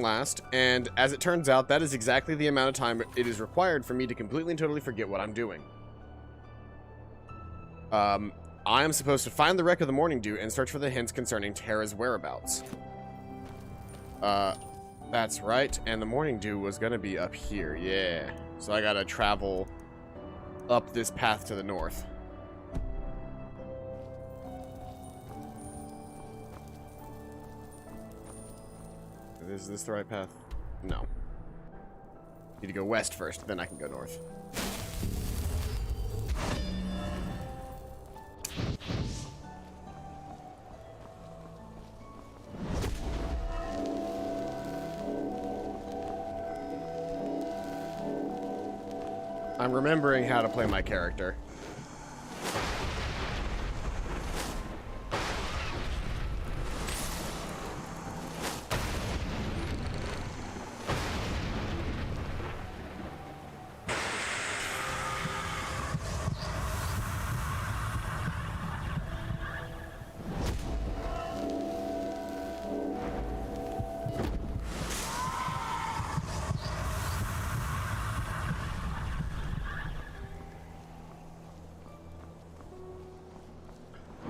last, and as it turns out, that is exactly the amount of time it is required for me to completely and totally forget what I'm doing. I am supposed to find the wreck of the Morning Dew and search for the hints concerning Terra's whereabouts. That's right, and the Morning Dew was gonna be up here, yeah. So I gotta travel up this path to the north. Is this the right path? No. Need to go west first, then I can go north. I'm remembering how to play my character.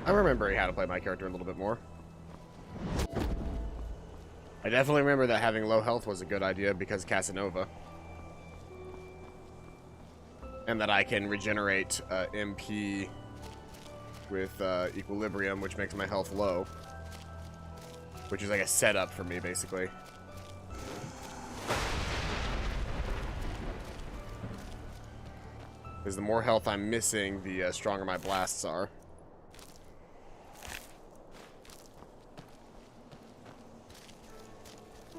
I'm remembering how to play my character a little bit more. I definitely remember that having low health was a good idea because Casanova. And that I can regenerate MP with Equilibrium, which makes my health low. Which is like a setup for me, basically. Because the more health I'm missing, the stronger my blasts are.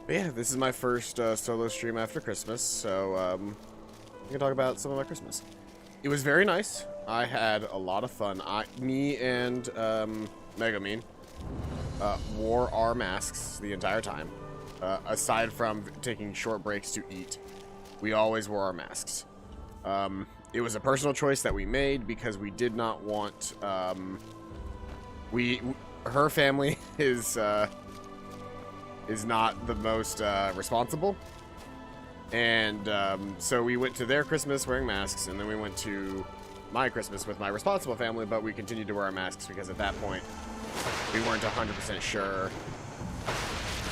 But yeah, this is my first solo stream after Christmas, so I'm gonna talk about some of my Christmas. It was very nice. I had a lot of fun. Me and Megamine wore our masks the entire time. Aside from taking short breaks to eat, we always wore our masks. It was a personal choice that we made because we did not want. Her family is not the most responsible, and so we went to their Christmas wearing masks, and then we went to my Christmas with my responsible family, but we continued to wear our masks because at that point we weren't 100% sure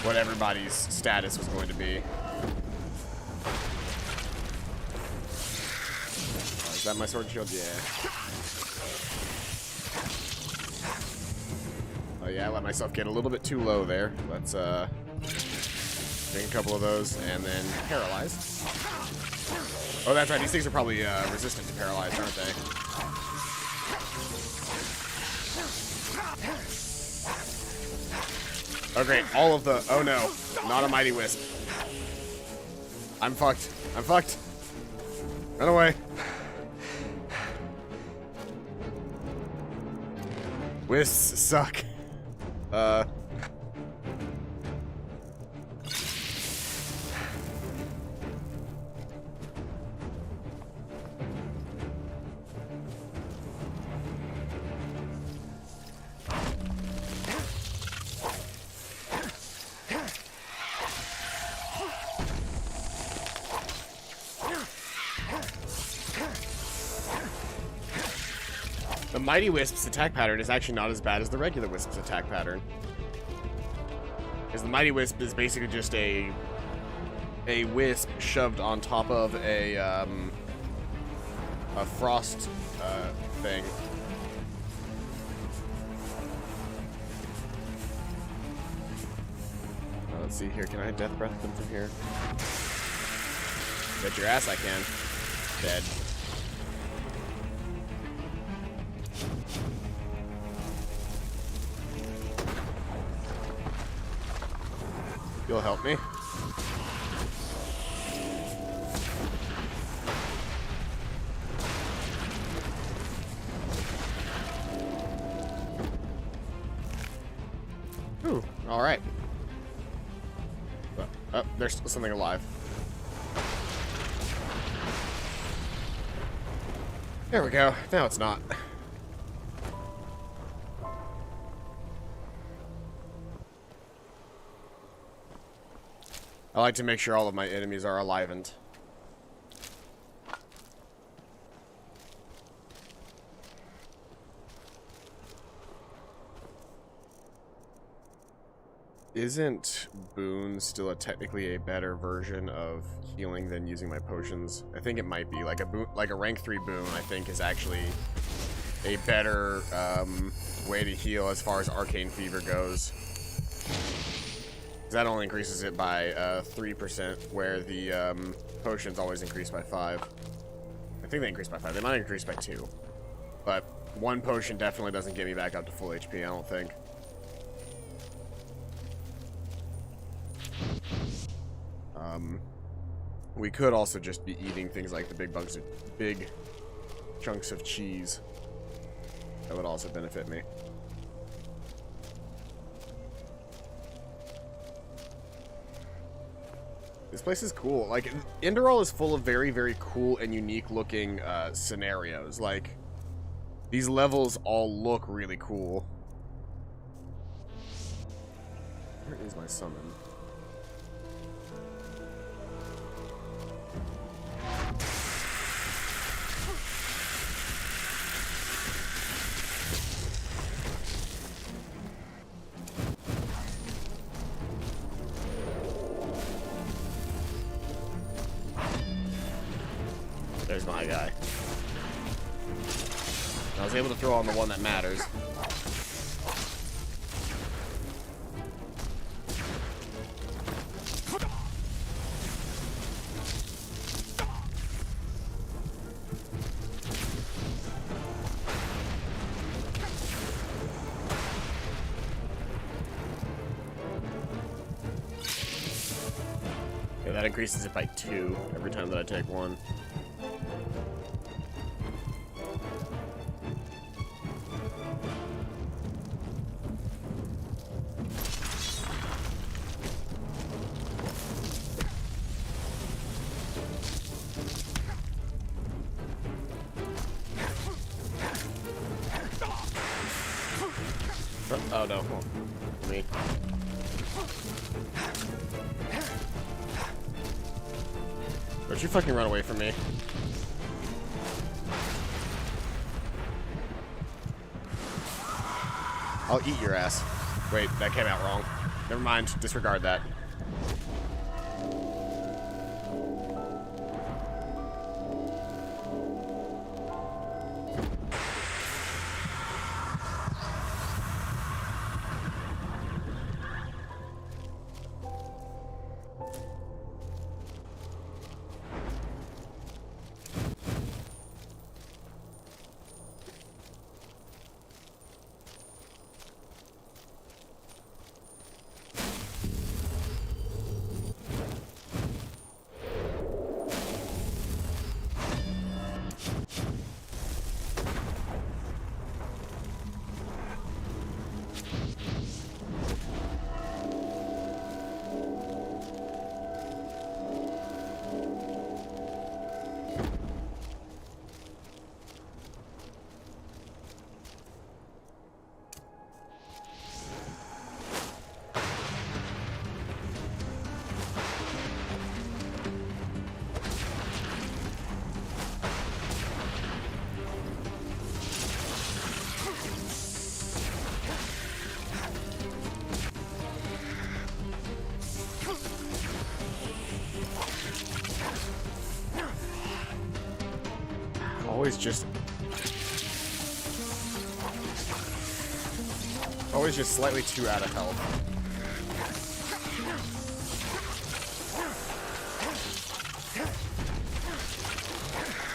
what everybody's status was going to be. Is that my sword and shield? Yeah. Oh yeah, I let myself get a little bit too low there. Let's drink a couple of those and then paralyze. Oh, that's right. These things are probably resistant to paralyze, aren't they? Oh great, all of the. Oh no, not a mighty wisp. I'm fucked. I'm fucked. Run away. Wisps suck. The Mighty Wisp's attack pattern is actually not as bad as the regular Wisp's attack pattern. Because the Mighty Wisp is basically just a wisp shoved on top of a frost thing. Let's see here. Can I death breath them from here? Bet your ass I can. Dead. You'll help me. Ooh, all right. Oh, there's still something alive. There we go. Now it's not. I like to make sure all of my enemies are alivened. Isn't Boon still technically a better version of healing than using my potions? I think it might be. Like a rank 3 Boon, I think, is actually a better way to heal as far as Arcane Fever goes. That only increases it by 3%, where the potions always increase by 5. I think they increase by 5. They might increase by 2. But one potion definitely doesn't get me back up to full HP, I don't think. We could also just be eating things like the big chunks of cheese. That would also benefit me. This place is cool. Like, Enderal is full of very, very cool and unique looking scenarios. Like, these levels all look really cool. Where is my summon? There's my guy. I was able to throw on the one that matters. Yeah, that increases it by 2 every time that I take one. Oh no, me. Don't you fucking run away from me. I'll eat your ass. Wait, that came out wrong. Never mind, disregard that. Always just slightly too out of health.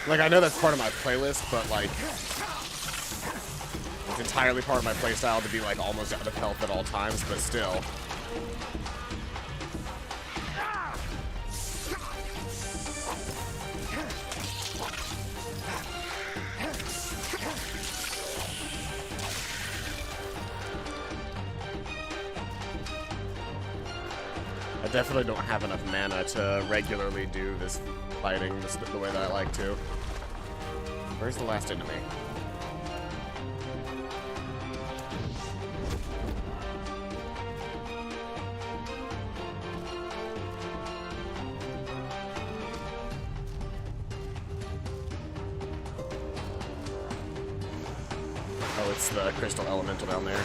Like, I know that's part of my playlist, but like, it's entirely part of my playstyle to be like almost out of health at all times, but still. I definitely don't have enough mana to regularly do this fighting the way that I like to. Where's the last enemy? Oh, it's the crystal elemental down there.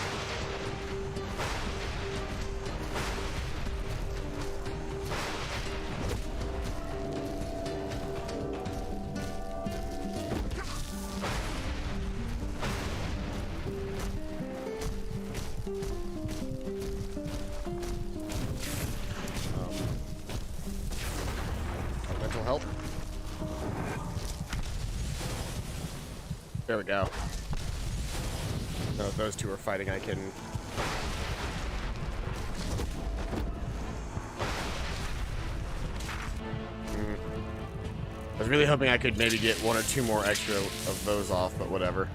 Elemental help. There we go. No, if those two are fighting, I can... I was really hoping I could maybe get one or two more extra of those off, but whatever.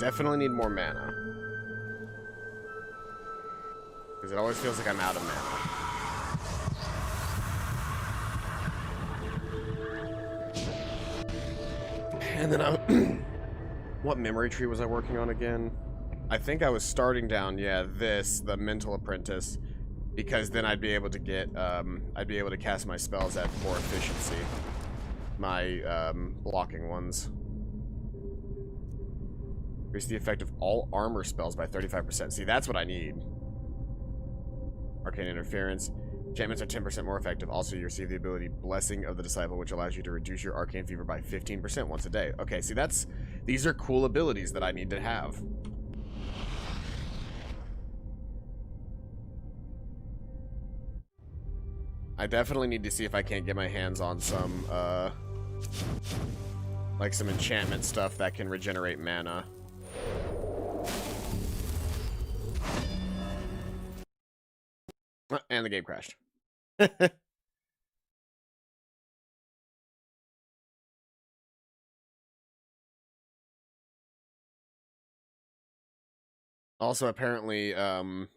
Definitely need more mana. Because it always feels like I'm out of mana. And then what memory tree was I working on again? I think I was starting down, yeah, the Mental Apprentice. Because then I'd be able to get, I'd be able to cast my spells at more efficiency. My, blocking ones. Increase the effect of all armor spells by 35%. See, that's what I need. Arcane Interference. Enchantments are 10% more effective. Also, you receive the ability Blessing of the Disciple, which allows you to reduce your arcane fever by 15% once a day. Okay, see, these are cool abilities that I need to have. I definitely need to see if I can't get my hands on some, like some enchantment stuff that can regenerate mana. And the game crashed. Also, apparently,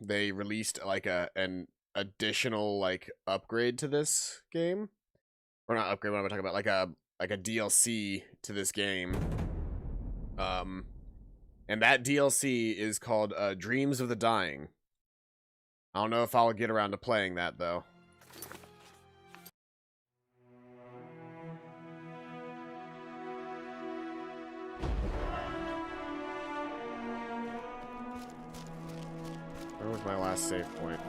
they released like an additional like upgrade to this game, or not upgrade. What am I talking about? Like a DLC to this game. And that DLC is called Dreams of the Dying. I don't know if I'll get around to playing that, though. Where was my last save point?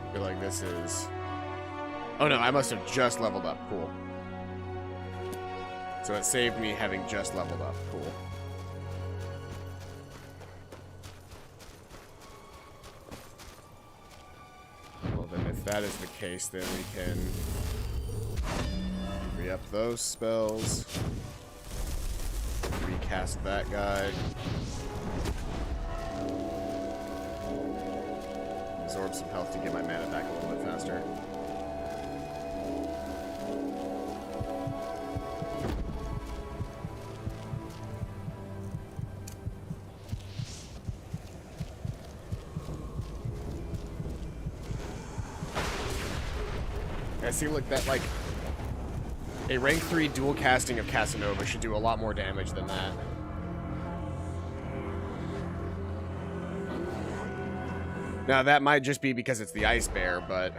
I feel like this is... Oh no, I must have just leveled up. Cool. So it saved me having just leveled up. Cool. Well, then if that is the case, then we can re-up those spells. Recast that guy. Absorb some health to get my mana back a little bit faster. I see like that, like a rank 3 dual casting of Casanova should do a lot more damage than that. Now that might just be because it's the Ice Bear, but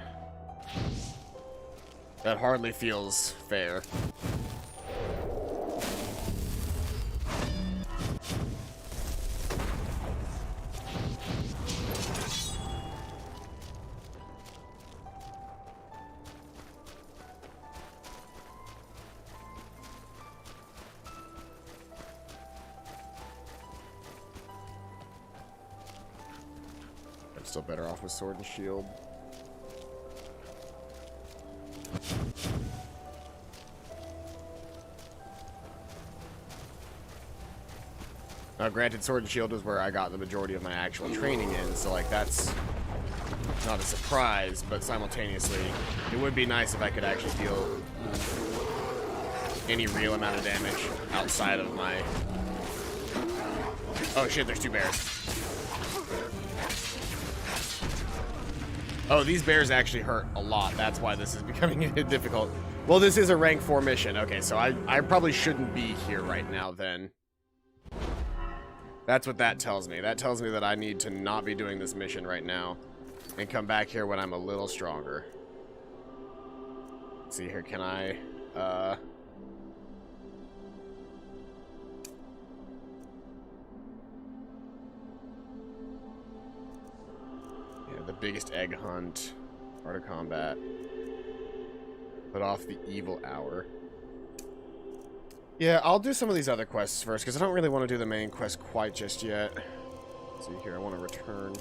that hardly feels fair. Still better off with Sword and Shield. Now, granted, Sword and Shield is where I got the majority of my actual training in, so, like, that's not a surprise, but simultaneously, it would be nice if I could actually deal any real amount of damage outside of my... Oh shit, there's 2 bears. Oh, these bears actually hurt a lot. That's why this is becoming difficult. Well, this is a rank 4 mission. Okay, so I probably shouldn't be here right now then. That's what that tells me. That tells me that I need to not be doing this mission right now and come back here when I'm a little stronger. Let's see here, can I... the biggest egg hunt, art of combat, put off the evil hour. Yeah, I'll do some of these other quests first, because I don't really want to do the main quest quite just yet. Let's see here, I want to return.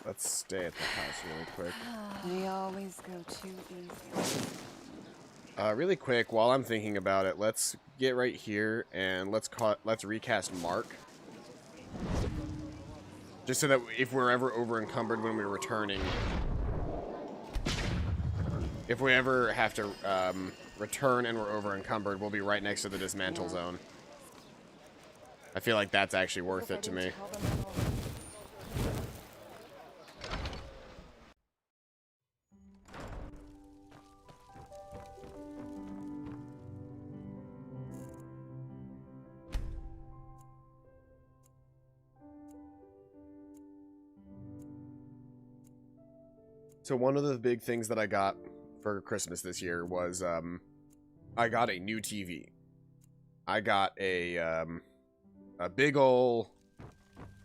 Let's stay at the house really quick. We always go too easy. Really quick, while I'm thinking about it, let's get right here and let's recast Mark. Just so that if we're ever over encumbered when we're returning, if we ever have to return and we're over encumbered, we'll be right next to the dismantle zone. I feel like that's actually worth it to me. So one of the big things that I got for Christmas this year was I got a new TV. I got a big ol'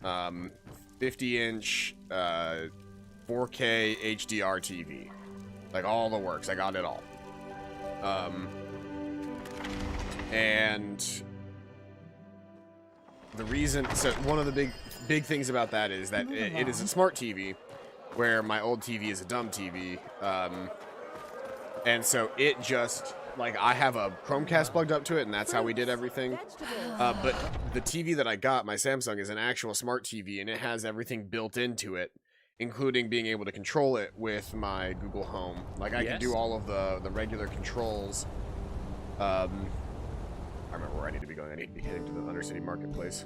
50-inch 4K HDR TV. Like all the works. I got it all. And the reason, so one of the big things about that is that it is a smart TV, where my old TV is a dumb TV. And so it just, like, I have a Chromecast plugged up to it, and that's how we did everything. But the TV that I got, my Samsung, is an actual smart TV, and it has everything built into it, including being able to control it with my Google Home. Like, I can do all of the regular controls. I remember where I need to be going. I need to be heading to the Undercity Marketplace.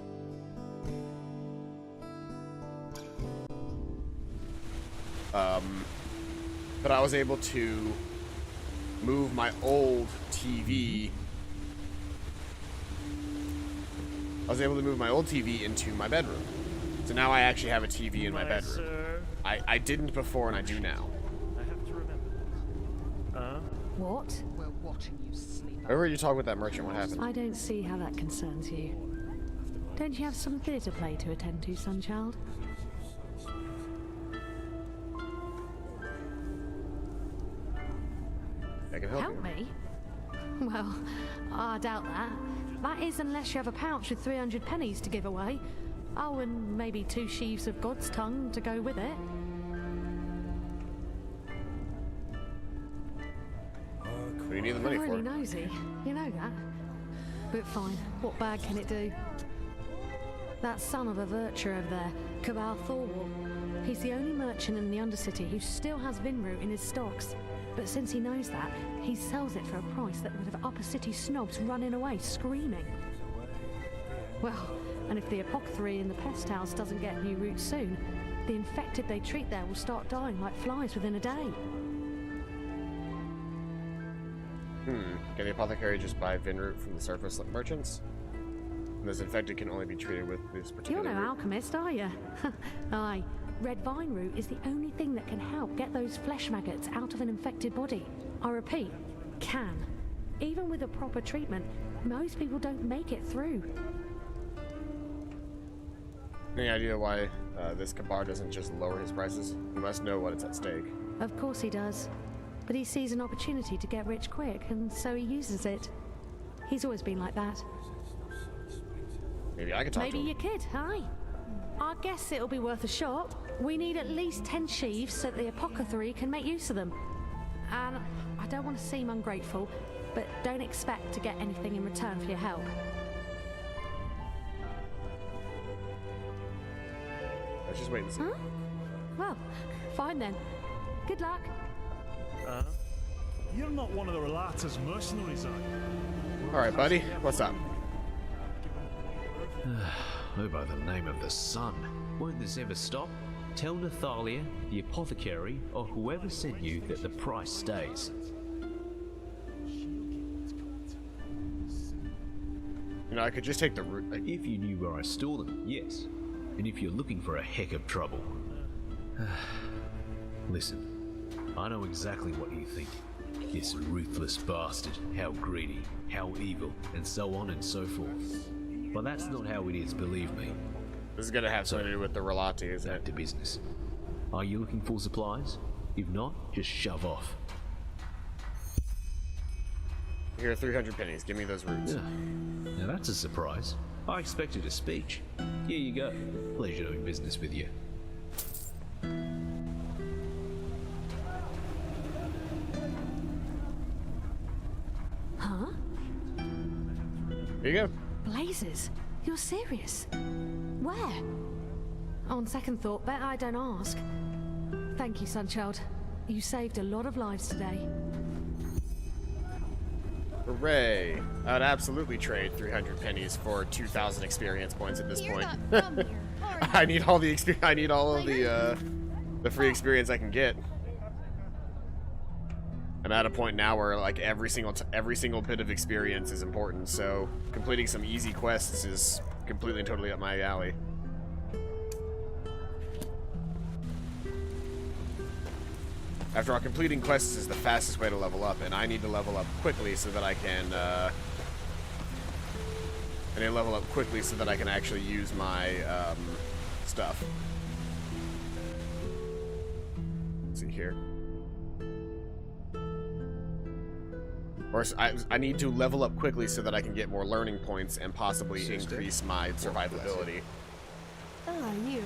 But I was able to move my old TV. I was able to move my old TV into my bedroom. So now I actually have a TV in my bedroom. I didn't before, and I do now. I have to remember. What? We're watching you sleep. Whenever you talk with that merchant, what happened? I don't see how that concerns you. Don't you have some theatre play to attend to, Sunchild? I can help you. Me? Well, I doubt that. That is unless you have a pouch with 300 pennies to give away. Oh, and maybe 2 sheaves of God's tongue to go with it. What do you need the money You're really for? nosy. You know that. But fine, what bad can it do? That son of a Virtue over there, Cabal Thorwall. He's the only merchant in the Undercity who still has Vinroot in his stocks. But since he knows that, he sells it for a price that would have upper city snobs running away screaming. Well, and if the apothecary in the pest house doesn't get new root soon, the infected they treat there will start dying like flies within a day. Can the apothecary just buy Vinroot from the surface merchants? And this infected can only be treated with this particular You're no root. alchemist, are you? Aye. Red vine root is the only thing that can help get those flesh maggots out of an infected body. I repeat, can. Even with a proper treatment, most people don't make it through. Any idea why this Kabar doesn't just lower his prices? He must know what is at stake. Of course he does. but he sees an opportunity to get rich quick, and so he uses it. He's always been like that. Maybe I could talk Maybe to him. your kid, aye? I guess it'll be worth a shot. We need at least 10 sheaves so that the apothecary can make use of them. And I don't want to seem ungrateful, but don't expect to get anything in return for your help. Let's just wait and see. Huh? Well, fine then. Good luck. You're not one of the Relata's mercenaries, are you? Alright, buddy. What's up? Oh, by the name of the sun. Won't this ever stop? Tell Nathalia, the apothecary, or whoever sent you that the price stays. You know, I could just take the route. If you knew where I store them, yes. And if you're looking for a heck of trouble. Listen, I know exactly what you think. This ruthless bastard, how greedy, how evil, and so on and so forth. But that's not how it is, believe me. This is gonna have something to do with the Relati, isn't Back it? to business. Are you looking for supplies? If not, just shove off. Here are 300 pennies. Give me those roots. Now that's a surprise. I expected a speech. Here you go. Pleasure doing business with you. Huh? Here you go. Blazes? You're serious? Where? On second thought, bet I don't ask. Thank you, Sunchild. You saved a lot of lives today. Hooray. I would absolutely trade 300 pennies for 2,000 experience points at this You're point. not from here, are you? I need all the experience. I need all of the free experience I can get. I'm at a point now where like every single bit of experience is important. So completing some easy quests is completely and totally up my alley. After all, completing quests is the fastest way to level up, and I need to level up quickly so that I can. I need to level up quickly so that I can actually use my stuff. Let's see here. Or I need to level up quickly so that I can get more learning points and possibly increase my survivability. Ah, you.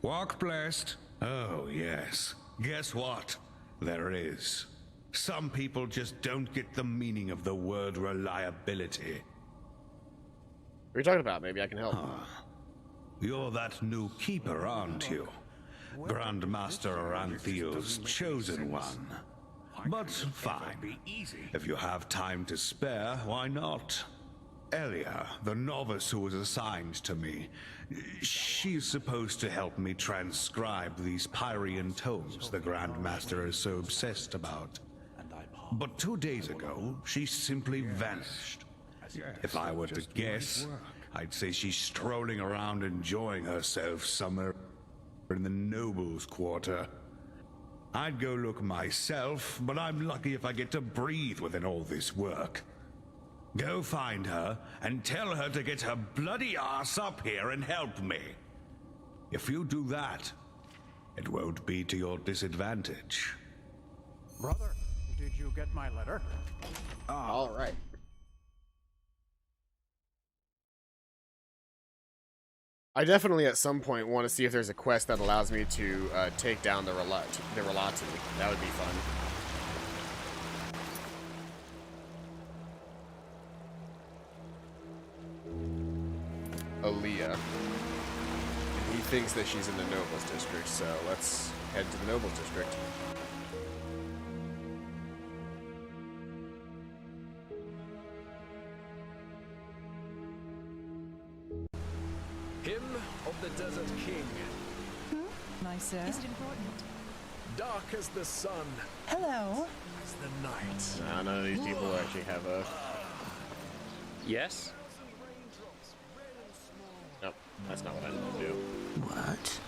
Walk blessed. Oh, yes. Guess what? There is. Some people just don't get the meaning of the word reliability. What are you talking about? Maybe I can help. You're that new keeper, aren't you? Grandmaster Aranthiel's chosen one. But fine. If you have time to spare, why not? Elia, the novice who was assigned to me, she's supposed to help me transcribe these Pyrian tomes the Grandmaster is so obsessed about. But 2 days ago, she simply vanished. If I were to guess, I'd say she's strolling around enjoying herself somewhere in the nobles' quarter. I'd go look myself, but I'm lucky if I get to breathe within all this work. Go find her and tell her to get her bloody ass up here and help me. If you do that, it won't be to your disadvantage. Brother, did you get my letter? All right. I definitely at some point want to see if there's a quest that allows me to take down the Relati. That would be fun. Aaliyah. He thinks that she's in the Nobles District, so let's head to the Nobles District. Hymn of the Desert King. My sir. Is it important? Dark as the sun, Hello. as the night. Nah, none of these people actually have a... Yes? Nope, that's not what I need to do. What?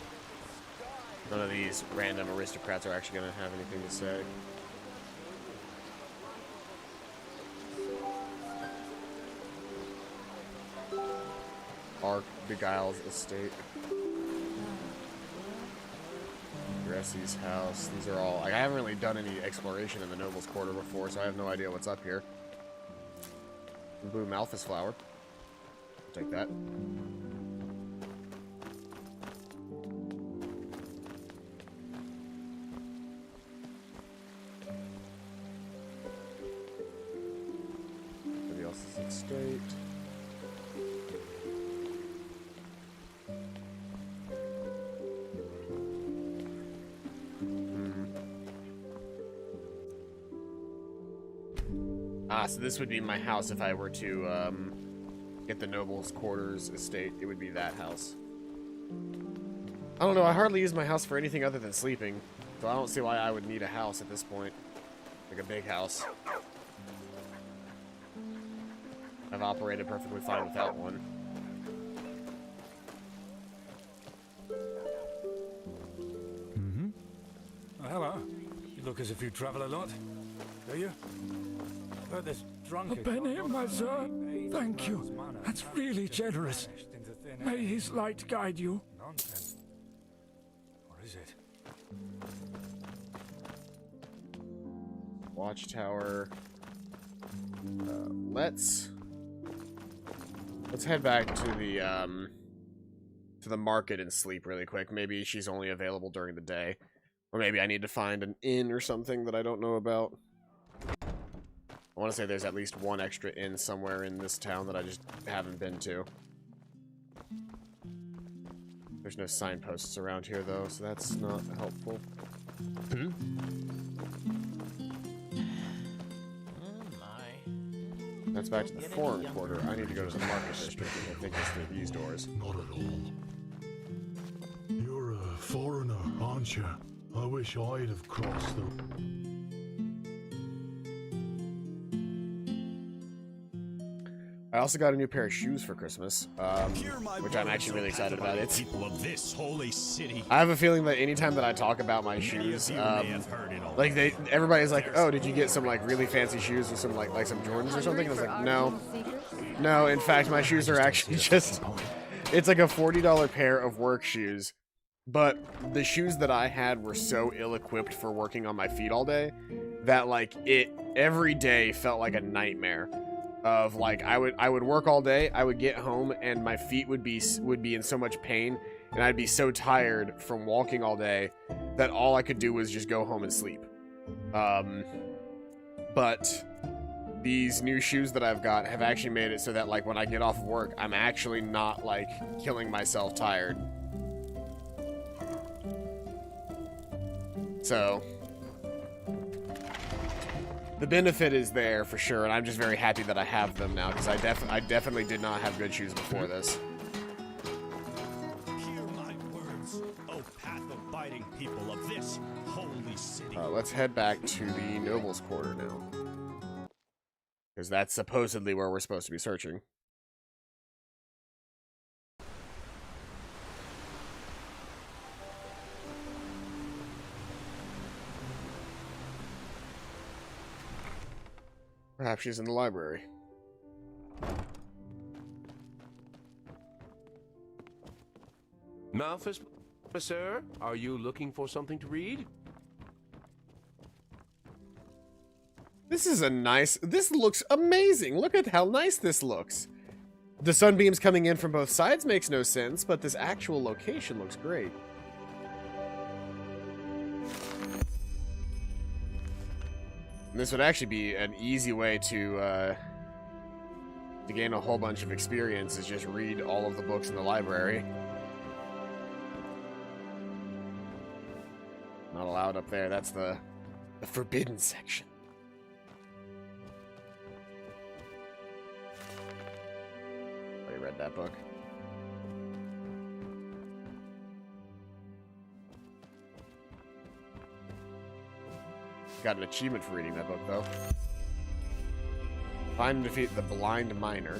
None of these random aristocrats are actually going to have anything to say. Beguile's estate. Gressy's house. These are all... Like, I haven't really done any exploration in the Noble's Quarter before, so I have no idea what's up here. Blue Malthus flower. Take that. Somebody else's estate. So this would be my house if I were to get the Noble's Quarters estate. It would be that house. I don't know, I hardly use my house for anything other than sleeping, so I don't see why I would need a house at this point. Like a big house. I've operated perfectly fine without one. Mm-hmm. Oh, hello. You look as if you travel a lot. Do you? I've been here, my sir. Thank you. That's really generous. May his light guide you. Nonsense. Or is it? Watchtower. Let's head back to the market and sleep really quick. Maybe she's only available during the day, or maybe I need to find an inn or something that I don't know about. I want to say there's at least one extra inn somewhere in this town that I just haven't been to. There's no signposts around here, though, so that's not helpful. Hmm? That's back to the foreign quarter. I need to go to the market district, and I think it's through these doors. Not at all. You're a foreigner, aren't you? I wish I'd have crossed the... I also got a new pair of shoes for Christmas, which I'm actually really excited about. It's people of this holy city. I have a feeling that anytime that I talk about my shoes, like everybody's like, "Oh, did you get some like really fancy shoes or some like some Jordans or something?" And I was like, "No, in fact, my shoes are actually just it's like a $40 pair of work shoes." But the shoes that I had were so ill-equipped for working on my feet all day that like every day felt like a nightmare. Of like I would work all day, I would get home and my feet would be in so much pain, and I'd be so tired from walking all day that all I could do was just go home and sleep. But these new shoes that I've got have actually made it so that like when I get off of work, I'm actually not like killing myself tired. So the benefit is there for sure, and I'm just very happy that I have them now, because I definitely did not have good shoes before this. Hear my words, O path-abiding people of this holy city. Let's head back to the Noble's Quarter now, because that's supposedly where we're supposed to be searching. Perhaps she's in the library. Malthus, sir, are you looking for something to read? This looks amazing. Look at how nice this looks. The sunbeams coming in from both sides makes no sense, but this actual location looks great. This would actually be an easy way to gain a whole bunch of experience, is just read all of the books in the library. Not allowed up there. That's the forbidden section. Already read that book. Got an achievement for reading that book, though. Find and defeat the blind miner.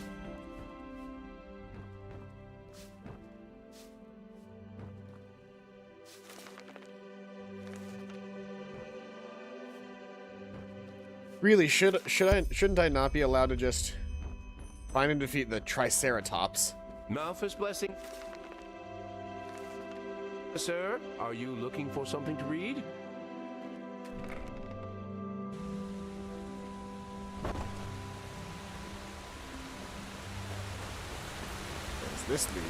Really, shouldn't I not be allowed to just find and defeat the Triceratops? Malphus blessing. Sir, are you looking for something to read? Where's this lead?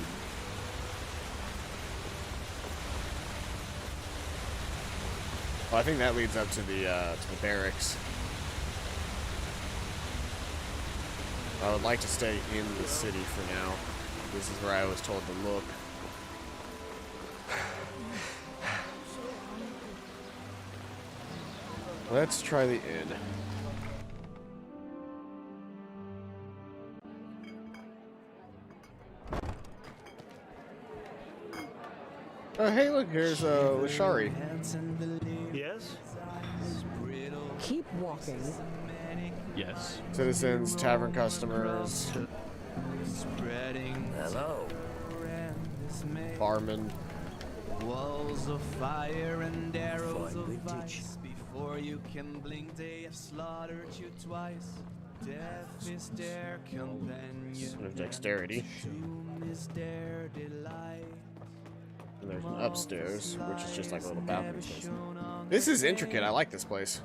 Well, I think that leads up to the barracks. I would like to stay in the city for now. This is where I was told to look. Let's try the inn. Oh, hey, look, here's Lashari. Yes? Keep walking. Yes. Citizens, tavern customers, Hello. barman. Walls of fire and arrows of ice. Before you can blink, they have slaughtered you twice. Death is their companion. Sort of dexterity. Doom is their delight. And there's an upstairs, which is just like a little balcony space. This is intricate. I like this place.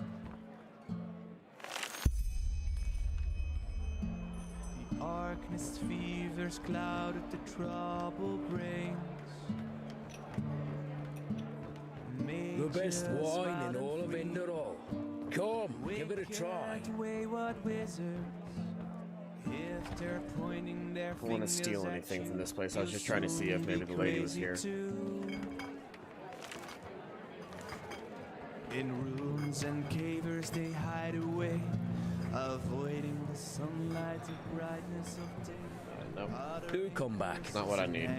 The darkness fevers clouded the trouble brings. The best wine in all of Enderal. Come, give it a try. I don't want to steal anything from this place. I was just trying to see if maybe the lady was here. In ruins and cavers they hide away, avoiding the sunlight, the brightness of day. Nope. Do come back. Not what I need.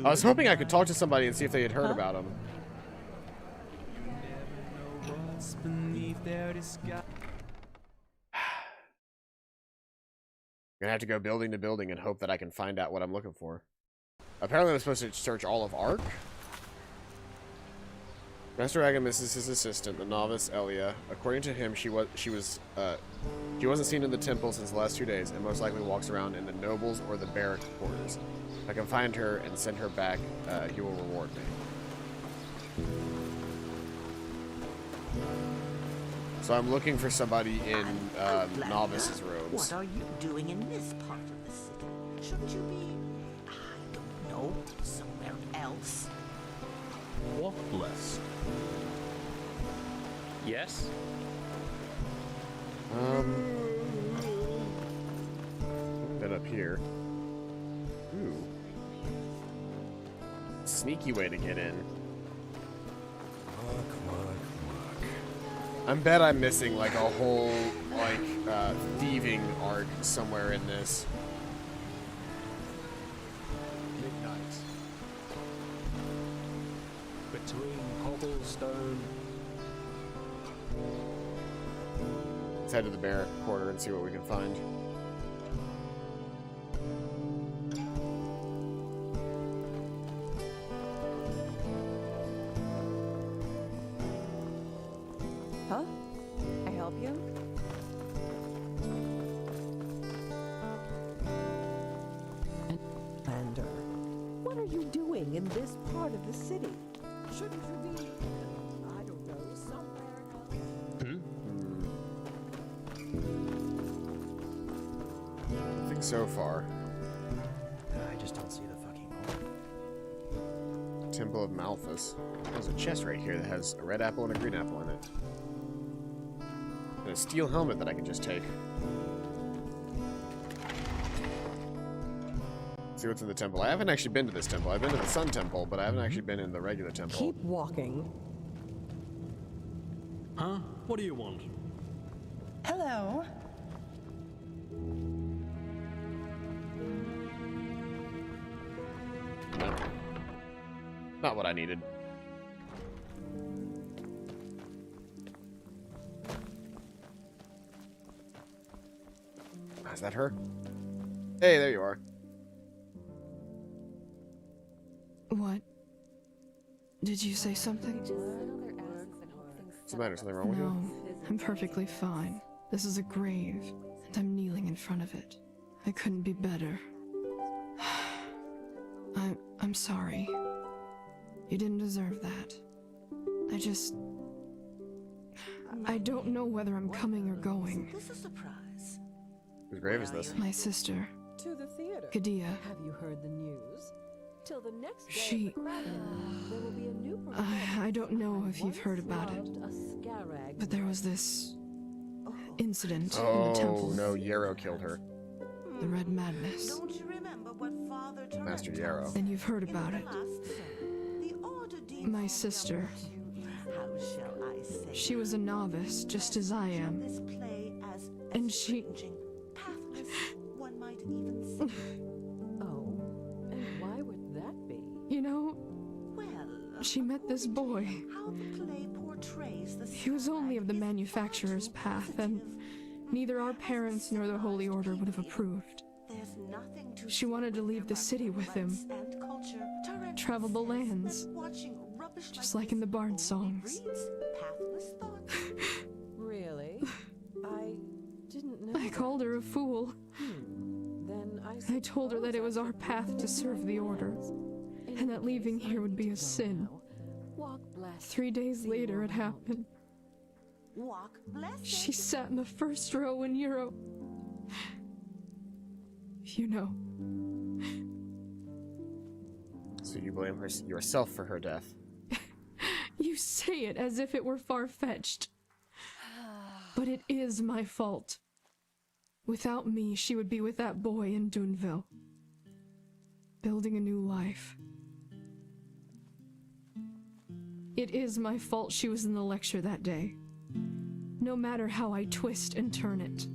I was hoping I could talk to somebody and see if they had heard about him. Beneath their disguise. I'm gonna have to go building to building and hope that I can find out what I'm looking for. Apparently I'm supposed to search all of Ark. Master Aga misses his assistant, the novice Elia. According to him, she wasn't seen in the temple since the last 2 days, and most likely walks around in the nobles or the barrack quarters. If I can find her and send her back, he will reward me. So I'm looking for somebody in novice's robes. What are you doing in this part of the city? Shouldn't you be, I don't know, somewhere else? What blessed? Yes? That up here. Ooh. Sneaky way to get in. I bet I'm missing like a whole like thieving arc somewhere in this. Midnight. Between cobblestone. Let's head to the barrack quarter and see what we can find. Huh? I help you? Commander, what are you doing in this part of the city? Shouldn't you be, I don't know, somewhere else? Nothing so far. I just don't see the fucking Temple of Malphus. There's a chest right here that has a red apple and a green apple in it. And a steel helmet that I can just take. See what's in the temple. I haven't actually been to this temple. I've been to the Sun Temple, but I haven't actually been in the regular temple. Keep walking. Huh? What do you want? Hello. No. Not what I needed. Is that her? Hey, there you are. What? Did you say something? What's the matter? Something wrong with you? No, I'm perfectly fine. This is a grave, and I'm kneeling in front of it. I couldn't be better. I'm sorry. You didn't deserve that. I don't know whether I'm coming or going. This is a surprise. Whose grave is this? My sister. To the theater. Kadia. Have you heard the news? Till the next day She... of the Kraken, there will be a new I don't know if you've heard about it, but there was this incident in the temple. Oh no, Yarrow killed her. The Red Madness. Don't you remember what Father Master Yarrow. And you've heard about it. My sister. How shall I say? She was a novice, just as I am. This play as And she... pathless, one might even say. Oh, and why would that be? You know, Well, she met this boy. how the play portrays the He was only of the manufacturer's path, and neither our parents nor the Holy Order would have approved. There's nothing to She wanted to leave the city with him, and culture, travel the lands, just like in the Bard songs. pathless thoughts. Really? I didn't know. I called her a fool. Then I told her that it was our path to serve the Order, and that leaving here would be a sin. Walk blessed. 3 days later it happened. Walk blessed. She sat in the first row in Euro. You know. So you blame yourself for her death. You say it as if it were far-fetched. But it is my fault. Without me, she would be with that boy in Duneville, building a new life. It is my fault she was in the lecture that day. No matter how I twist and turn it.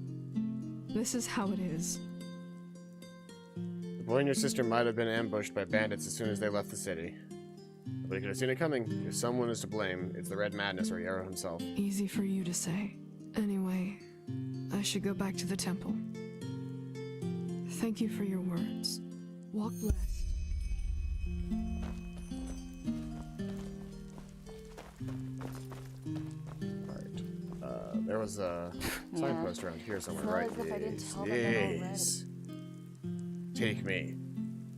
This is how it is. The boy and your sister might have been ambushed by bandits as soon as they left the city. Nobody could have seen it coming. If someone is to blame, it's the Red Madness or Yarrow himself. Easy for you to say. Anyway, I should go back to the temple. Thank you for your words. Walk blessed. There was a signpost around here somewhere, right? Yes. Take me.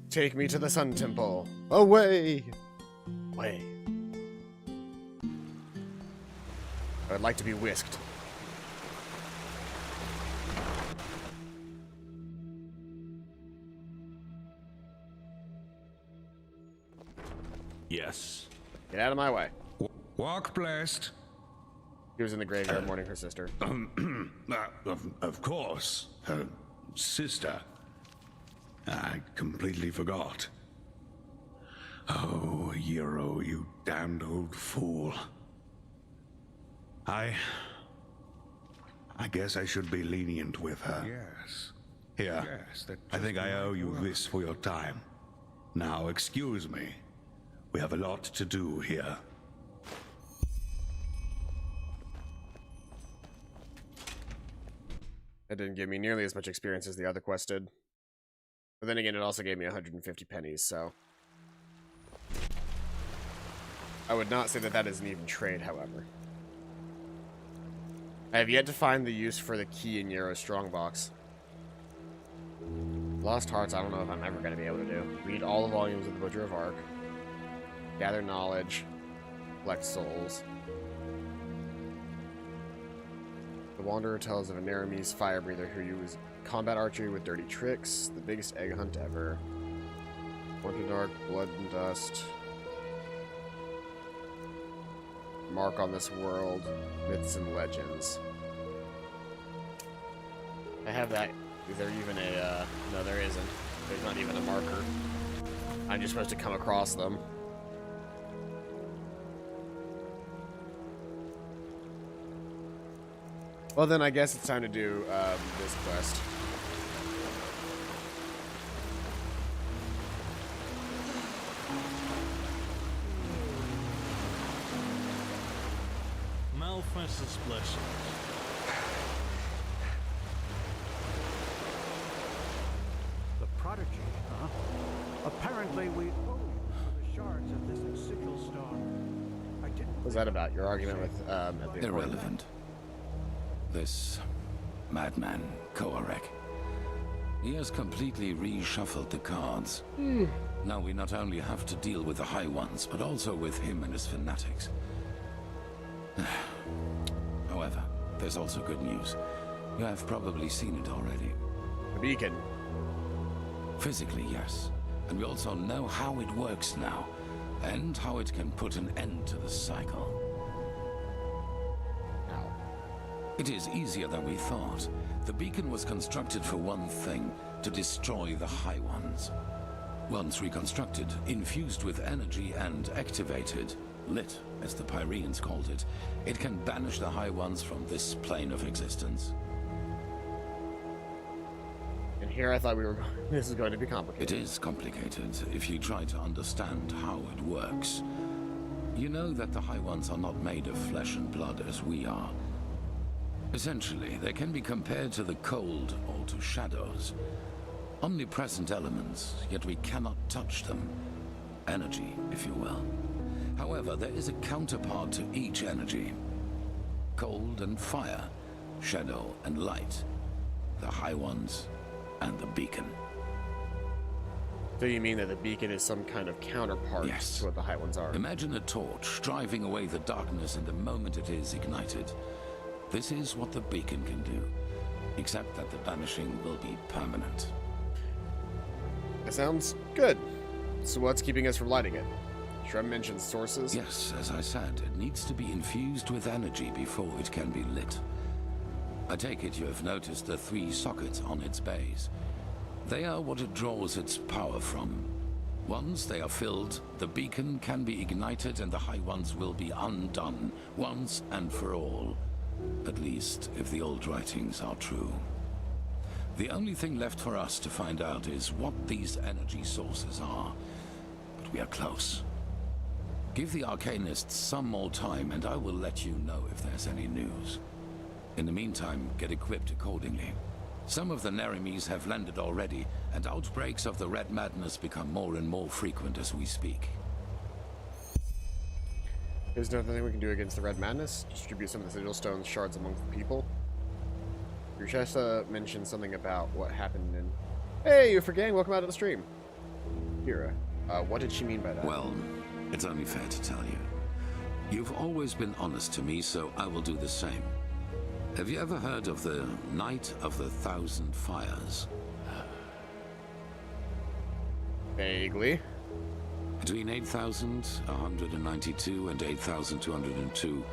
Take me to the Sun Temple. Away! Away. I'd like to be whisked. Yes. Get out of my way. Walk blessed. He was in the graveyard mourning her sister. Of course. Her sister. I completely forgot. Oh, Yarrow, you damned old fool. I guess I should be lenient with her. Yes. Here, Yes, that I think just I owe might you work. this for your time. Now, excuse me. We have a lot to do here. It didn't give me nearly as much experience as the other quest did. But then again, it also gave me 150 pennies, so... I would not say that that is an even trade, however. I have yet to find the use for the key in Yarrow's strongbox. Lost Hearts, I don't know if I'm ever going to be able to do. Read all the volumes of the Butcher of Ark. Gather knowledge. Collect souls. The Wanderer tells of an Aramese fire breather who used combat archery with dirty tricks. The biggest egg hunt ever. Wonder Dark, Blood and Dust. Mark on this world. Myths and legends. I have that. Is there even a, no there isn't. There's not even a marker. I'm just supposed to come across them. Well then I guess it's time to do, this quest. Malfest's blessings. The prodigy, huh? Apparently we owe you for the shards of this sigil star. I didn't... What was that about? Your argument with, at the Accordion? Irrelevant. This madman, Koarek. He has completely reshuffled the cards. Now we not only have to deal with the High Ones, but also with him and his fanatics. However, there's also good news. You have probably seen it already. The beacon. Physically, yes. And we also know how it works now, and how it can put an end to the cycle. It is easier than we thought. The beacon was constructed for one thing, to destroy the High Ones. Once reconstructed, infused with energy and activated, lit, as the Pyreans called it, it can banish the High Ones from this plane of existence. And here I thought this is going to be complicated. It is complicated if you try to understand how it works. You know that the High Ones are not made of flesh and blood as we are. Essentially, they can be compared to the cold or to shadows. Omnipresent elements, yet we cannot touch them. Energy, if you will. However, there is a counterpart to each energy. Cold and fire, shadow and light. The High Ones and the beacon. So you mean that the beacon is some kind of counterpart to what the High Ones are? Imagine a torch driving away the darkness in the moment it is ignited. This is what the beacon can do, except that the banishing will be permanent. That sounds good. So what's keeping us from lighting it? Shrem mentioned sources. Yes, as I said, it needs to be infused with energy before it can be lit. I take it you have noticed the 3 sockets on its base. They are what it draws its power from. Once they are filled, the beacon can be ignited and the High Ones will be undone, once and for all. At least, if the old writings are true. The only thing left for us to find out is what these energy sources are. But we are close. Give the Arcanists some more time and I will let you know if there's any news. In the meantime, get equipped accordingly. Some of the Nerimes have landed already, and outbreaks of the Red Madness become more and more frequent as we speak. There's nothing we can do against the Red Madness. Distribute some of the Sigil Stone shards among the people. Ruchessa mentioned something about what happened in... Hey, you forgetting? Welcome out to the stream. Kira, what did she mean by that? Well, it's only fair to tell you. You've always been honest to me, so I will do the same. Have you ever heard of the Night of the 1,000 Fires? Vaguely. Between 8,192 and 8,202,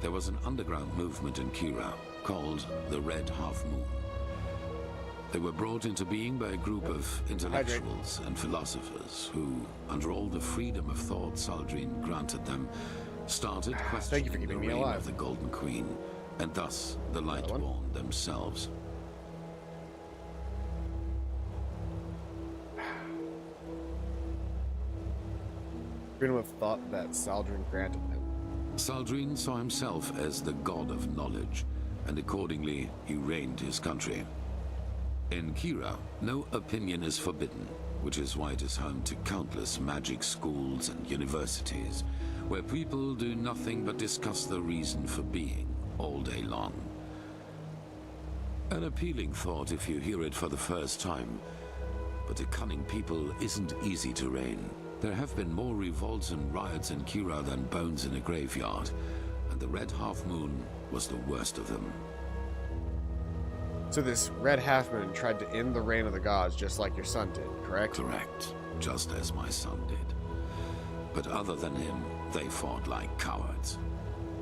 there was an underground movement in Kira called the Red Half Moon. They were brought into being by a group of intellectuals and philosophers who, under all the freedom of thought Saldrine granted them, started questioning the reign of the Golden Queen, and thus the Lightborn themselves. Freedom of thought that Saldrine granted them. Saldrine saw himself as the god of knowledge, and accordingly he reigned his country. In Kira, no opinion is forbidden, which is why it is home to countless magic schools and universities, where people do nothing but discuss the reason for being all day long. An appealing thought if you hear it for the first time, but a cunning people isn't easy to rein. There have been more revolts and riots in Kira than bones in a graveyard, and the Red Half Moon was the worst of them. So this Red Half Moon tried to end the reign of the gods just like your son did, correct? Correct, just as my son did. But other than him, they fought like cowards.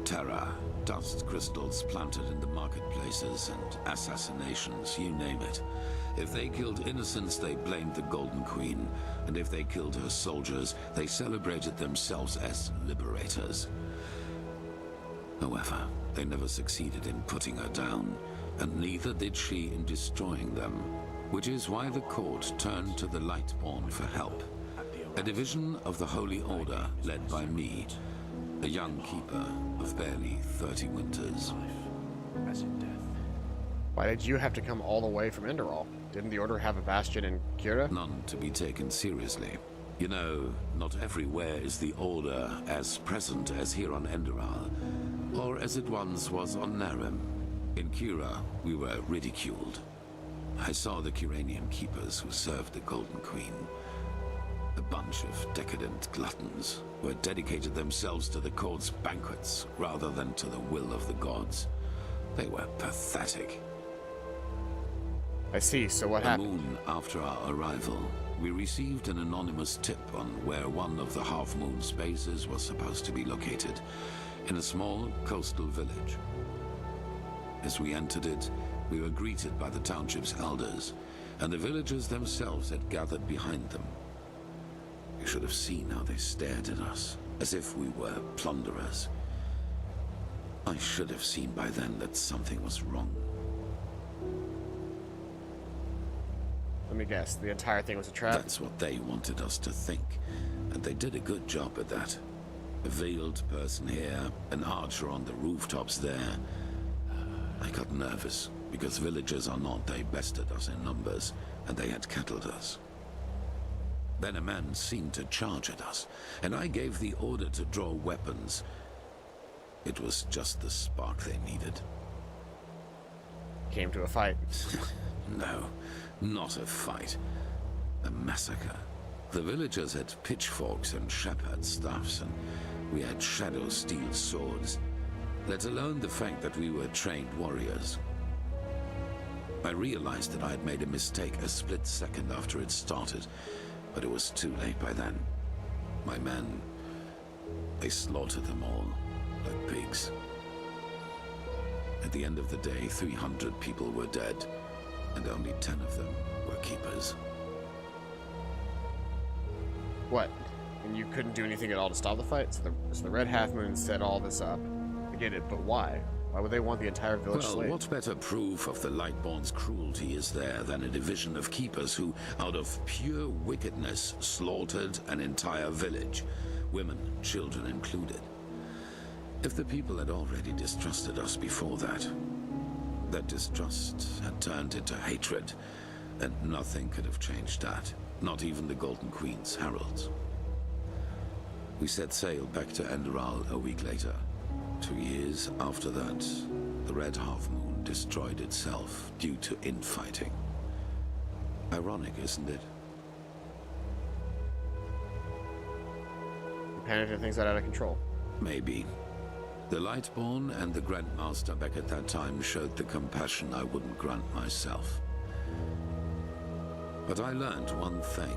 Terror, dust crystals planted in the marketplaces, and assassinations, you name it. If they killed innocents, they blamed the Golden Queen, and if they killed her soldiers, they celebrated themselves as liberators. However, they never succeeded in putting her down, and neither did she in destroying them, which is why the court turned to the Lightborn for help. A division of the Holy Order led by me, a young keeper of barely 30 winters. Why did you have to come all the way from Enderal? Didn't the Order have a bastion in Kira? None to be taken seriously. You know, not everywhere is the Order as present as here on Enderal, or as it once was on Narim. In Kira, we were ridiculed. I saw the Kiranian keepers who served the Golden Queen. A bunch of decadent gluttons who had dedicated themselves to the court's banquets rather than to the will of the gods. They were pathetic. I see, so what happened? A moon after our arrival, we received an anonymous tip on where one of the half-moon's bases was supposed to be located, in a small coastal village. As we entered it, we were greeted by the township's elders, and the villagers themselves had gathered behind them. You should have seen how they stared at us, as if we were plunderers. I should have seen by then that something was wrong. Let me guess, the entire thing was a trap? That's what they wanted us to think, and they did a good job at that. A veiled person here, an archer on the rooftops there. I got nervous, because villagers or not, they bested us in numbers, and they had kettled us. Then a man seemed to charge at us, and I gave the order to draw weapons. It was just the spark they needed. Came to a fight. No, not a fight. A massacre. The villagers had pitchforks and shepherd staffs, and we had shadow steel swords, let alone the fact that we were trained warriors. I realized that I had made a mistake a split second after it started, but it was too late by then. My men, they slaughtered them all, like pigs. At the end of the day, 300 people were dead, and only 10 of them were keepers. What? And you couldn't do anything at all to stop the fight? So the Red Half Moon set all this up. I get it, but why? Why would they want the entire village Well, slain? what better proof of the Lightborn's cruelty is there than a division of keepers who, out of pure wickedness, slaughtered an entire village, women, children included? If the people had already distrusted us before that, that distrust had turned into hatred, and nothing could have changed that, not even the Golden Queen's heralds. We set sail back to Enderal a week later. 2 years after that, the Red Half Moon destroyed itself due to infighting. Ironic, isn't it? You panicked and things got out of control. Maybe. The Lightborn and the Grandmaster back at that time showed the compassion I wouldn't grant myself. But I learned one thing,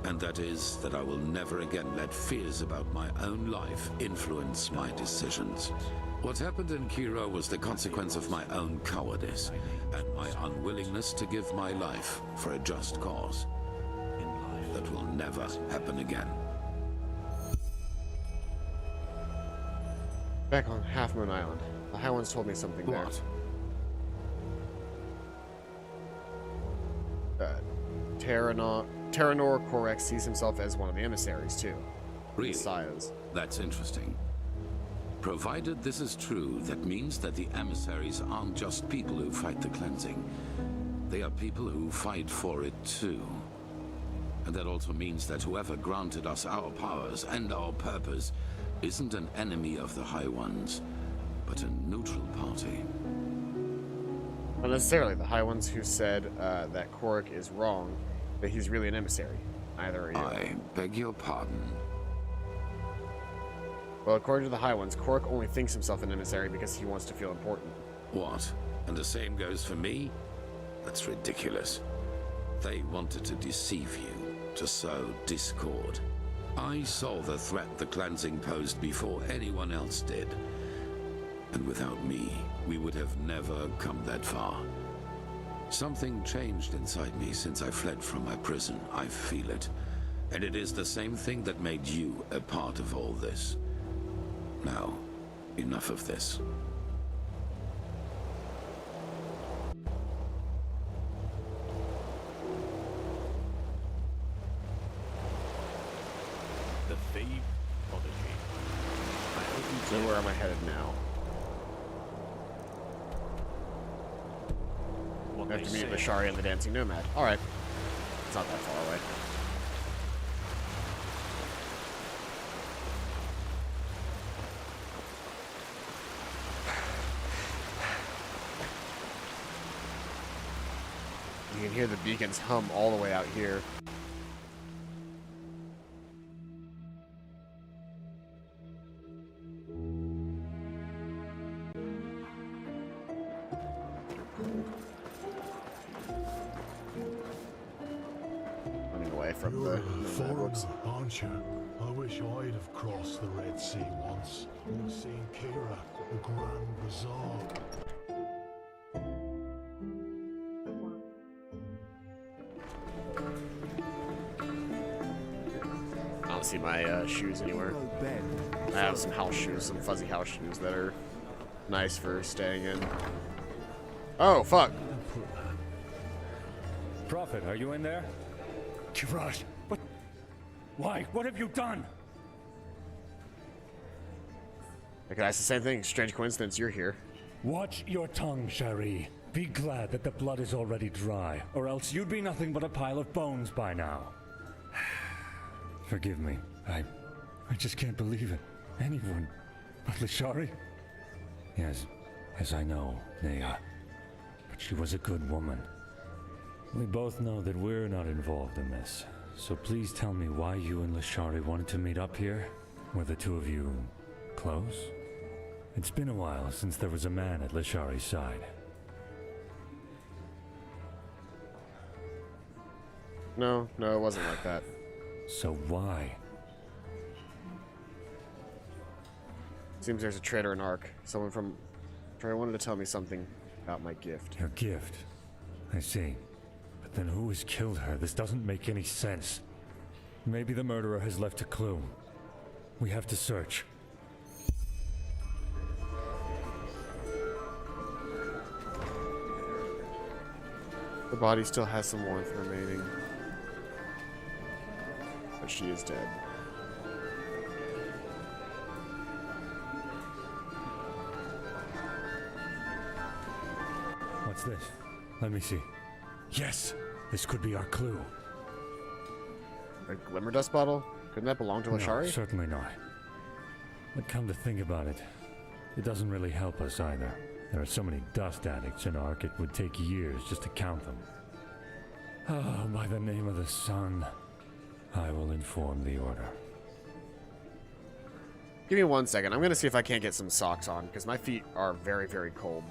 and that is that I will never again let fears about my own life influence my decisions. What happened in Kira was the consequence of my own cowardice, and my unwillingness to give my life for a just cause. That will never happen again. Back on Half Moon Island, the High Ones told me something there. What? Terranor Korex sees himself as one of the emissaries, too. Really? Messiahs. That's interesting. Provided this is true, that means that the emissaries aren't just people who fight the cleansing. They are people who fight for it too. And that also means that whoever granted us our powers and our purpose isn't an enemy of the High Ones, but a neutral party. Not necessarily the High Ones who said that Korik is wrong, but he's really an emissary. Neither are you. I beg your pardon. Well, according to the High Ones, Korik only thinks himself an emissary because he wants to feel important. What? And the same goes for me? That's ridiculous. They wanted to deceive you, to sow discord. I saw the threat the cleansing posed before anyone else did. And without me, we would have never come that far. Something changed inside me since I fled from my prison. I feel it. And it is the same thing that made you a part of all this. Now, enough of this. The Fade Prodigy. So where am I headed now? I have to meet Bashari and the Dancing Nomad. Alright. It's not that far away. You can hear the beacons hum all the way out here. from You're the a foreigner, whoops. aren't you? I wish I'd have crossed the Red Sea once and seen Kira, the Grand Bazaar. I don't see my shoes anywhere. I have some house shoes, some fuzzy house shoes that are nice for staying in. Oh, fuck. Prophet, are you in there? Kiraj, what? Why? What have you done? Okay, that's the same thing. Strange coincidence, you're here. Watch your tongue, Shari. Be glad that the blood is already dry, or else you'd be nothing but a pile of bones by now. Forgive me. I just can't believe it. Anyone but Lashari? Yes, I know, Nea. But she was a good woman. We both know that we're not involved in this. So please tell me why you and Lashari wanted to meet up here? Were the two of you close? It's been a while since there was a man at Lashari's side. No, it wasn't like that. So why? Seems there's a traitor in Ark. Someone from Traitor wanted to tell me something about my gift. Your gift? I see. But then who has killed her? This doesn't make any sense. Maybe the murderer has left a clue. We have to search. The body still has some warmth remaining. But she is dead. What's this? Let me see. Yes! This could be our clue. A glimmer dust bottle? Couldn't that belong to Lashari? No, certainly not. But come to think about it, it doesn't really help us either. There are so many dust addicts in Ark, it would take years just to count them. Oh, by the name of the sun, I will inform the Order. Give me 1 second. I'm going to see if I can't get some socks on, because my feet are very, very cold.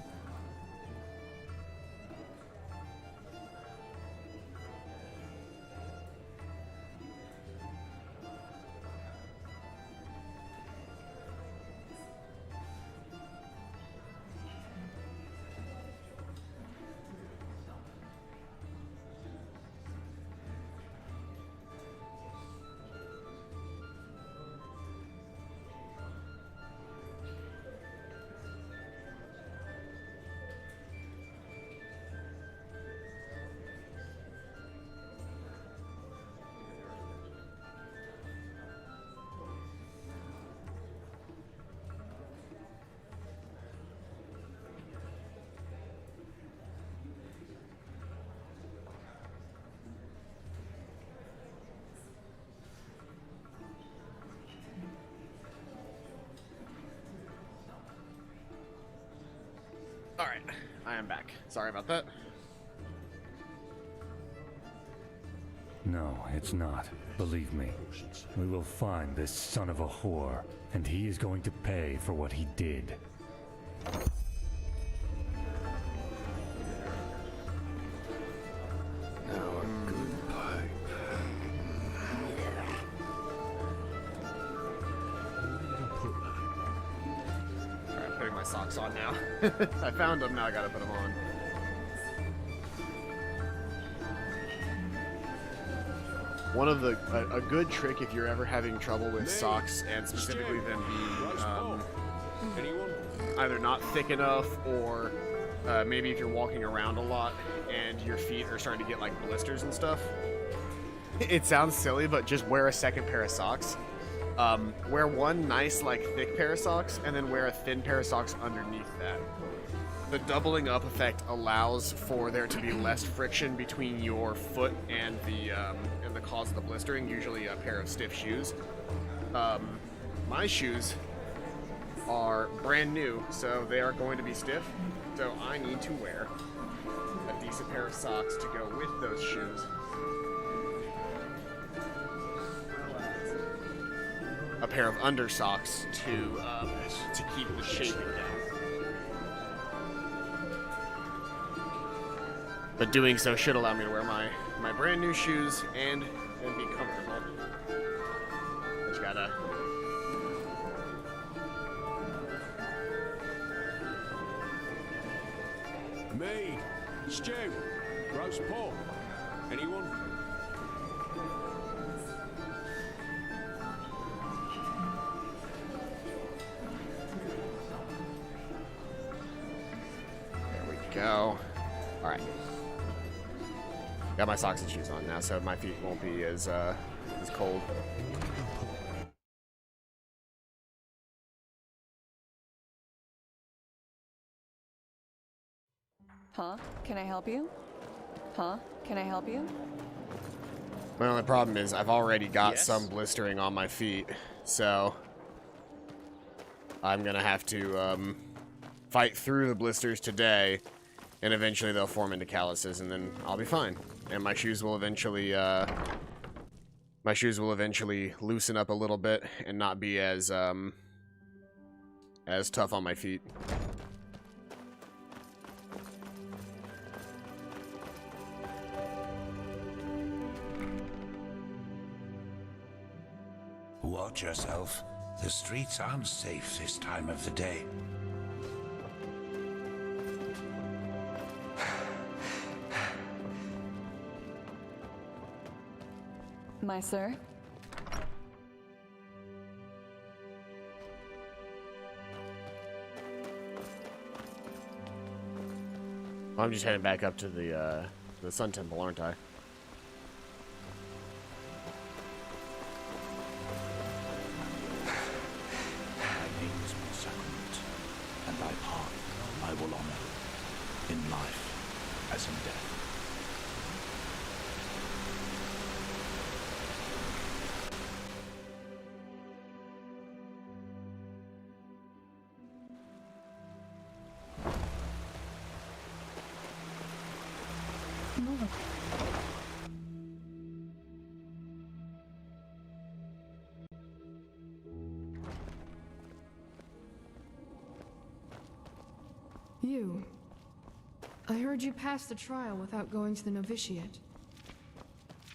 Alright, I am back. Sorry about that. No, it's not. Believe me. We will find this son of a whore, and he is going to pay for what he did. Now a good pipe. Alright, putting my socks on now. I found them, now I gotta put them on. One of the a good trick if you're ever having trouble with socks, and specifically them being either not thick enough, or maybe if you're walking around a lot and your feet are starting to get like blisters and stuff. It sounds silly, but just wear a second pair of socks. Wear one nice like thick pair of socks, and then wear a thin pair of socks underneath that. The doubling up effect allows for there to be less friction between your foot and the cause of the blistering, usually a pair of stiff shoes. My shoes are brand new, so they are going to be stiff, so I need to wear a decent pair of socks to go with those shoes. A pair of under socks to keep the shaping down. But doing so should allow me to wear my brand new shoes and and be comfortable. Just gotta... Mead, stew, roast pork. Anyone? There we go. Alright. Got my socks and shoes on now, so my feet won't be as cold. Huh? Can I help you? Huh? Can I help you? My only problem is I've already got some blistering on my feet, so I'm gonna have to fight through the blisters today, and eventually they'll form into calluses, and then I'll be fine. And my shoes will eventually loosen up a little bit and not be as tough on my feet. Watch yourself. The streets aren't safe this time of the day. My sir? I'm just heading back up to the Sun Temple, aren't I? And thy path I will honor, in life as in death. You. I heard you passed the trial without going to the novitiate.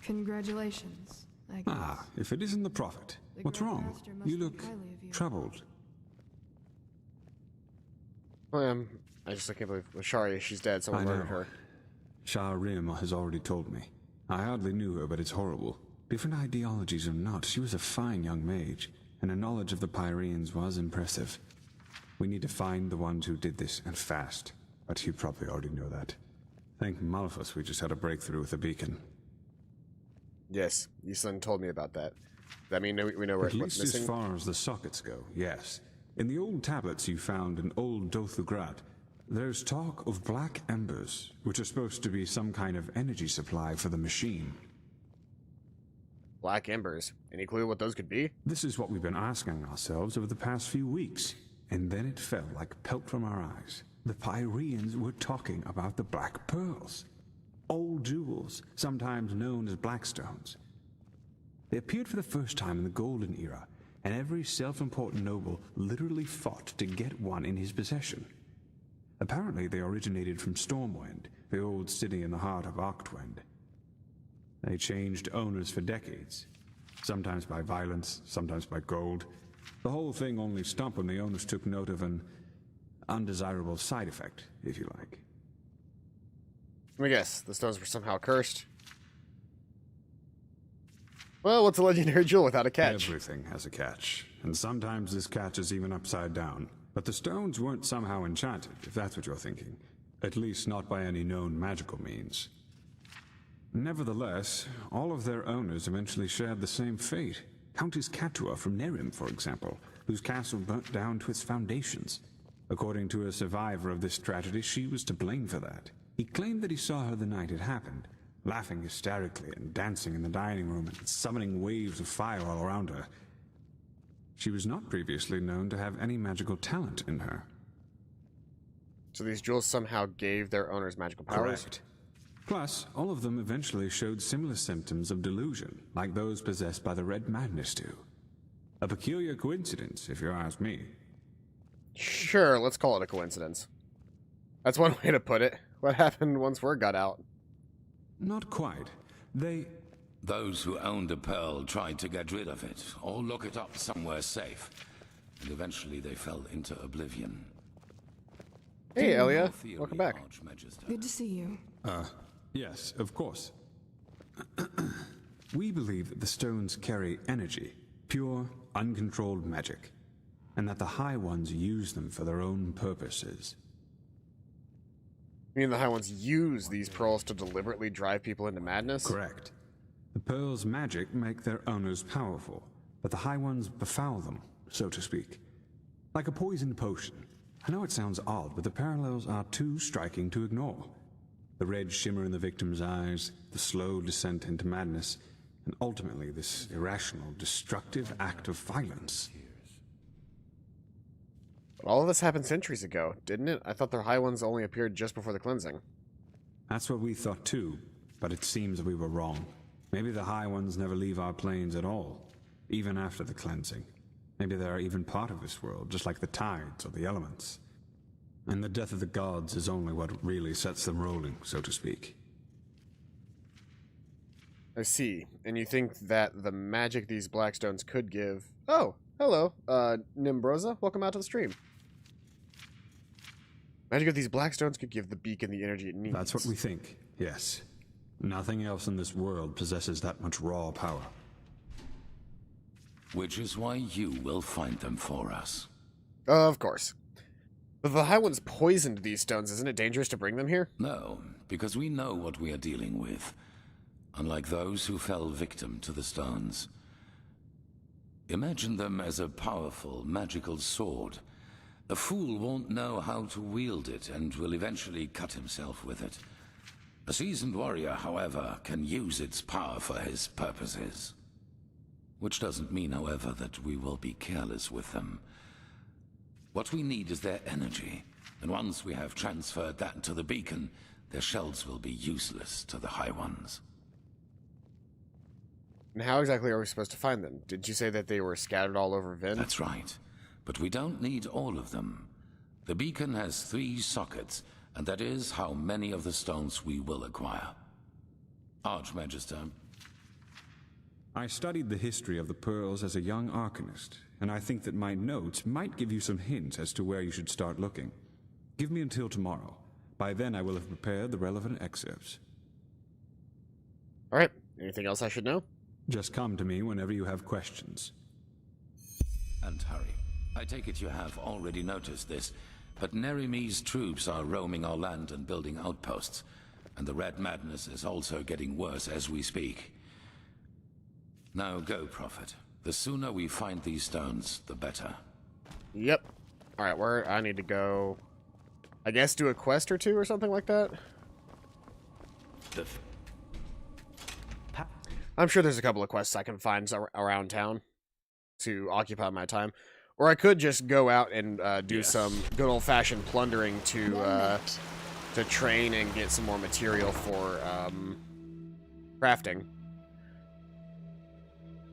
Congratulations, I guess. Ah, if it isn't the Prophet. What's wrong? You look troubled. Well, I can't believe Shari, she's dead, someone murdered her. Shah Rim has already told me. I hardly knew her, but it's horrible. Different ideologies or not, she was a fine young mage, and her knowledge of the Pyreans was impressive. We need to find the ones who did this, and fast. But you probably already know that. Thank Malphus we just had a breakthrough with the beacon. Yes, your son told me about that. Does that mean we know what's missing? At least as far as the sockets go, yes. In the old tablets you found in Old Dothugrad, there's talk of black embers, which are supposed to be some kind of energy supply for the machine. Black embers? Any clue what those could be? This is what we've been asking ourselves over the past few weeks. And then it fell like pelt from our eyes. The Pyreans were talking about the Black Pearls. Old jewels, sometimes known as Blackstones. They appeared for the first time in the Golden Era, and every self-important noble literally fought to get one in his possession. Apparently they originated from Stormwind, the old city in the heart of Arctwind. They changed owners for decades, sometimes by violence, sometimes by gold. The whole thing only stopped when the owners took note of an undesirable side effect, if you like. Let me guess, the stones were somehow cursed. Well, what's a legendary jewel without a catch? Everything has a catch, and sometimes this catch is even upside down. But the stones weren't somehow enchanted, if that's what you're thinking. At least not by any known magical means. Nevertheless, all of their owners eventually shared the same fate. Countess Katua from Nerim, for example, whose castle burnt down to its foundations. According to a survivor of this tragedy, she was to blame for that. He claimed that he saw her the night it happened, laughing hysterically and dancing in the dining room and summoning waves of fire all around her. She was not previously known to have any magical talent in her. So these jewels somehow gave their owners magical powers? Correct. Plus, all of them eventually showed similar symptoms of delusion, like those possessed by the Red Madness do. A peculiar coincidence, if you ask me. Sure, let's call it a coincidence. That's one way to put it. What happened once word got out? Not quite. They... Those who owned a pearl tried to get rid of it, or lock it up somewhere safe, and eventually they fell into oblivion. Hey, Elia. Welcome back. Good to see you. Yes, of course. We believe that the stones carry energy, pure, uncontrolled magic, and that the High Ones use them for their own purposes. You mean the High Ones use these pearls to deliberately drive people into madness? Correct. The pearls' magic make their owners powerful, but the High Ones befoul them, so to speak. Like a poisoned potion. I know it sounds odd, but the parallels are too striking to ignore. The red shimmer in the victim's eyes, the slow descent into madness, and ultimately this irrational, destructive act of violence. But all of this happened centuries ago, didn't it? I thought the High Ones only appeared just before the cleansing. That's what we thought too, but it seems we were wrong. Maybe the High Ones never leave our planes at all, even after the cleansing. Maybe they are even part of this world, just like the tides or the elements. And the death of the gods is only what really sets them rolling, so to speak. I see. And you think that the magic these Blackstones could give... Oh, hello, Nimbrosa. Welcome out to the stream. Magic of these Blackstones could give the beacon the energy it needs. That's what we think, yes. Nothing else in this world possesses that much raw power. Which is why you will find them for us. Of course. But the High Ones poisoned these stones. Isn't it dangerous to bring them here? No, because we know what we are dealing with. Unlike those who fell victim to the stones. Imagine them as a powerful, magical sword. A fool won't know how to wield it and will eventually cut himself with it. A seasoned warrior, however, can use its power for his purposes. Which doesn't mean, however, that we will be careless with them. What we need is their energy, and once we have transferred that to the beacon, their shells will be useless to the High Ones. And how exactly are we supposed to find them? Did you say that they were scattered all over Vin? That's right. But we don't need all of them. The beacon has 3 sockets, and that is how many of the stones we will acquire. Archmagister. I studied the history of the pearls as a young arcanist, and I think that my notes might give you some hints as to where you should start looking. Give me until tomorrow. By then I will have prepared the relevant excerpts. Alright, anything else I should know? Just come to me whenever you have questions. And hurry. I take it you have already noticed this, but Nerimi's troops are roaming our land and building outposts, and the Red Madness is also getting worse as we speak. Now go, Prophet. The sooner we find these stones, the better. Yep. Alright, where I need to go... I guess do a quest or two or something like that? I'm sure there's a couple of quests I can find around town to occupy my time. Or I could just go out and do some good old-fashioned plundering to train and get some more material for crafting.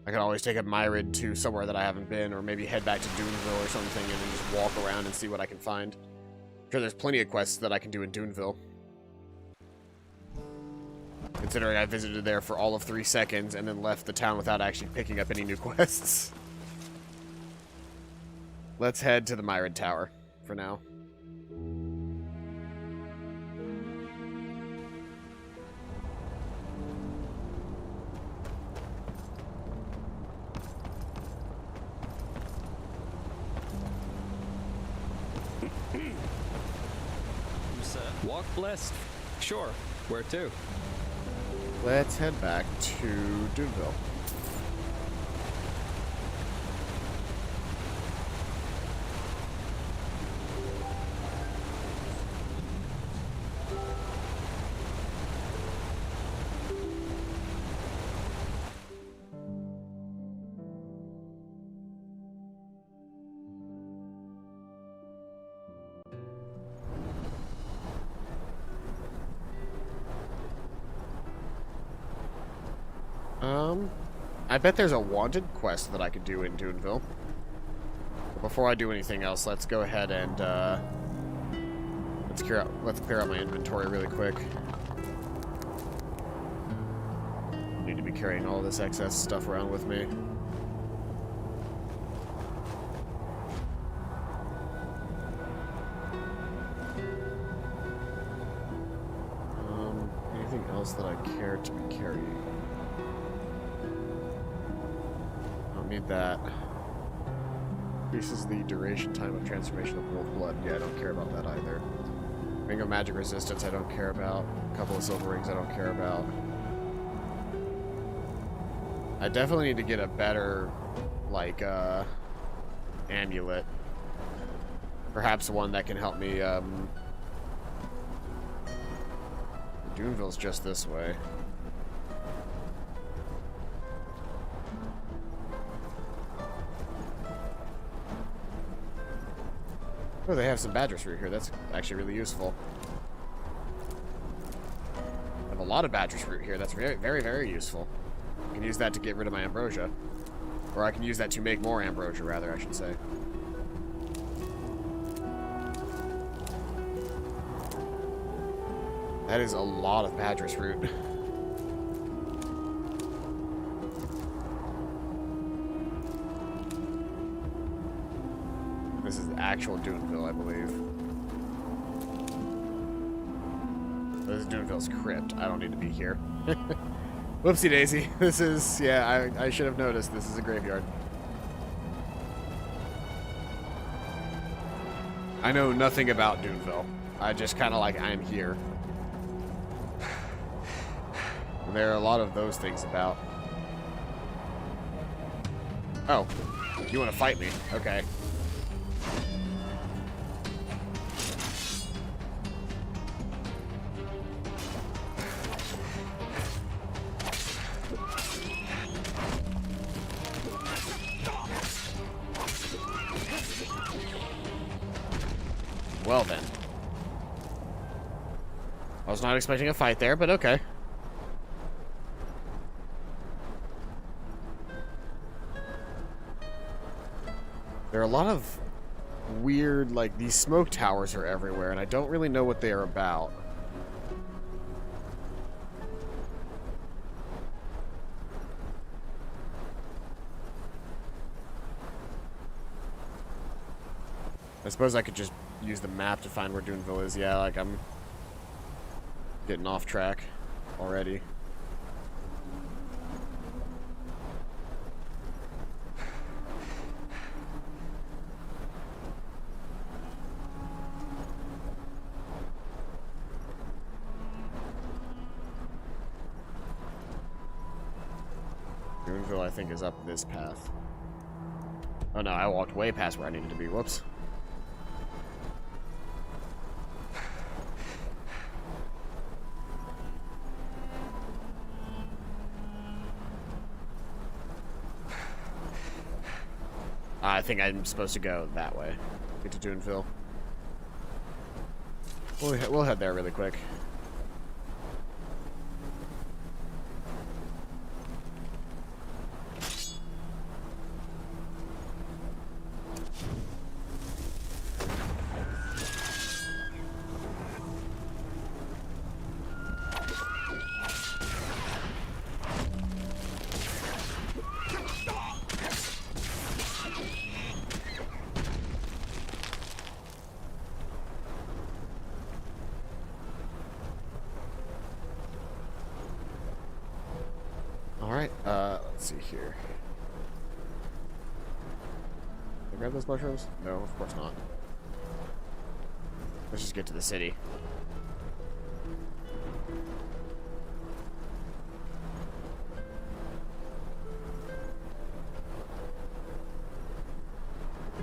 I could always take a Myrid to somewhere that I haven't been, or maybe head back to Duneville or something and then just walk around and see what I can find. I'm sure there's plenty of quests that I can do in Duneville. Considering I visited there for all of 3 seconds and then left the town without actually picking up any new quests. Let's head to the Myrid Tower for now. Walk blessed. Sure. Where to? Let's head back to Duneville. I bet there's a wanted quest that I could do in Duneville. But before I do anything else, let's go ahead and let's clear out my inventory really quick. need to be carrying all this excess stuff around with me. Anything else that I care to be carrying? I don't need that. Increases the duration time of transformation of wolf blood. Yeah, I don't care about that either. Ring of magic resistance, I don't care about. A couple of silver rings, I don't care about. I definitely need to get a better, like, amulet. Perhaps one that can help me, Duneville's just this way. Oh, they have some badger fruit here. That's actually really useful. I have a lot of badger fruit here. That's very, very, very useful. I can use that to get rid of my ambrosia. Or I can use that to make more ambrosia, rather, I should say. That is a lot of badger's fruit. This is actual Duneville, I believe. This is Duneville's crypt. I don't need to be here. Whoopsie daisy. This is, yeah, I should have noticed. This is a graveyard. I know nothing about Duneville. I just kind of like, I'm here. There are a lot of those things about. Oh, you want to fight me? Okay. Well then. I was not expecting a fight there, but okay. There are a lot of weird, like, these smoke towers are everywhere, and I don't really know what they are about. I suppose I could just use the map to find where Duneville is. Yeah, like, I'm getting off track already. Duneville, I think, is up this path. Oh no, I walked way past where I needed to be. Whoops. I think I'm supposed to go that way. Get to Duneville. We'll head there really quick. Alright, let's see here. Did I grab those mushrooms? No, of course not. Let's just get to the city.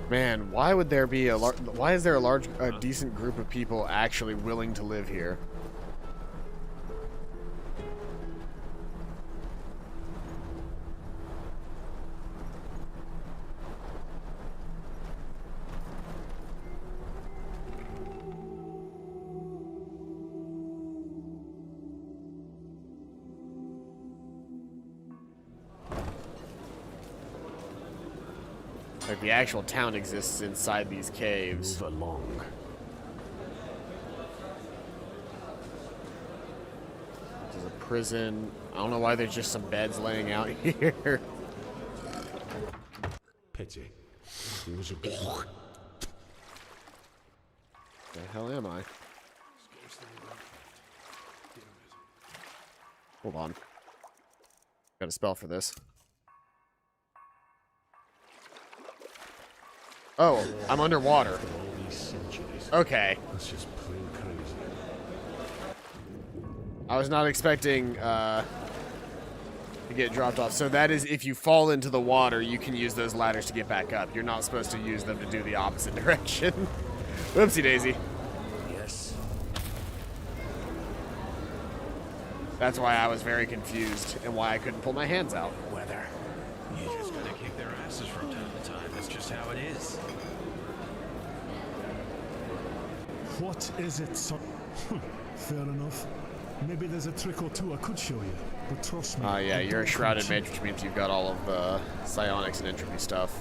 Man, why would there be a why is there a decent group of people actually willing to live here? Like, the actual town exists inside these caves. Move along. There's a prison. I don't know why there's just some beds laying out here. Pity. He was a good one. The hell am I? Hold on. Got a spell for this. Oh, I'm underwater. Okay. That's just plain crazy. I was not expecting to get dropped off. So that is if you fall into the water, you can use those ladders to get back up. You're not supposed to use them to do the opposite direction. Whoopsie daisy. Yes. That's why I was very confused and why I couldn't pull my hands out. Weather. You just gotta kick their asses from time to time. That's just how it is. What is it, son? Fair enough. Maybe there's a trick or two I could show you, but trust me. Oh yeah, you're a shrouded mage, which means you've got all of the psionics and entropy stuff.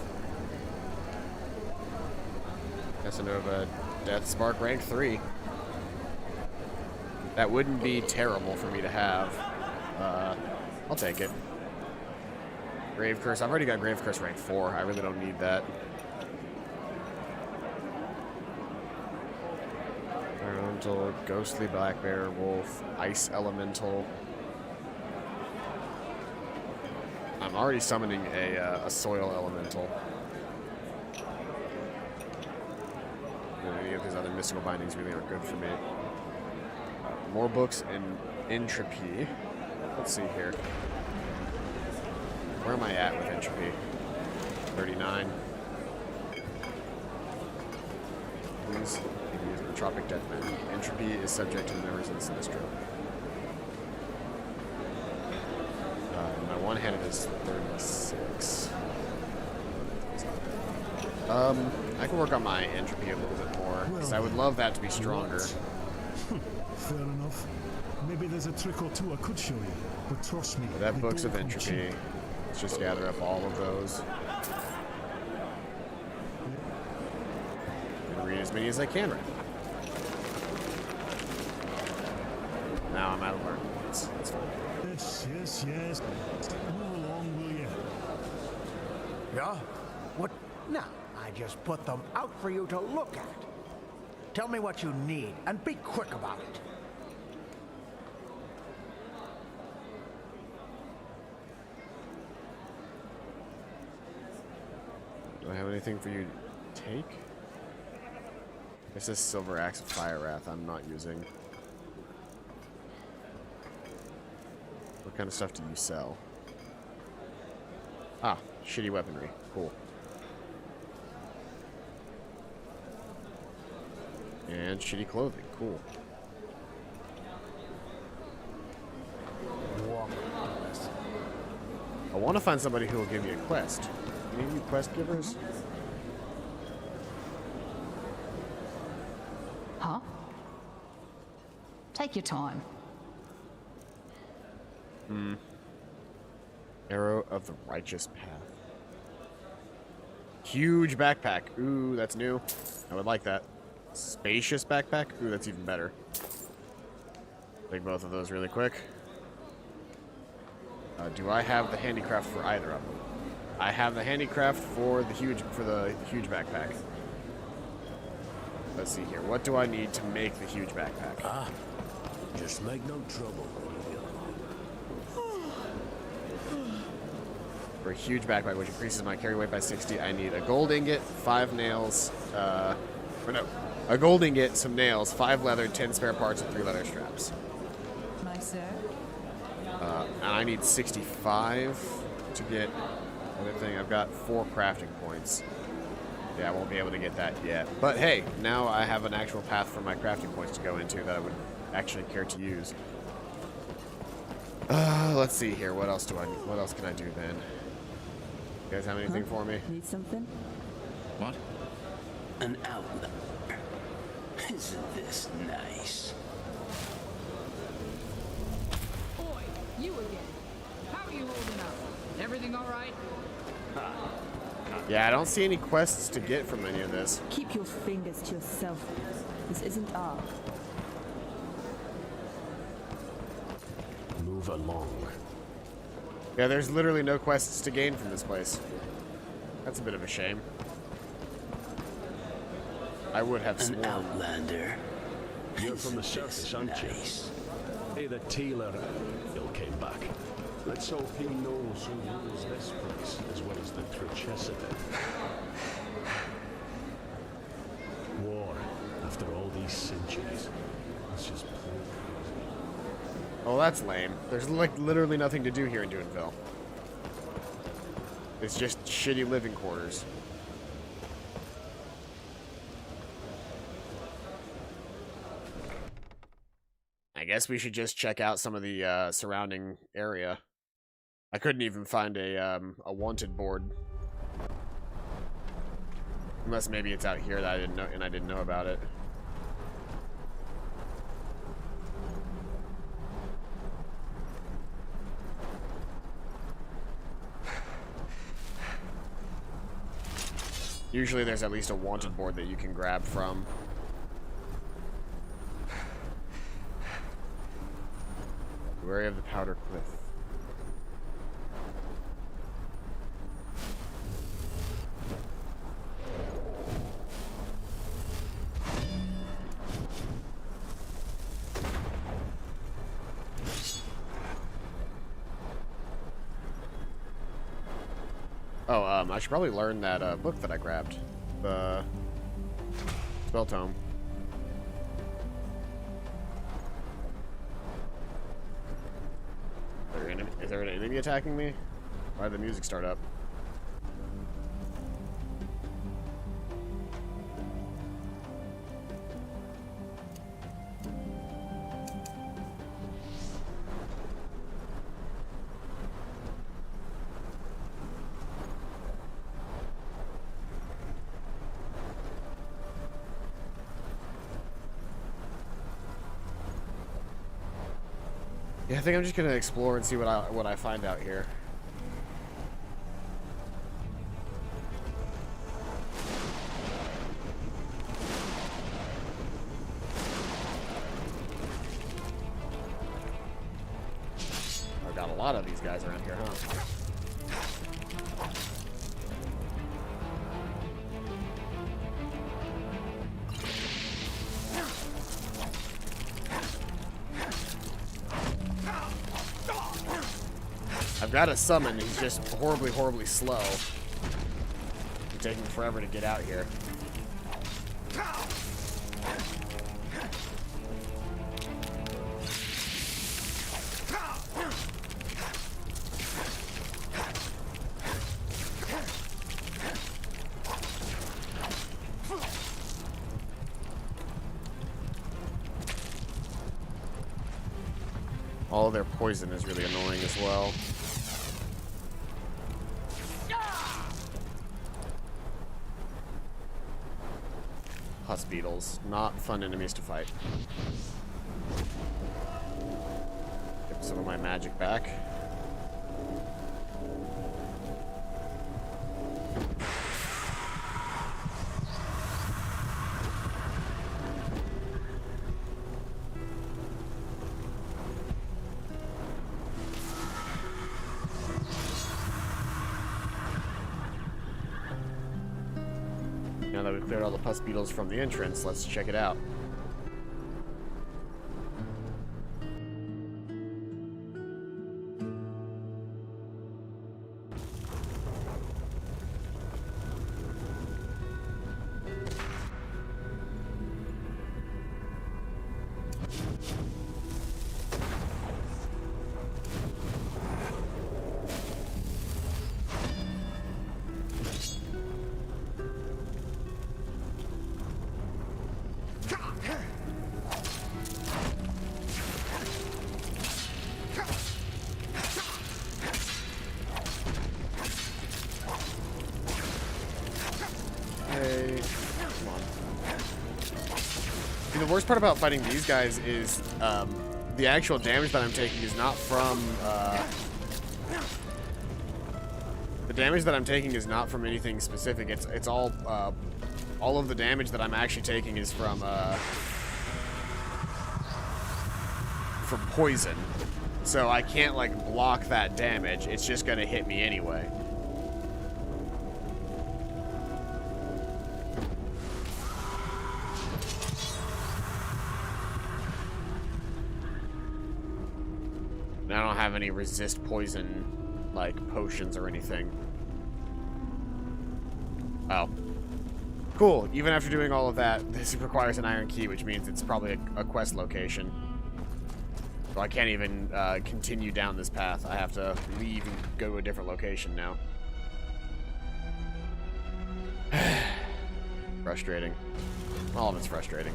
Casanova, Death Spark rank 3. That wouldn't be terrible for me to have. I'll take it. Grave Curse. I've already got Grave Curse rank 4. I really don't need that. Elemental, Ghostly Black Bear, Wolf, Ice Elemental. I'm already summoning a Soil Elemental. And any of his other mystical bindings really aren't good for me. More books and entropy. Let's see here. Where am I at with entropy? 39. Please. Tropic Deathman. Entropy is subject to the numbers in Sinistro. My one-handed is 36. I can work on my entropy a little bit more, because I would love that to be stronger. Fair enough. Maybe there's a trick or two I could show you, but trust me. But that Books of Entropy. Let's just gather up all of those. I'm gonna read as many as I can right now. Now I'm out of learning points. That's fine. Yes. Move along, will you? Yeah? What? No, I just put them out for you to look at. Tell me what you need, and be quick about it. Do I have anything for you to take? This is Silver Axe of Fire Wrath I'm not using. What kind of stuff do you sell? Ah, shitty weaponry. Cool. And shitty clothing. Cool. I want to find somebody who will give me a quest. Any of you quest givers? Huh? Take your time. Arrow of the Righteous Path. Huge backpack. Ooh, that's new. I would like that. Spacious backpack. Ooh, that's even better. Take both of those really quick. Do I have the handicraft for either of them? I have the handicraft for the huge backpack. Let's see here. What do I need to make the huge backpack? Ah, just make no trouble. For a huge backpack, which increases my carry weight by 60, I need a gold ingot, 5 nails, a gold ingot, some nails, 5 leather, 10 spare parts, and 3 leather straps. My sir? And I need 65 to get everything. I've got 4 crafting points. Yeah, I won't be able to get that yet. But hey, now I have an actual path for my crafting points to go into that I would actually care to use. Let's see here. What else can I do then? You guys have anything for me? Need something? What? An outlook. Isn't this nice? Boy, you again. How are you holding up? Everything all right? Yeah, I don't see any quests to get from any of this. Keep your fingers to yourself. This isn't art. move along. Yeah, there's literally no quests to gain from this place. That's a bit of a shame. I would have sworn. An outlander. You're from the surface, aren't you? Hey, the tailor Bill came back. Let's hope he knows who rules this place as well as the Truchessa did. War, after all these centuries. It's just plain crazy. Oh, that's lame. There's like literally nothing to do here in Duneville. It's just shitty living quarters. I guess we should just check out some of the surrounding area. I couldn't even find a wanted board. Unless maybe it's out here that I didn't know and I didn't know about it. Usually there's at least a wanted board that you can grab from. Wary of the Powder Cliff. Oh, I should probably learn that book that I grabbed. The Spell Tome. Is there an enemy attacking me? Why did the music start up? Yeah, I think I'm just gonna explore and see what I find out here. I've got a lot of these guys around here, huh? I've got a summon, he's just horribly, horribly slow. It's taking forever to get out here. All of their poison is really annoying as well. Pus beetles, not fun enemies to fight. Get some of my magic back. Now that we've cleared all the pus beetles from the entrance, let's check it out. Hey, come on. See, the worst part about fighting these guys is the actual damage that I'm taking is not from the damage that I'm taking is not from anything specific. It's all of the damage that I'm actually taking is from poison. So I can't, like, block that damage. It's just gonna hit me anyway. And I don't have any resist poison, like, potions or anything. Oh. Cool. Even after doing all of that, this requires an iron key, which means it's probably a quest location. So I can't even continue down this path. I have to leave and go to a different location now. Frustrating. All of it's frustrating.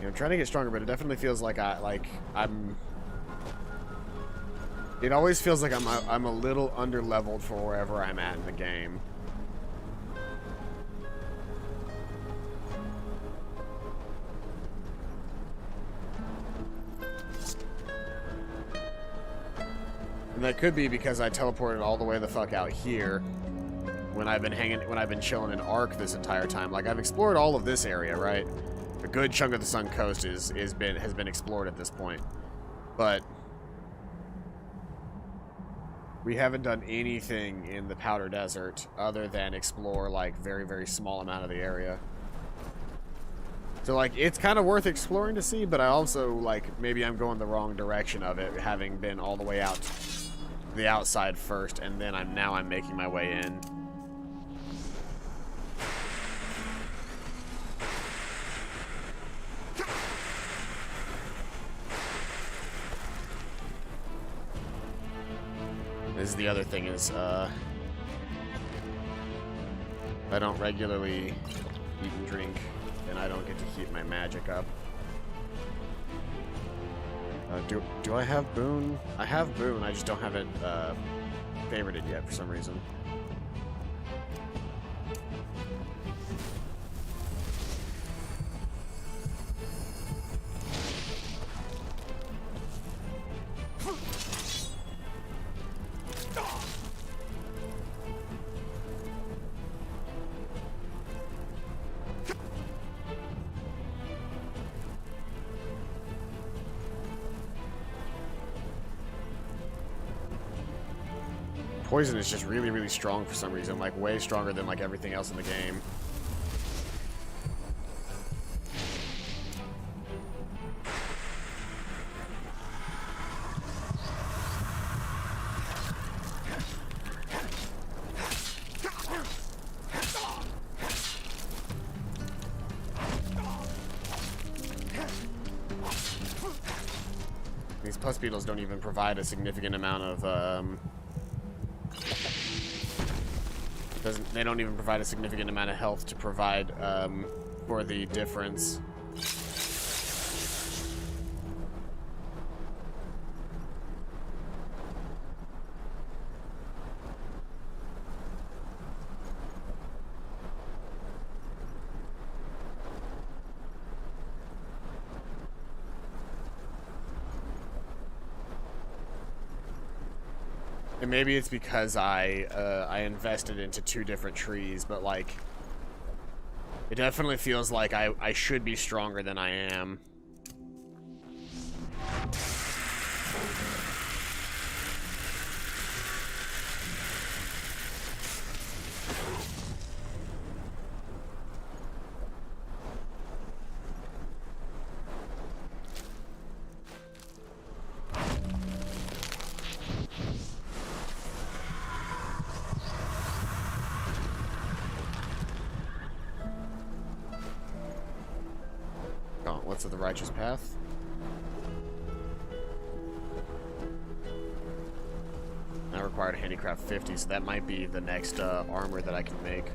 I'm trying to get stronger, but it definitely feels like I'm. It always feels like I'm a little under-leveled for wherever I'm at in the game. And that could be because I teleported all the way the fuck out here when I've been chilling in Ark this entire time. Like, I've explored all of this area, right? A good chunk of the Sun Coast has been explored at this point, but we haven't done anything in the Powder Desert other than explore like very, very small amount of the area. So like it's kind of worth exploring to see, but I also like maybe I'm going the wrong direction of it, having been all the way out to the outside first, and then I'm making my way in. This is the other thing is, I don't regularly eat and drink, and I don't get to keep my magic up. Do I have Boon? I have Boon, I just don't have it, favorited yet for some reason. Poison is just really, really strong for some reason, like way stronger than like everything else in the game. These pus beetles don't even provide a significant amount of they don't even provide a significant amount of health to provide for the difference. And maybe it's because I invested into 2 different trees, but like it definitely feels like I should be stronger than I am. Gauntlets of the Righteous Path. That required handicraft 50, so that might be the next armor that I can make.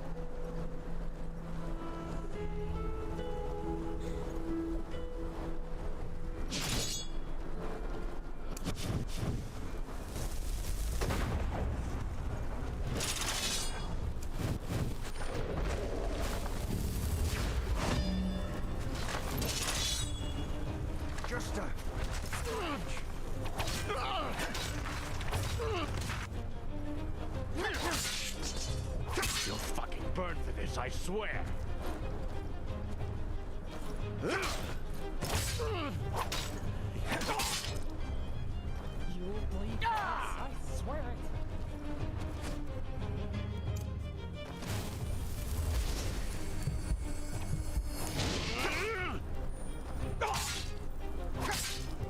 Just swear. You'll bleed twice, I swear it.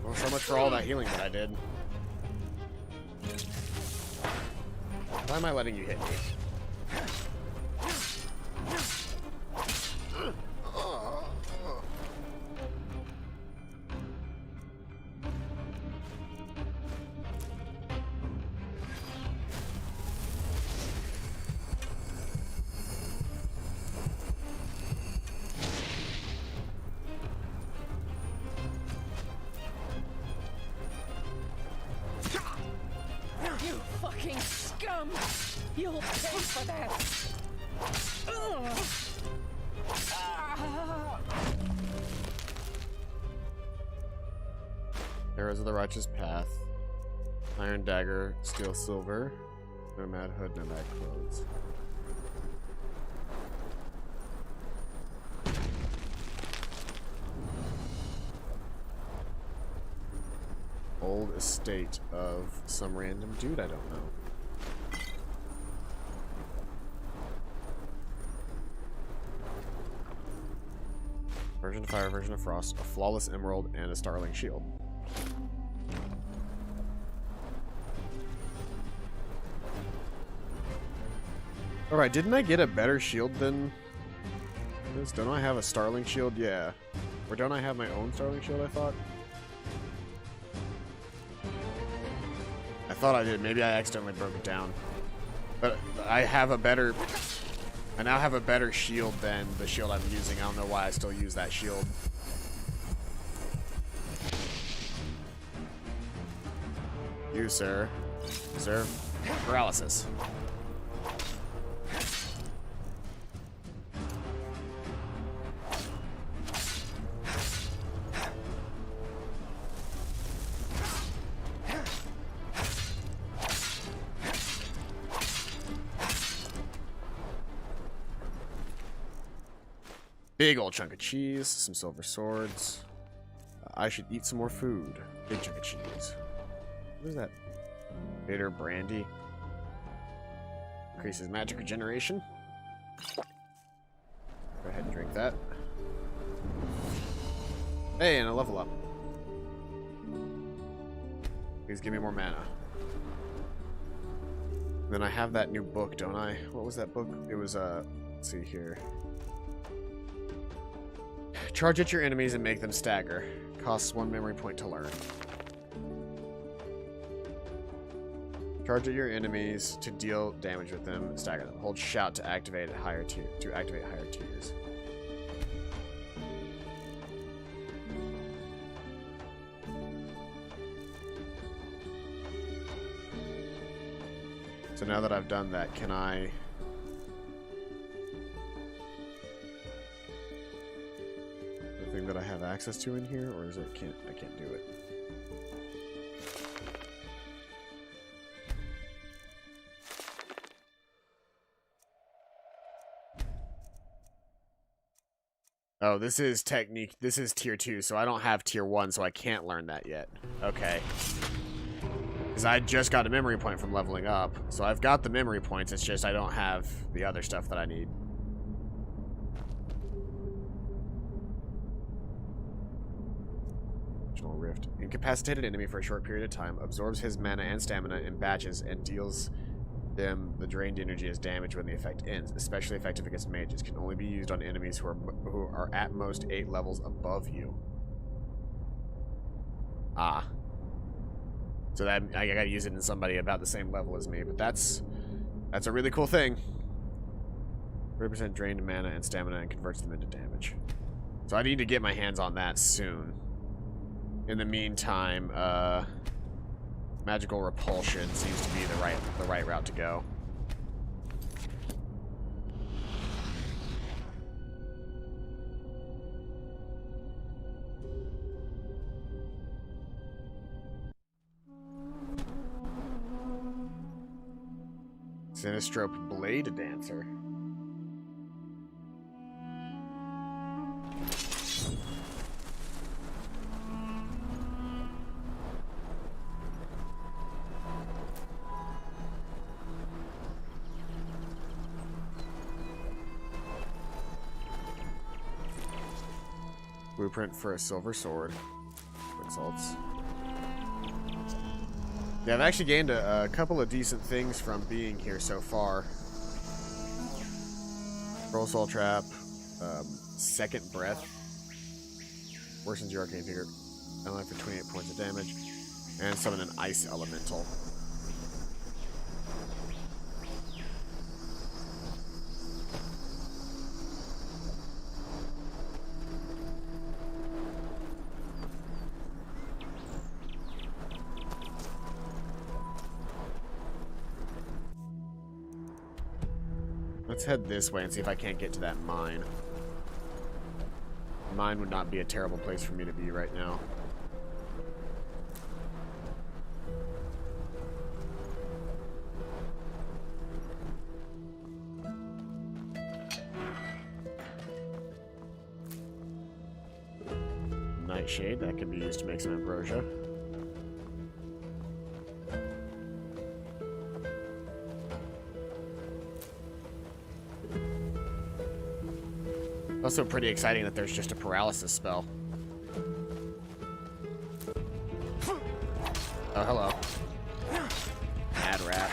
Well, so much for all that healing that I did. Why am I letting you hit me? You fucking scum! You'll pay for that! Ugh. Ah. Arrows of the Righteous Path. Iron Dagger, Steel Silver. Nomad Hood, Nomad Clothes. Old estate of some random dude I don't know. Version of Fire, Version of Frost, a Flawless Emerald, and a Starling Shield. Alright, didn't I get a better shield than this? Don't I have a Starling Shield? Yeah. Or don't I have my own Starling Shield, I thought? I thought I did. Maybe I accidentally broke it down. But I have a better... I now have a better shield than the shield I'm using. I don't know why I still use that shield. You, sir. Sir. Paralysis. Big old chunk of cheese, some silver swords. I should eat some more food. Big chunk of cheese. What is that? Bitter brandy. Increases magic regeneration. Go ahead and drink that. Hey, and a level up. Please give me more mana. Then I have that new book, don't I? What was that book? It was, let's see here. Charge at your enemies and make them stagger. Costs 1 memory point to learn. Charge at your enemies to deal damage with them and stagger them. Hold shout to activate at higher tier activate higher tiers. So now that I've done that, can I thing that I have access to in here, or is it I can't do it? Oh, this is technique. This is tier 2, so I don't have tier 1, so I can't learn that yet. Okay. Because I just got a memory point from leveling up, so I've got the memory points. It's just I don't have the other stuff that I need. Rift. Incapacitated enemy for a short period of time, absorbs his mana and stamina in batches, and deals them the drained energy as damage when the effect ends. Especially effective against mages. Can only be used on enemies who are at most 8 levels above you. Ah. So that I gotta use it in somebody about the same level as me, but that's a really cool thing. 30% drained mana and stamina and converts them into damage. So I need to get my hands on that soon. In the meantime, magical repulsion seems to be the right route to go. Sinistrope Blade Dancer. Blueprint for a silver sword. Quick salts. Yeah, I've actually gained a couple of decent things from being here so far. Roll Soul Trap, Second Breath, worsens your arcane figure element for 28 points of damage, and summon an Ice Elemental. Let's head this way and see if I can't get to that mine. Mine would not be a terrible place for me to be right now. Nightshade, that can be used to make some ambrosia. Also pretty exciting that there's just a paralysis spell. Oh, hello. Mad rat.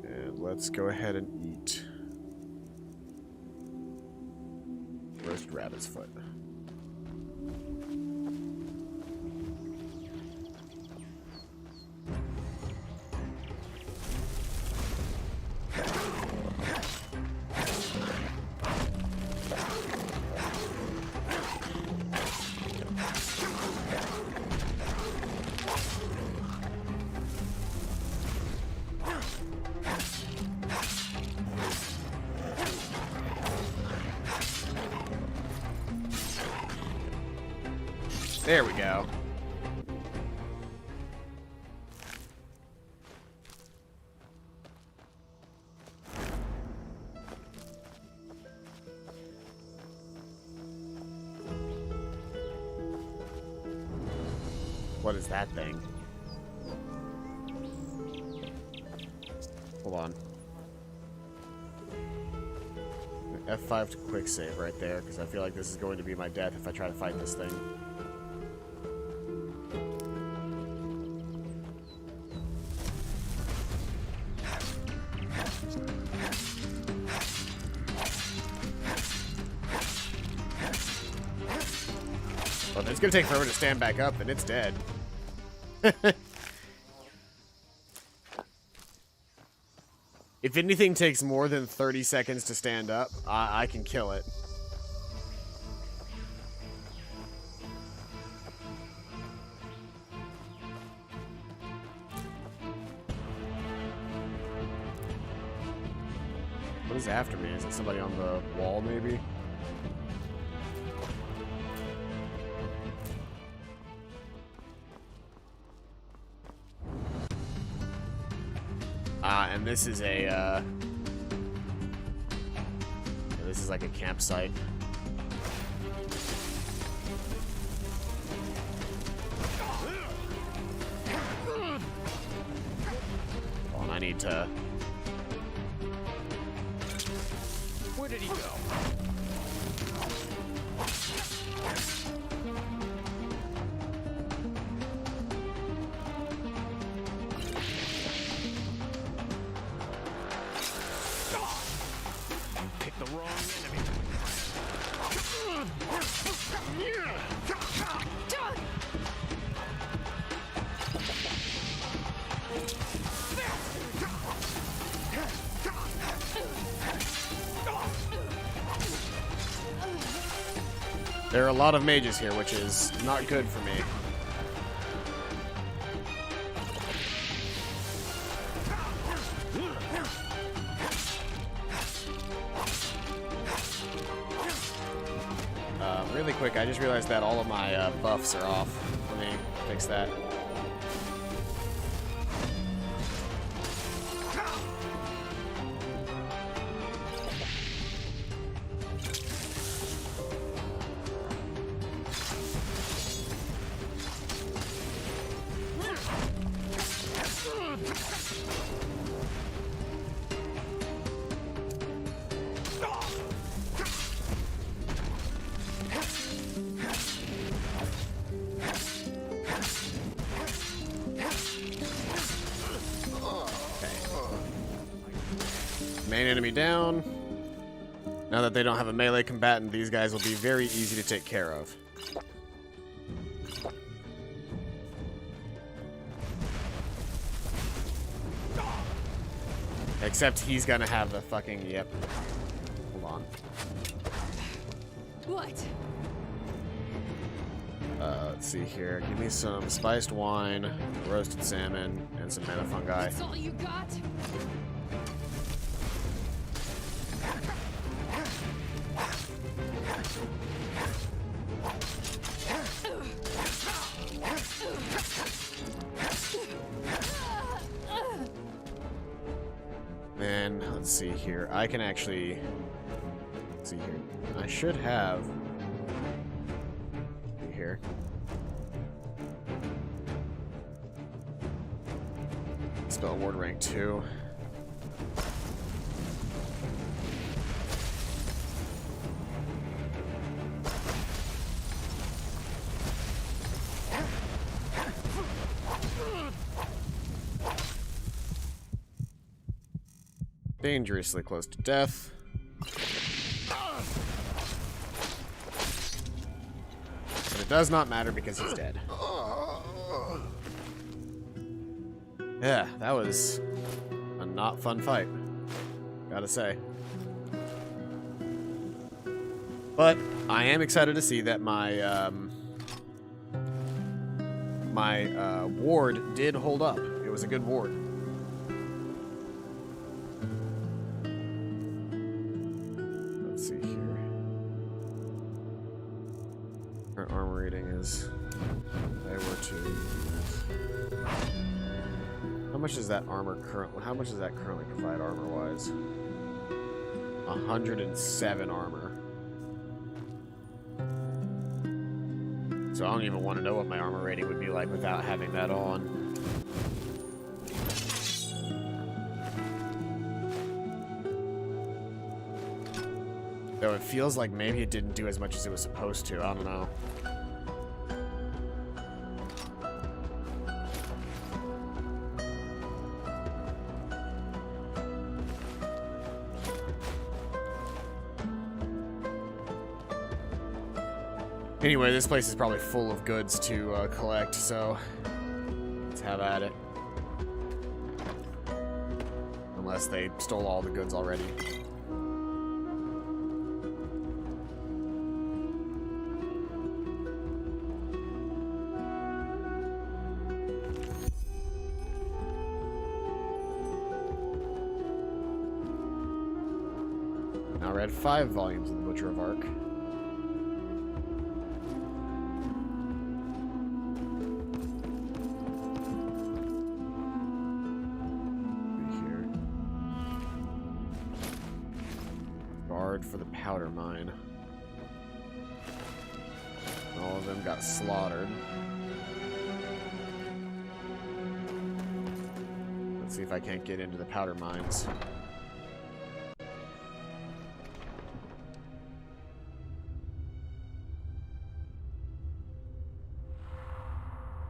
And let's go ahead and eat roasted rabbit's foot. There we go. What is that thing? Hold on. F5 to quick save right there, because I feel like this is going to be my death if I try to fight this thing. Well, if it's gonna take forever to stand back up, then it's dead. If anything takes more than 30 seconds to stand up, I can kill it. What is after me? Is it somebody on the wall, maybe? And this is a, this is like a campsite. Hold on, I need to... Where did he go? There are a lot of mages here, which is not good for me. Really quick, I just realized that all of my buffs are off. Let me fix that. Main enemy down. Now that they don't have a melee combatant, these guys will be very easy to take care of. Except he's gonna have the fucking, yep. Hold on. What? Let's see here. Give me some spiced wine, roasted salmon, and some mana fungi. That's all you got? And let's see here. I can actually, let's see here. I should have here. Spell ward rank 2. Dangerously close to death. But it does not matter because he's dead. Yeah, that was a not fun fight, gotta say. But I am excited to see that my ward did hold up. It was a good ward. Let's see here. Our armor rating is. If I were to. How much is that armor currently? How much does that currently provide armor-wise? 107 armor. So I don't even want to know what my armor rating would be like without having that on. Though it feels like maybe it didn't do as much as it was supposed to. I don't know. Anyway, this place is probably full of goods to collect, so let's have at it. Unless they stole all the goods already. Now read 5 volumes of the Butcher of Ark. For the powder mine. All of them got slaughtered. Let's see if I can't get into the powder mines.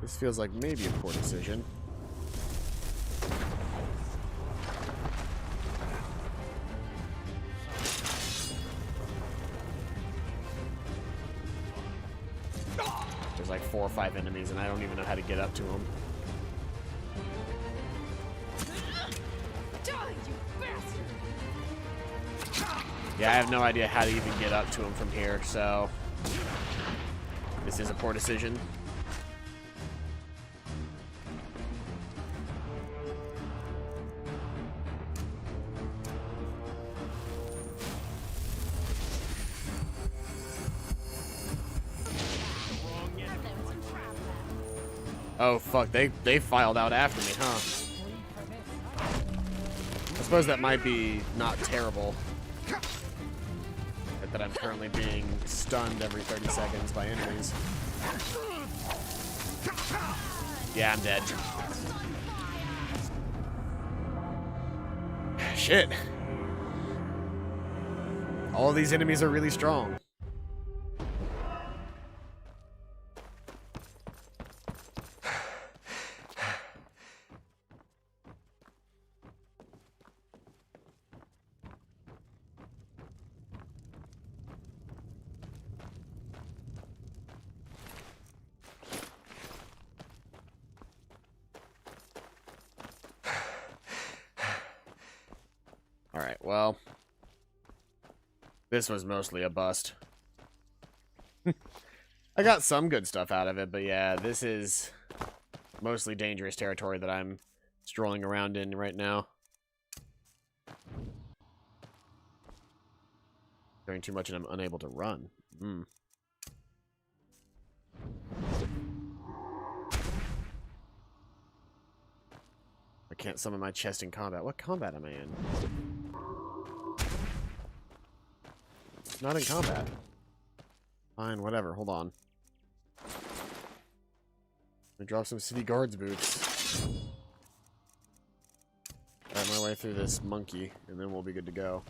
This feels like maybe a poor decision. There's like 4 or 5 enemies, and I don't even know how to get up to them. Yeah, I have no idea how to even get up to him from here, so this is a poor decision. Oh fuck, they filed out after me, huh? I suppose that might be not terrible. That I'm currently being stunned every 30 seconds by enemies. Yeah, I'm dead. Shit. All of these enemies are really strong. Alright, well. This was mostly a bust. I got some good stuff out of it, but yeah, this is mostly dangerous territory that I'm strolling around in right now. Doing too much and I'm unable to run. I can't summon my chest in combat. What combat am I in? Not in combat. Fine, whatever. Hold on. Let me drop some city guards boots. Fight my way through this monkey, and then we'll be good to go.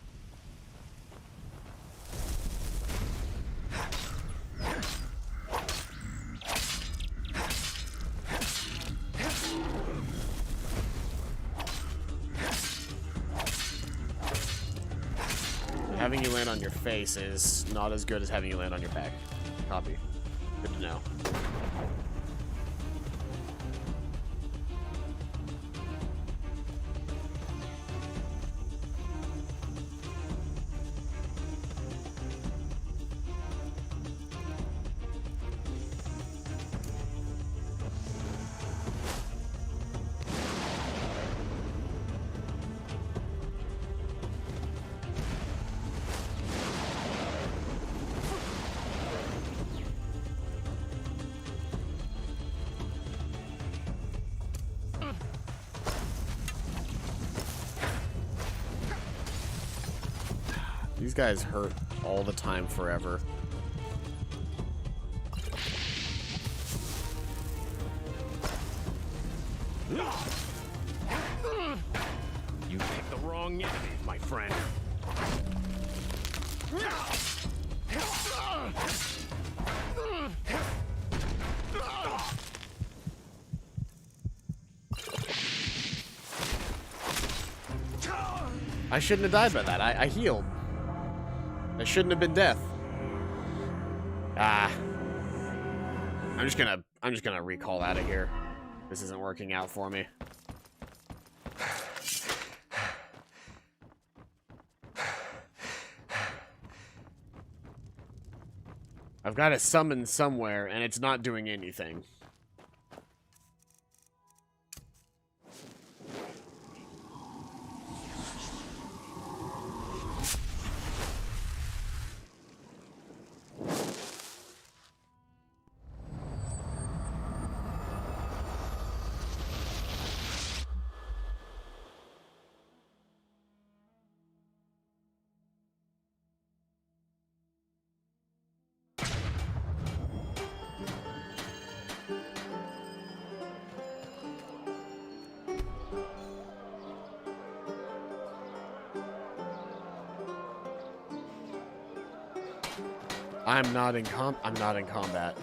Having you land on your face is not as good as having you land on your back. Copy. Good to know. These guys hurt all the time forever. You picked the wrong enemy, my friend. I shouldn't have died by that. I healed. That shouldn't have been death. Ah. I'm just gonna recall out of here. This isn't working out for me. I've got to summon somewhere, and it's not doing anything. I'm not in combat.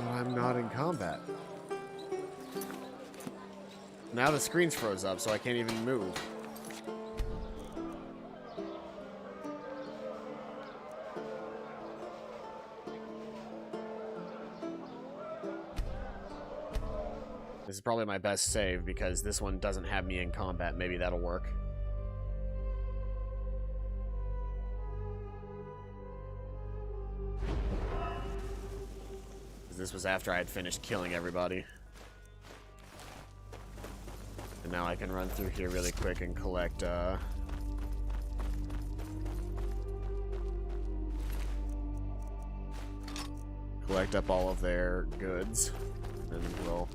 I'm not in combat. Now the screen's froze up, so I can't even move. This is probably my best save because this one doesn't have me in combat. Maybe that'll work. This was after I had finished killing everybody. And now I can run through here really quick and collect, collect up all of their goods. And we'll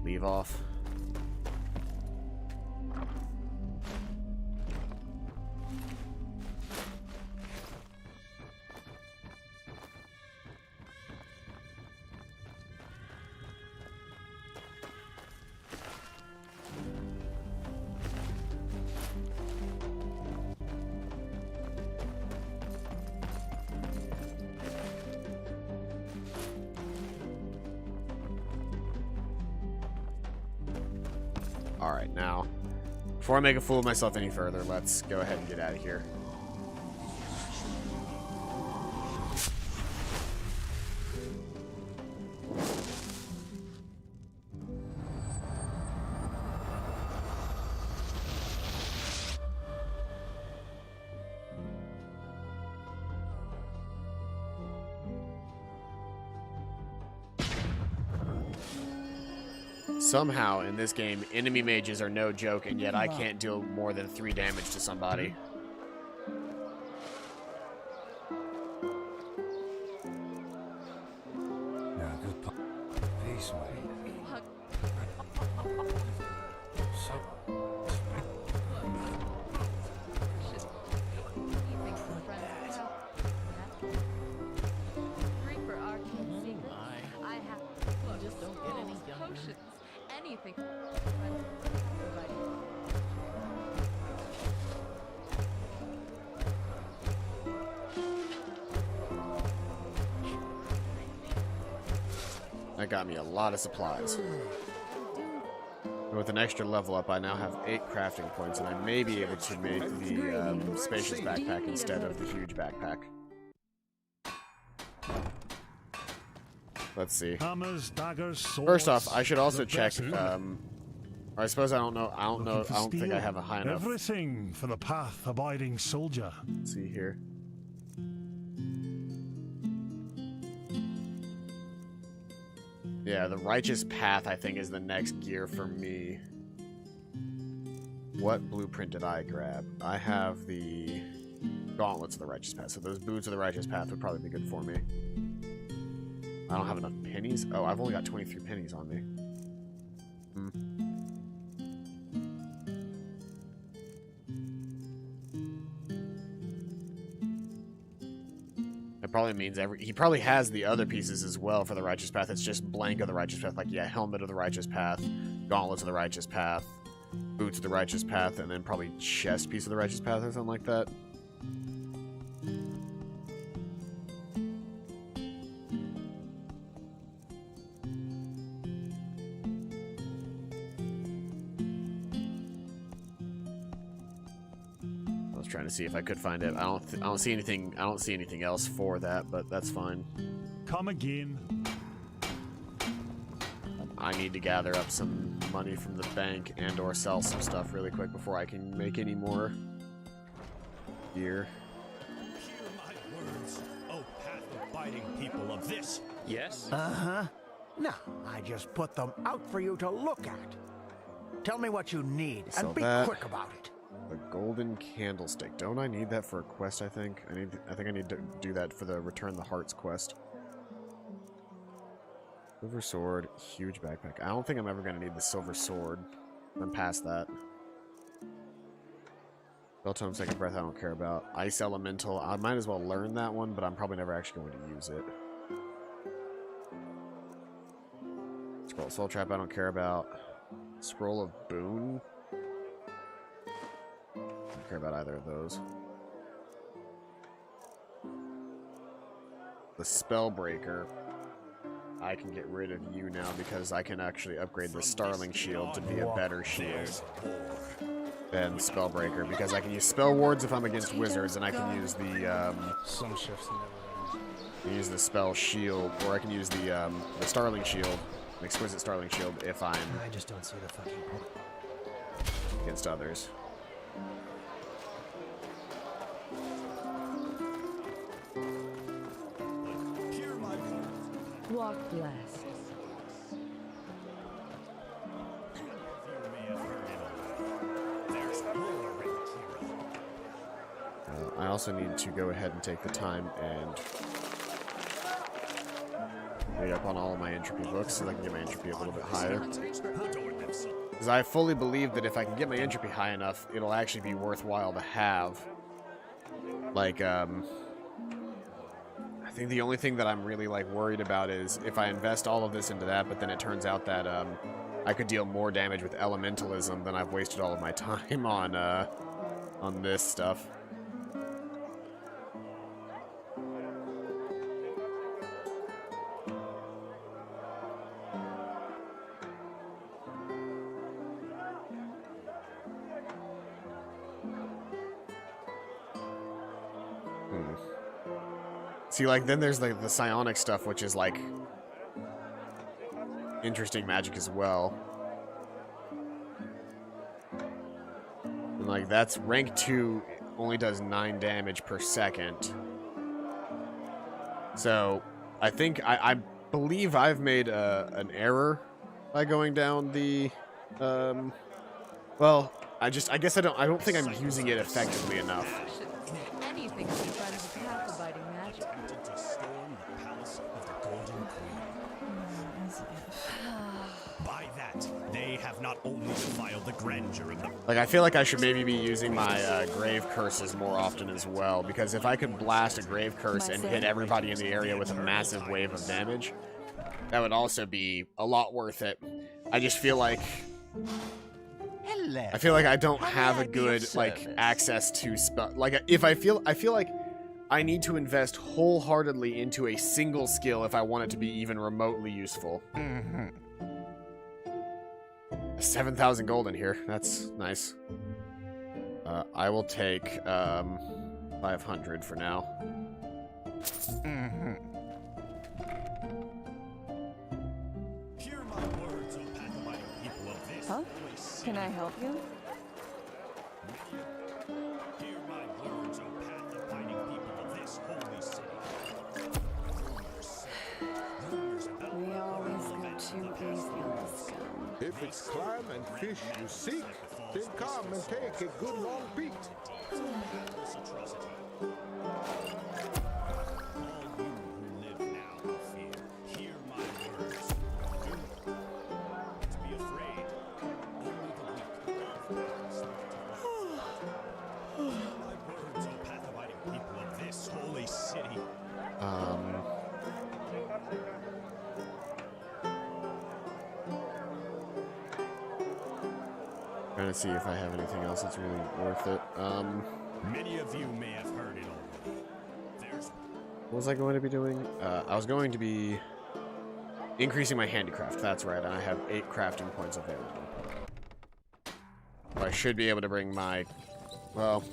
leave off. Alright, now, before I make a fool of myself any further, let's go ahead and get out of here. Somehow, in this game, enemy mages are no joke, and yet I can't deal more than 3 damage to somebody. Yeah, good point. This way. Anything. That got me a lot of supplies. With an extra level up, I now have 8 crafting points, and I may be able to make the spacious backpack instead of the huge backpack. Let's see. Hammers, daggers, swords, First off, I should also the check. best. Or I suppose I don't know. I don't think I have a high enough. Everything for the path-abiding soldier. Let's see here. Yeah, the righteous path I think is the next gear for me. What blueprint did I grab? I have the gauntlets of the righteous path, so those boots of the righteous path would probably be good for me. I don't have enough pennies. Oh, I've only got 23 pennies on me. It probably means he probably has the other pieces as well for the righteous path. It's just blank of the righteous path. Like, yeah, helmet of the righteous path, gauntlets of the righteous path, boots of the righteous path, and then probably chest piece of the righteous path or something like that. Trying to see if I could find it. I don't see anything. I don't see anything else for that, but that's fine. Come again. I need to gather up some money from the bank and or sell some stuff really quick before I can make any more gear. Hear my words, oh path-abiding people of this. Yes? Uh-huh. No, I just put them out for you to look at. Tell me what you need, and be quick about it. The golden candlestick. Don't I need that for a quest, I think? I think I need to do that for the Return the Hearts quest. Silver sword, huge backpack. I don't think I'm ever going to need the silver sword. I'm past that. Bell tome, second breath, I don't care about. Ice elemental, I might as well learn that one, but I'm probably never actually going to use it. Scroll soul trap, I don't care about. Scroll of boon. I don't care about either of those. The Spellbreaker. I can get rid of you now because I can actually upgrade the Starling Shield to be a better shield than Spellbreaker, because I can use Spell Wards if I'm against wizards, and I can use the use the Spell Shield, or I can use the Starling Shield, an Exquisite Starling Shield, if I'm I just don't see the fucking point. against others. Walk blessed. I also need to go ahead and take the time and read up on all of my entropy books so that I can get my entropy a little bit higher. Because I fully believe that if I can get my entropy high enough, it'll actually be worthwhile to have. Like, I think the only thing that I'm really, like, worried about is if I invest all of this into that, but then it turns out that, I could deal more damage with elementalism than I've wasted all of my time on this stuff. See, like, then there's like the psionic stuff, which is like interesting magic as well. And like that's rank 2, only does 9 damage per second. So I think I believe I've made an error by going down the, well, I guess I don't think I'm using it effectively enough. Anything to be trying to path the biting magic. To storm the palace of the Golden Queen. By that, they have not only defiled the grandeur of the... Like, I feel like I should maybe be using my grave curses more often as well, because if I could blast a grave curse and hit everybody in the area with a massive wave of damage, that would also be a lot worth it. I just feel like... I feel like I don't have a good, like, access to spell. Like, if I feel like I need to invest wholeheartedly into a single skill if I want it to be even remotely useful. 7,000 gold in here. That's nice. I will take 500 for now. Hear my words, O path-abiding people of this. Huh? Can I help you? Hear my words, O path-abiding people of this holy city. We always go too easy on this gun. If it's clam and fish you seek, then come and take a good long peek. Trying to see if I have anything else that's really worth it. Many of you may have heard it already. What was I going to be doing? I was going to be increasing my handicraft. That's right, and I have 8 crafting points available. I should be able to bring my... Well,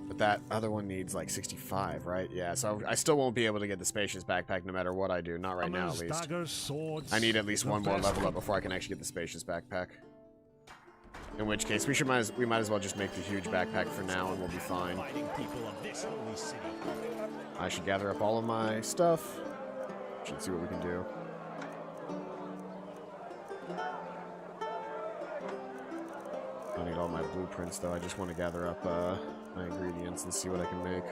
but that other one needs like 65, right? Yeah, so I still won't be able to get the spacious backpack no matter what I do. Not right now, at least. Daggers, swords, I need at least one more level up before I can actually get the spacious backpack. In which case, we might as well just make the huge backpack for now, and we'll be fine. I should gather up all of my stuff. Should see what we can do. I need all my blueprints, though. I just want to gather up my ingredients and see what I can make.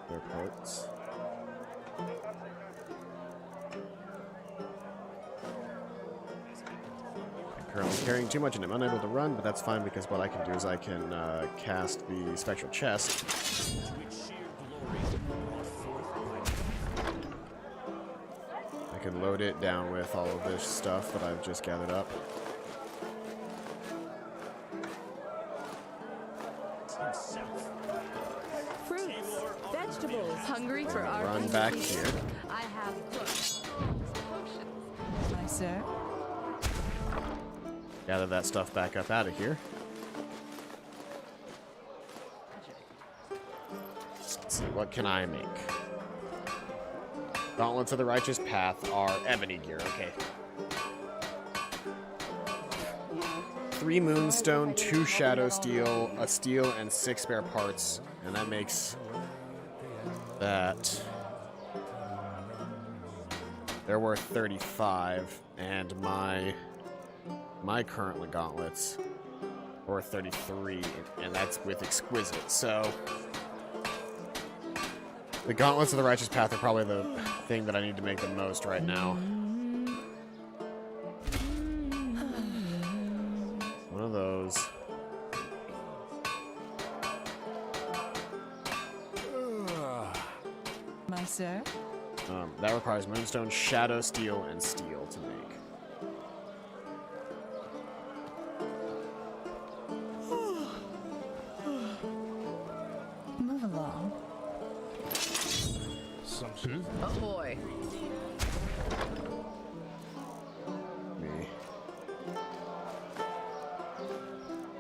Their parts. I'm currently carrying too much and I'm unable to run, but that's fine because what I can do is I can cast the spectral chest. I can load it down with all of this stuff that I've just gathered up. Fruits, vegetables. Hungry for our Run back here. I have books. My sir. Gather that stuff back up out of here. Let's see, what can I make? Gauntlets of the Righteous Path are ebony gear, okay. 3 moonstone, 2 shadow steel, a steel, and 6 spare parts. And that makes that... They're worth 35, and my current gauntlets are worth 33, and that's with exquisite. So the gauntlets of the Righteous Path are probably the thing that I need to make the most right now. One of those. My sir. That requires moonstone, shadow steel, and steel to make. Move along. Ahoy. Me.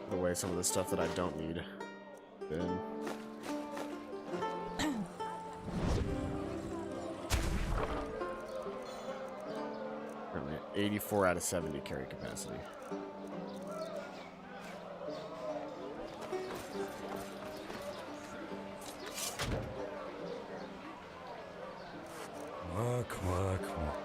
Put away some of the stuff that I don't need. Then. 84 out of 70 carry capacity. Walk, walk, walk.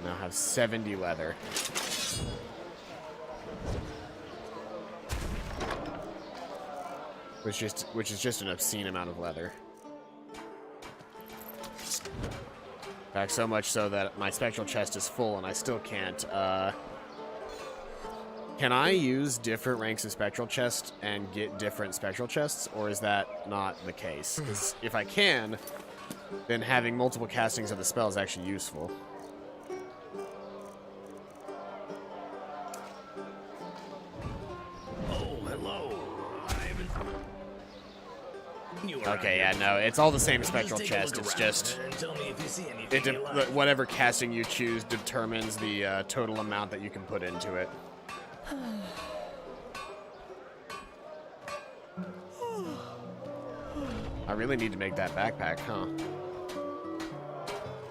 Now have 70 leather. Which is just an obscene amount of leather. In fact, so much so that my spectral chest is full and I still can't. Can I use different ranks of spectral chest and get different spectral chests, or is that not the case? 'Cause if I can, then having multiple castings of the spell is actually useful. Okay, yeah, no, it's all the same spectral chest. It's just whatever casting you choose determines the total amount that you can put into it. I really need to make that backpack, huh?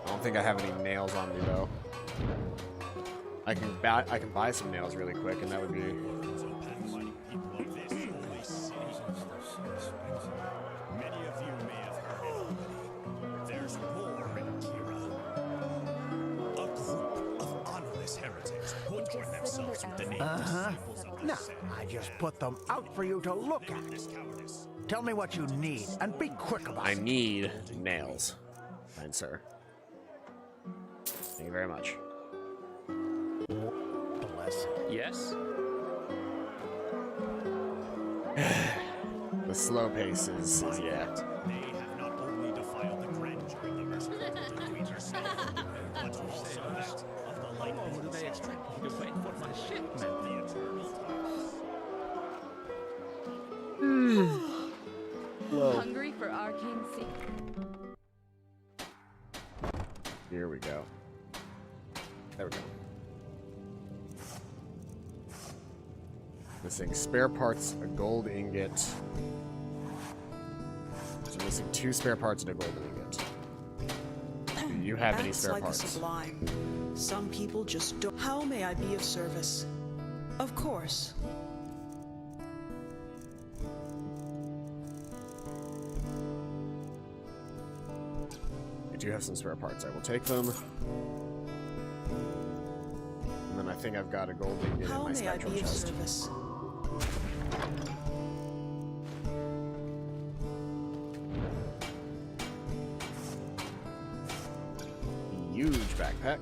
I don't think I have any nails on me though. I can buy some nails really quick, and that would be. No, I just put them out for you to look at. Tell me what you need, and be quick about it. I need nails, fine sir. Thank you very much. Bless you. Yes? The slow pace is yeah. They have not only defiled the grandeur of the merciful Queen herself, but also that of the light. What do they expect me to wait for my shipment? The eternal Hungry for arcane sea? Here we go. There we go. Missing spare parts, a gold ingot. So missing 2 spare parts and a gold ingot. Do you have any spare like parts? A sublime. Some people just don't. How may I be of service? Of course. I do have some spare parts. I will take them. And then I think I've got a gold ingot in my spectral chest. Service? Huge backpack.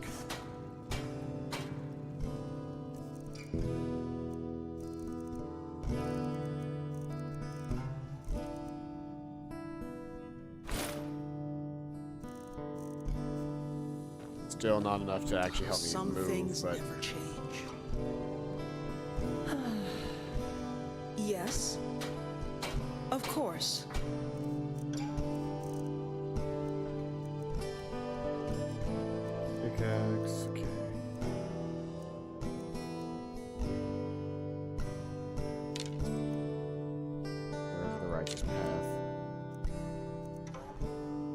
Still not enough to actually help me Some move, things but never change. Yes. Of course. pickaxe. Okay. There's the righteous path.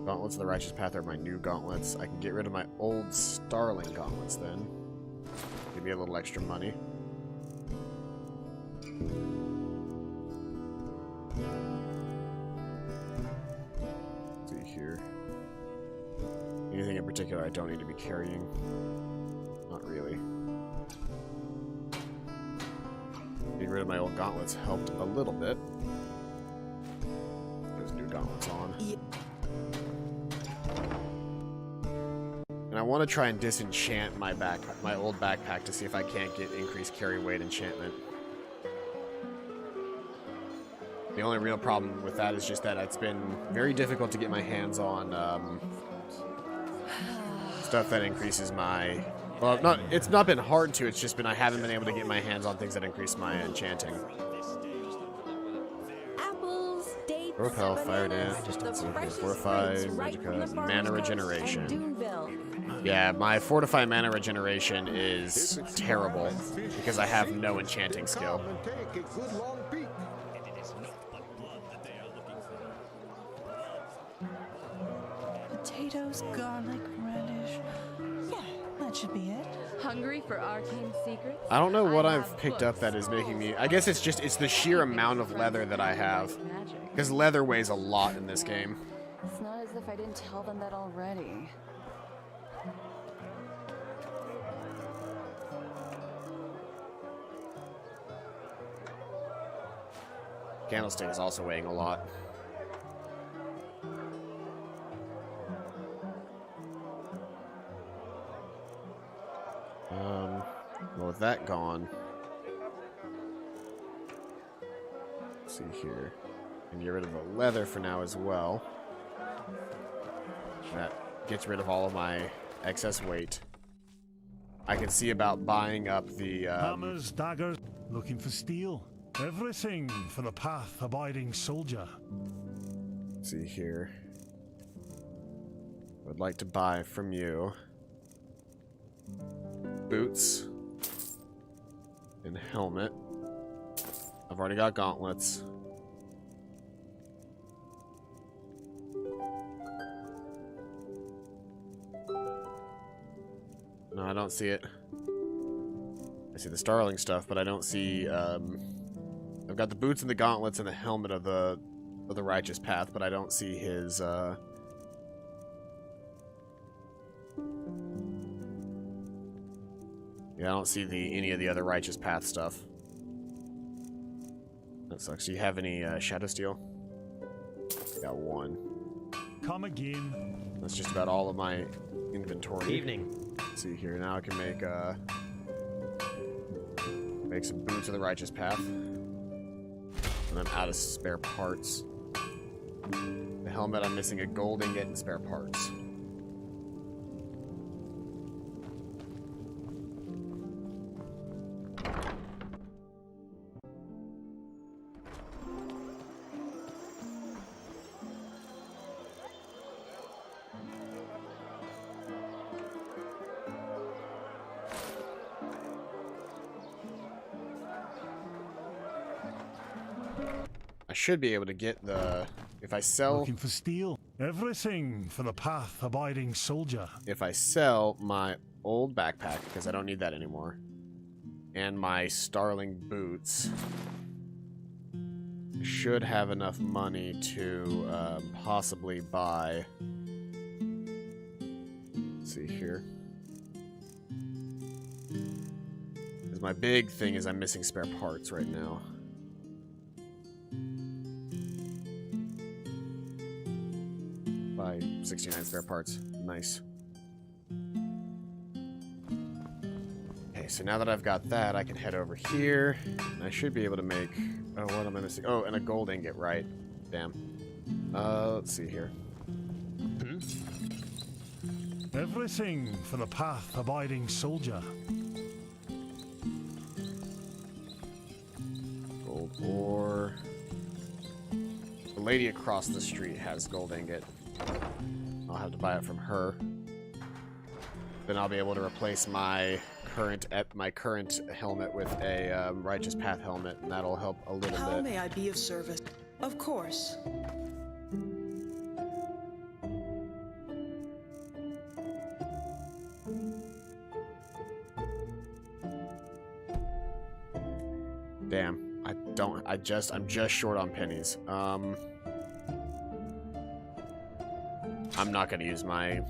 Gauntlets of the righteous path are my new gauntlets. I can get rid of my old starling gauntlets then. Give me a little extra money. Let's see here. Anything in particular I don't need to be carrying? Not really. Getting rid of my old gauntlets helped a little bit. Those new gauntlets on. And I want to try and disenchant my old backpack to see if I can't get increased carry weight enchantment. The only real problem with that is just that it's been very difficult to get my hands on stuff that increases my... Well, it's not been hard to, it's just been I haven't been able to get my hands on things that increase my enchanting. Apples, dates, Repel, fire dance, fortify, magicka, mana regeneration. Yeah, my fortify mana regeneration is terrible because I have no enchanting skill. Potatoes, garlic, radish. Yeah, that should be it. Hungry for arcane secrets? I don't know what I've picked up that is making me... I guess it's the sheer amount of leather that I have. Because leather weighs a lot in this game. It's not as if I didn't tell them that already. Candlestick is also weighing a lot. Well, with that gone, let's see here. And get rid of the leather for now as well. That gets rid of all of my excess weight. I can see about buying up the hammers, daggers, looking for steel. Everything for the path-abiding soldier. Let's see here. I would like to buy from you boots and helmet. I've already got gauntlets. No, I don't see it. I see the Starling stuff, but I don't see. I've got the boots and the gauntlets and the helmet of the righteous path, but I don't see his. Yeah, I don't see any of the other righteous path stuff. That sucks. Do you have any shadow steel? Got one. Come again. That's just about all of my inventory. Evening. Let's see here. Now I can make some boots of the righteous path. And I'm out of spare parts. The helmet, I'm missing a gold ingot and spare parts. Should be able to get the if I sell looking for steel. Everything for the path-abiding soldier. If I sell my old backpack, because I don't need that anymore, and my Starling boots, should have enough money to possibly buy. Let's see here. Because my big thing is I'm missing spare parts right now. Buy 69 spare parts. Nice. Okay, so now that I've got that, I can head over here. And I should be able to make... Oh, what am I missing? Oh, and a gold ingot, right. Damn. Let's see here. Everything for the path-abiding soldier. Gold ore. The lady across the street has gold ingot. I'll have to buy it from her. Then I'll be able to replace my current helmet with a righteous path helmet, and that'll help a little bit. How may I be of service? Of course. Damn, I'm just short on pennies. I'm not gonna use my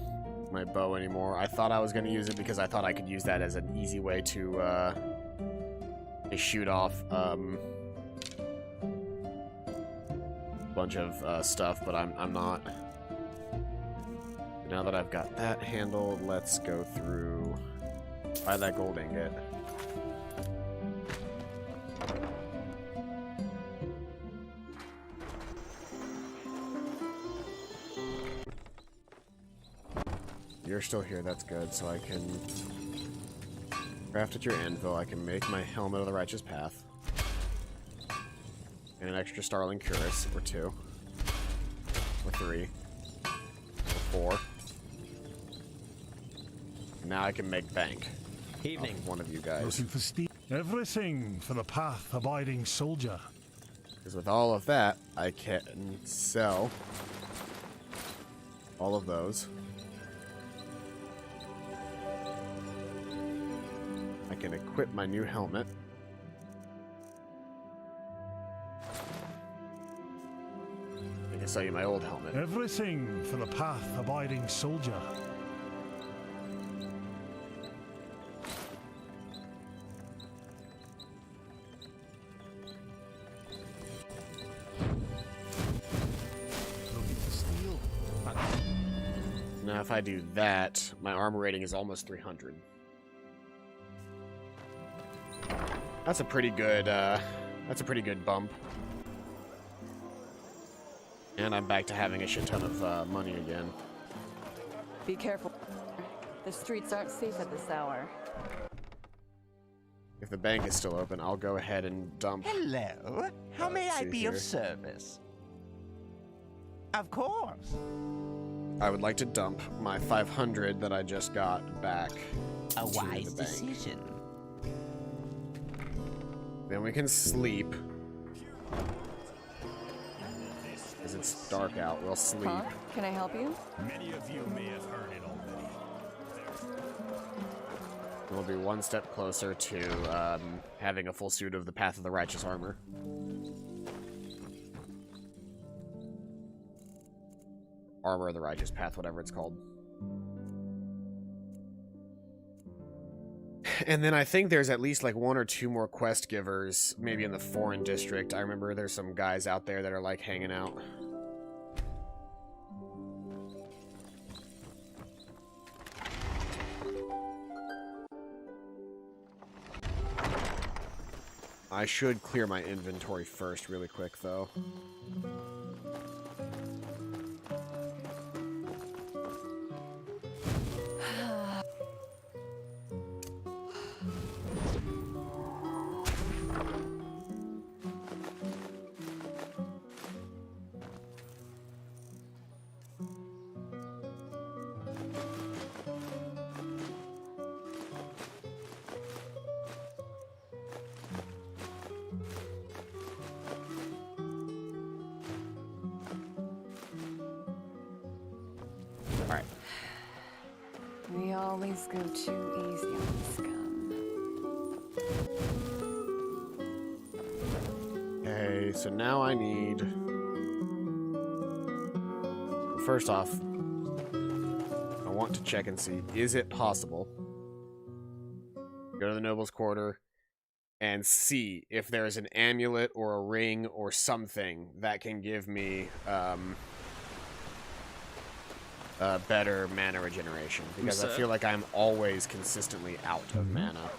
bow anymore. I thought I was gonna use it because I thought I could use that as an easy way to shoot off a bunch of stuff, but I'm not. Now that I've got that handled, let's go through, buy that gold ingot. You're still here, that's good, so I can craft at your anvil, I can make my helmet of the righteous path. And an extra Starling cuirass, or two. Or 3. Or 4. Now I can make bank. Evening. Off one of you guys. Looking for Steve. Everything for the path-abiding soldier. Because with all of that, I can sell all of those. I can equip my new helmet. I can sell you my old helmet. Everything for the path-abiding soldier. Now if I do that, my armor rating is almost 300. That's a pretty good bump. And I'm back to having a shit ton of money again. Be careful. The streets aren't safe at this hour. If the bank is still open, I'll go ahead and dump. Hello. How may I be here. of service? Of course. I would like to dump my 500 that I just got back A to wise the bank. decision. Then we can sleep. Because it's dark out, we'll sleep. Huh? Can I help you? Many of you may have heard it already. We'll be one step closer to having a full suit of the Path of the Righteous armor. Armor of the Righteous Path, whatever it's called. And then I think there's at least like 1 or 2 more quest givers, maybe in the foreign district. I remember there's some guys out there that are like hanging out. I should clear my inventory first really quick though. We always go too easy on the scum. Okay, so now I need... First off, I want to check and see, is it possible? Go to the Noble's Quarter and see if there's an amulet or a ring or something that can give me better mana regeneration, because I feel like I'm always consistently out of mana.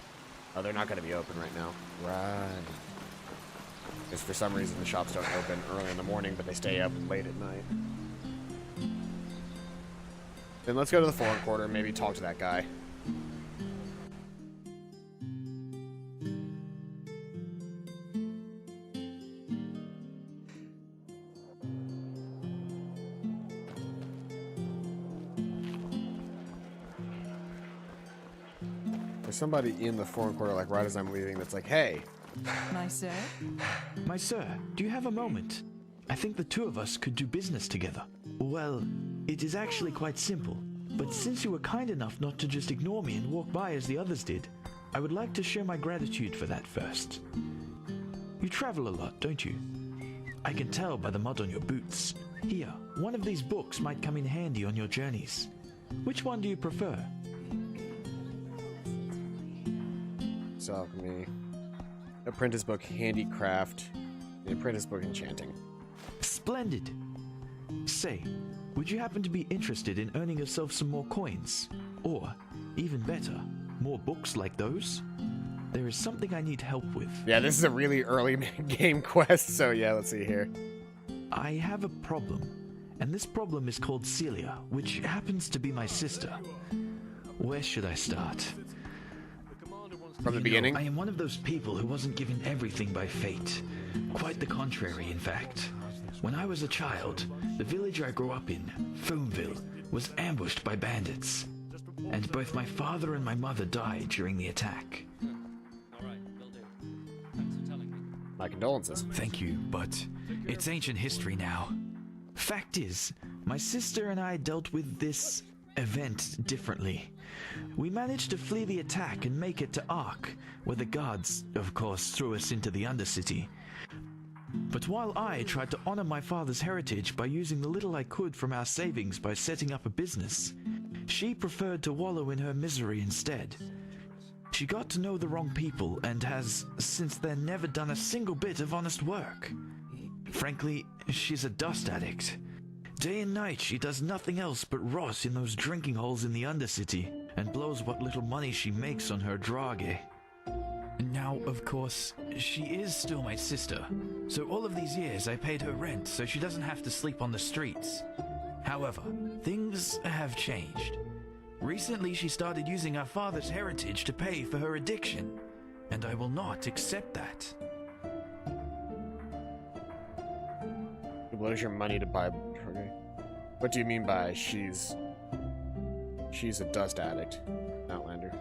Oh, they're not going to be open right now. Right. Because for some reason the shops don't open early in the morning, but they stay up late at night. Then let's go to the foreign quarter and maybe talk to that guy. There's somebody in the foreign quarter, like right as I'm leaving, that's like, hey. My sir? My sir, do you have a moment? I think the two of us could do business together. Well, it is actually quite simple. But since you were kind enough not to just ignore me and walk by as the others did, I would like to show my gratitude for that first. You travel a lot, don't you? I can tell by the mud on your boots. Here, one of these books might come in handy on your journeys. Which one do you prefer? Alchemy, apprentice book handicraft, the apprentice book enchanting. Splendid. Say, would you happen to be interested in earning yourself some more coins? Or, even better, more books like those? There is something I need help with. Yeah, this is a really early game quest, so yeah, let's see here. I have a problem, and this problem is called Celia, which happens to be my sister. Where should I start? From the beginning? I am one of those people who wasn't given everything by fate. Quite the contrary, in fact. When I was a child, the village I grew up in, Foamville, was ambushed by bandits. And both my father and my mother died during the attack. My condolences. Thank you, but it's ancient history now. Fact is, my sister and I dealt with this event differently. We managed to flee the attack and make it to Ark, where the guards, of course, threw us into the Undercity. But while I tried to honor my father's heritage by using the little I could from our savings by setting up a business, she preferred to wallow in her misery instead. She got to know the wrong people and has, since then, never done a single bit of honest work. Frankly, she's a dust addict. Day and night she does nothing else but rot in those drinking holes in the Undercity and blows what little money she makes on her drage. Now, of course, she is still my sister, so all of these years I paid her rent so she doesn't have to sleep on the streets. However, things have changed. Recently she started using our father's heritage to pay for her addiction, and I will not accept that. Blows your money to buy. What do you mean by she's a dust addict, Outlander?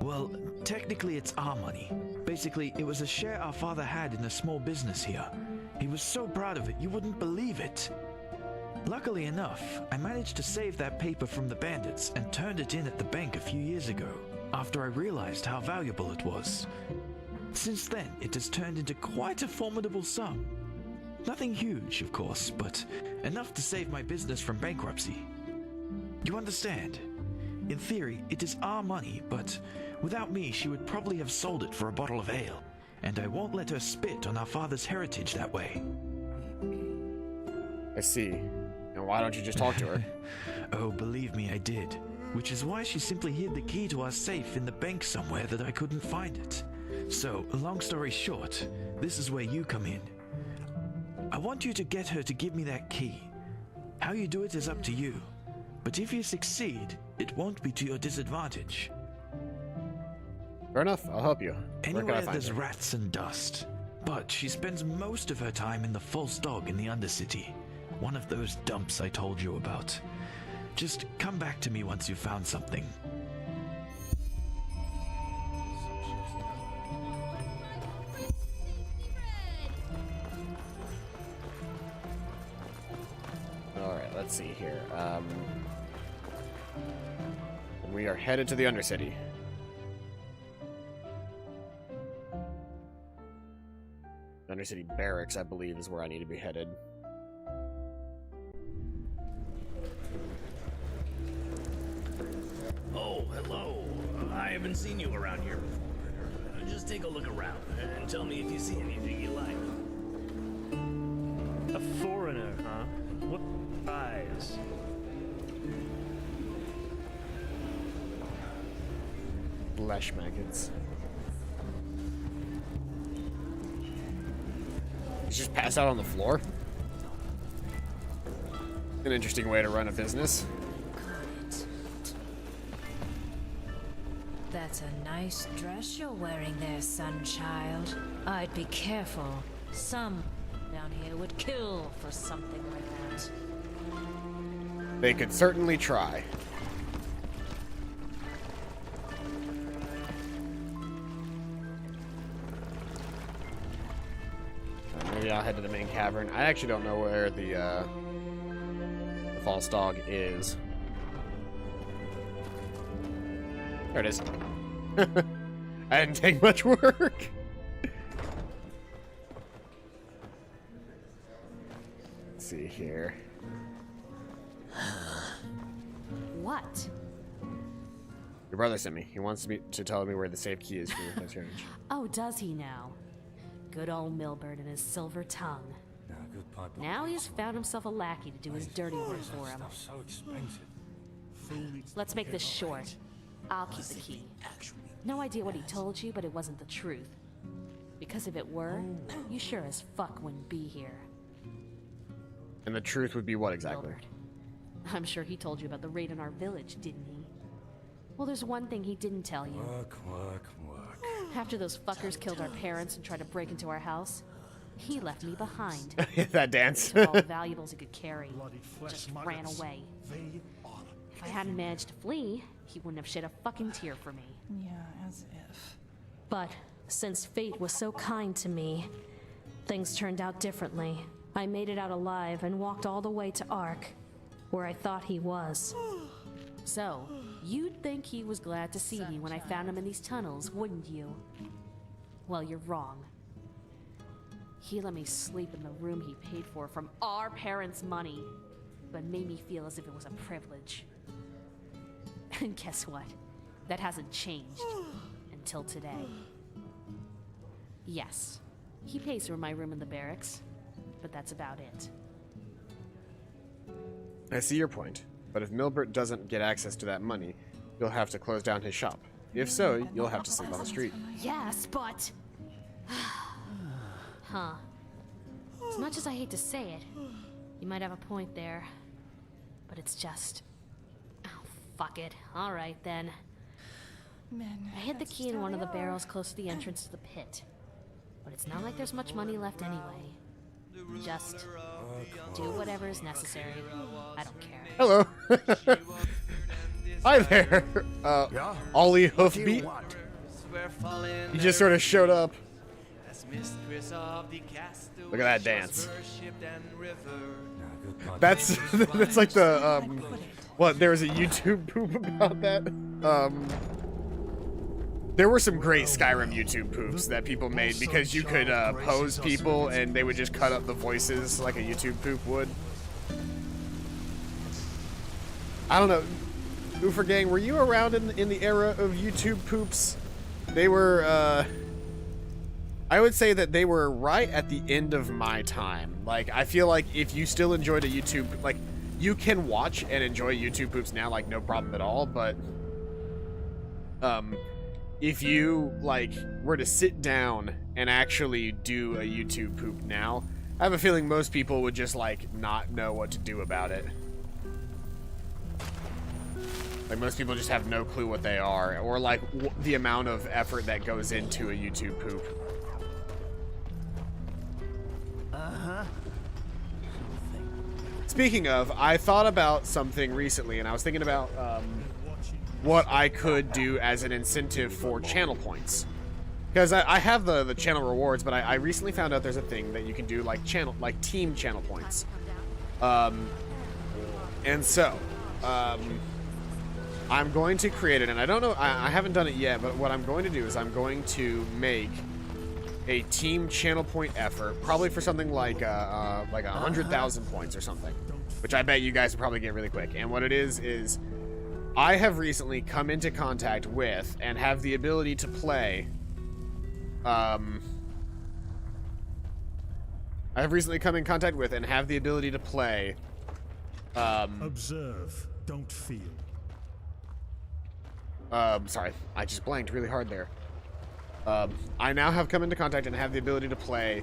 Well, technically it's our money. Basically, it was a share our father had in a small business here. He was so proud of it, you wouldn't believe it. Luckily enough, I managed to save that paper from the bandits and turned it in at the bank a few years ago, after I realized how valuable it was. Since then, it has turned into quite a formidable sum. Nothing huge, of course, but enough to save my business from bankruptcy. You understand? In theory, it is our money, but without me, she would probably have sold it for a bottle of ale, and I won't let her spit on our father's heritage that way. I see. And why don't you just talk to her? Oh, believe me, I did. Which is why she simply hid the key to our safe in the bank somewhere that I couldn't find it. So, long story short, this is where you come in. I want you to get her to give me that key. How you do it is up to you. But if you succeed, it won't be to your disadvantage. Fair enough, I'll help you. Anywhere there's rats and dust. But she spends most of her time in the False Dog in the Undercity. One of those dumps I told you about. Just come back to me once you've found something. Alright, let's see here. We are headed to the Undercity. Undercity Barracks, I believe, is where I need to be headed. Oh, hello. I haven't seen you around here before. Just take a look around and tell me if you see anything you like. A foreigner, huh? What eyes? Flesh maggots. He's just passed out on the floor? An interesting way to run a business. That's a nice dress you're wearing there, sonchild. I'd be careful. Some down here would kill for something like that. They could certainly try. Maybe I'll head to the main cavern. I actually don't know where the false dog is. There it is. I didn't take much work. Let's see here. What? Your brother sent me. He wants me to tell me where the safe key is for your place heritage. Oh, does he now? Good old Milburn and his silver tongue. Now he's found himself a lackey to do his dirty work for him. So expensive. Let's make this short. I'll keep the key. No idea what he told you, but it wasn't the truth. Because if it were, you sure as fuck wouldn't be here. And the truth would be what exactly? Milbert. I'm sure he told you about the raid on our village, didn't he? Well, there's one thing he didn't tell you. Work. After those fuckers killed our parents and tried to break into our house, He left me behind. That dance. Took all the valuables he could carry. Just ran away. If I hadn't managed to flee, he wouldn't have shed a fucking tear for me. Yeah, as if. But since fate was so kind to me, things turned out differently. I made it out alive and walked all the way to Ark, where I thought he was. So, you'd think he was glad to see me when I found him in these tunnels, wouldn't you? Well, you're wrong. He let me sleep in the room he paid for from our parents' money, but made me feel as if it was a privilege. And guess what? That hasn't changed until today. Yes, he pays for my room in the barracks, but that's about it. I see your point, but if Milbert doesn't get access to that money, you'll have to close down his shop. If so, you'll have to sleep on the street. Yes, but... Huh. As much as I hate to say it, you might have a point there. But it's just... Oh, fuck it. Alright, then. I hid the key in one of the barrels close to the entrance to the pit. But it's not like there's much money left anyway. Just do whatever is necessary. I don't care. Hello. Hi there. Ollie Hoofbeat. He just sort of showed up. Look at that dance. That's that's like the what? There was a YouTube poop about that. There were some great Skyrim YouTube poops that people made because you could pose people and they would just cut up the voices like a YouTube poop would. I don't know. Oofer Gang, were you around in the era of YouTube poops? They were, I would say that they were right at the end of my time. Like, I feel like if you still enjoyed a YouTube, like, you can watch and enjoy YouTube poops now, like, no problem at all, but, if you, like, were to sit down and actually do a YouTube poop now, I have a feeling most people would just, like, not know what to do about it. Like, most people just have no clue what they are, or, like, the amount of effort that goes into a YouTube poop. Uh-huh. Speaking of, I thought about something recently, and I was thinking about, what I could do as an incentive for channel points. Because I have the channel rewards, but I recently found out there's a thing that you can do, like, team channel points. And so, I'm going to create it, and I don't know, I haven't done it yet, but what I'm going to do is I'm going to make a team channel point effort, probably for something like 100,000 points or something, which I bet you guys will probably get really quick. And what it is I have recently come into contact with and have the ability to play, I have recently come in contact with and have the ability to play, Observe, don't feel. Sorry, I just blanked really hard there. I now have come into contact and have the ability to play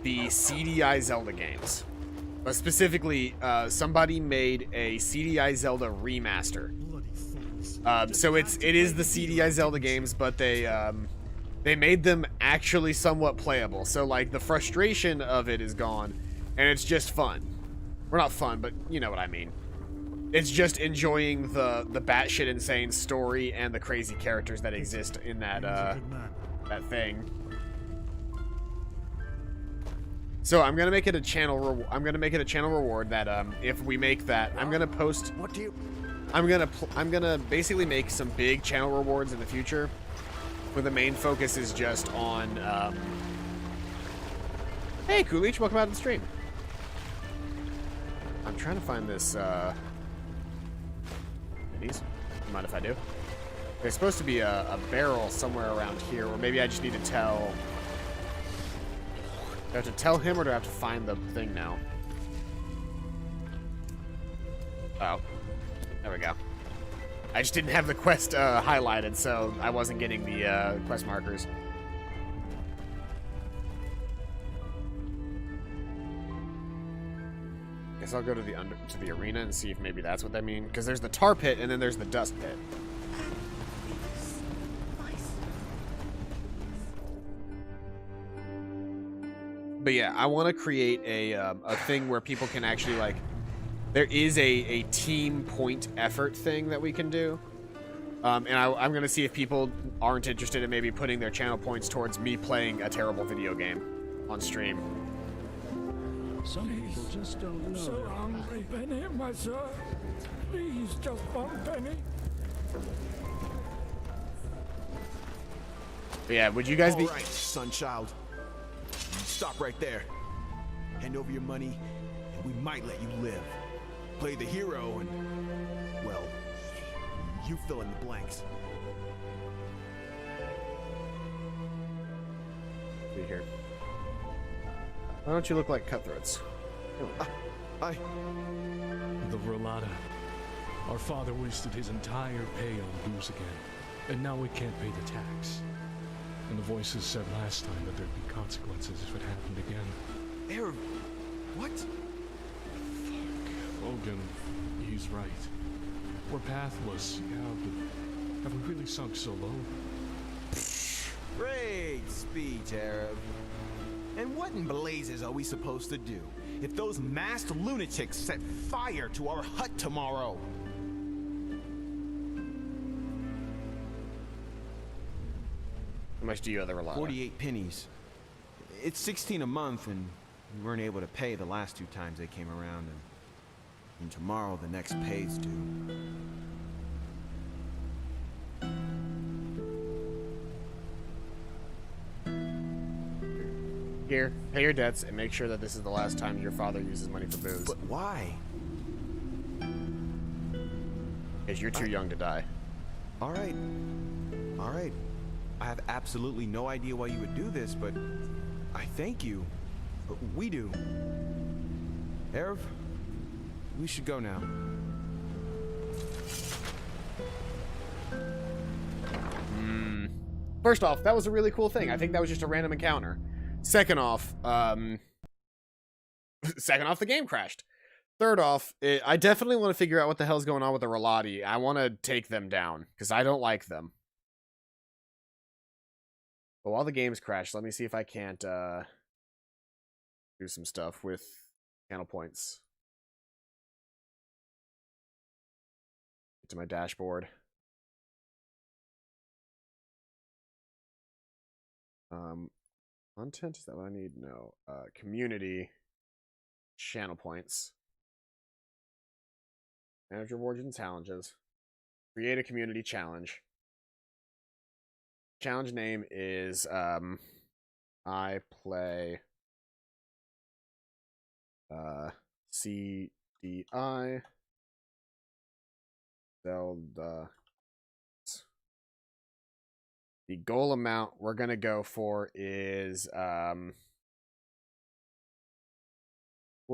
the CDI Zelda games. Specifically, somebody made a CDI Zelda remaster. So it is the CDI Zelda games, but they made them actually somewhat playable. So, like, the frustration of it is gone, and it's just fun. Or not fun, but you know what I mean. It's just enjoying the batshit insane story and the crazy characters that exist in that that thing. So I'm gonna make it a channel. Reward that if we make that, I'm gonna post. What do you? I'm gonna basically make some big channel rewards in the future, where the main focus is just on. Hey, Coolidge, welcome out to the stream. I'm trying to find this. Minis. You mind if I do? There's supposed to be a barrel somewhere around here, or maybe I just need to tell. Do I have to tell him, or do I have to find the thing now? Oh. There we go. I just didn't have the quest highlighted, so I wasn't getting the quest markers. Guess I'll go to the arena and see if maybe that's what they mean. Because there's the tar pit and then there's the dust pit. But yeah, I want to create a thing where people can actually, like, there is a team point effort thing that we can do. And I'm going to see if people aren't interested in maybe putting their channel points towards me playing a terrible video game on stream. Some people just don't know. So hungry, Penny, my son. Please, just one penny. But yeah, would you guys be... All right, sonchild. Stop right there. Hand over your money, and we might let you live. Play the hero, and, well, you fill in the blanks. Be here. Why don't you look like cutthroats? I... The Rolata. Our father wasted his entire pay on booze again, and now we can't pay the tax. And the voices said last time that there'd be consequences if it happened again. Arab, what? Fuck. Logan, he's right. We're pathless, yeah, but have we really sunk so low? Great speech, Arab. And what in blazes are we supposed to do if those masked lunatics set fire to our hut tomorrow? How much do you owe the Rolata? 48 pennies. It's 16 a month, and we weren't able to pay the last 2 times they came around, and tomorrow the next pay's due. Here, pay your debts and make sure that this is the last time your father uses money for booze. But why? Because you're too young to die. All right. All right. I have absolutely no idea why you would do this, but I thank you. We do. Arab, we should go now. First off, that was a really cool thing. I think that was just a random encounter. Second off, the game crashed. Third off, I definitely want to figure out what the hell's going on with the Rolati. I want to take them down, because I don't like them. But while the game's crashed, let me see if I can't do some stuff with channel points. Get to my dashboard. Content, is that what I need? No. Community. Channel points. Manage rewards and challenges. Create a community challenge. Challenge name is I play CDI Zelda. The goal amount we're gonna go for is we'll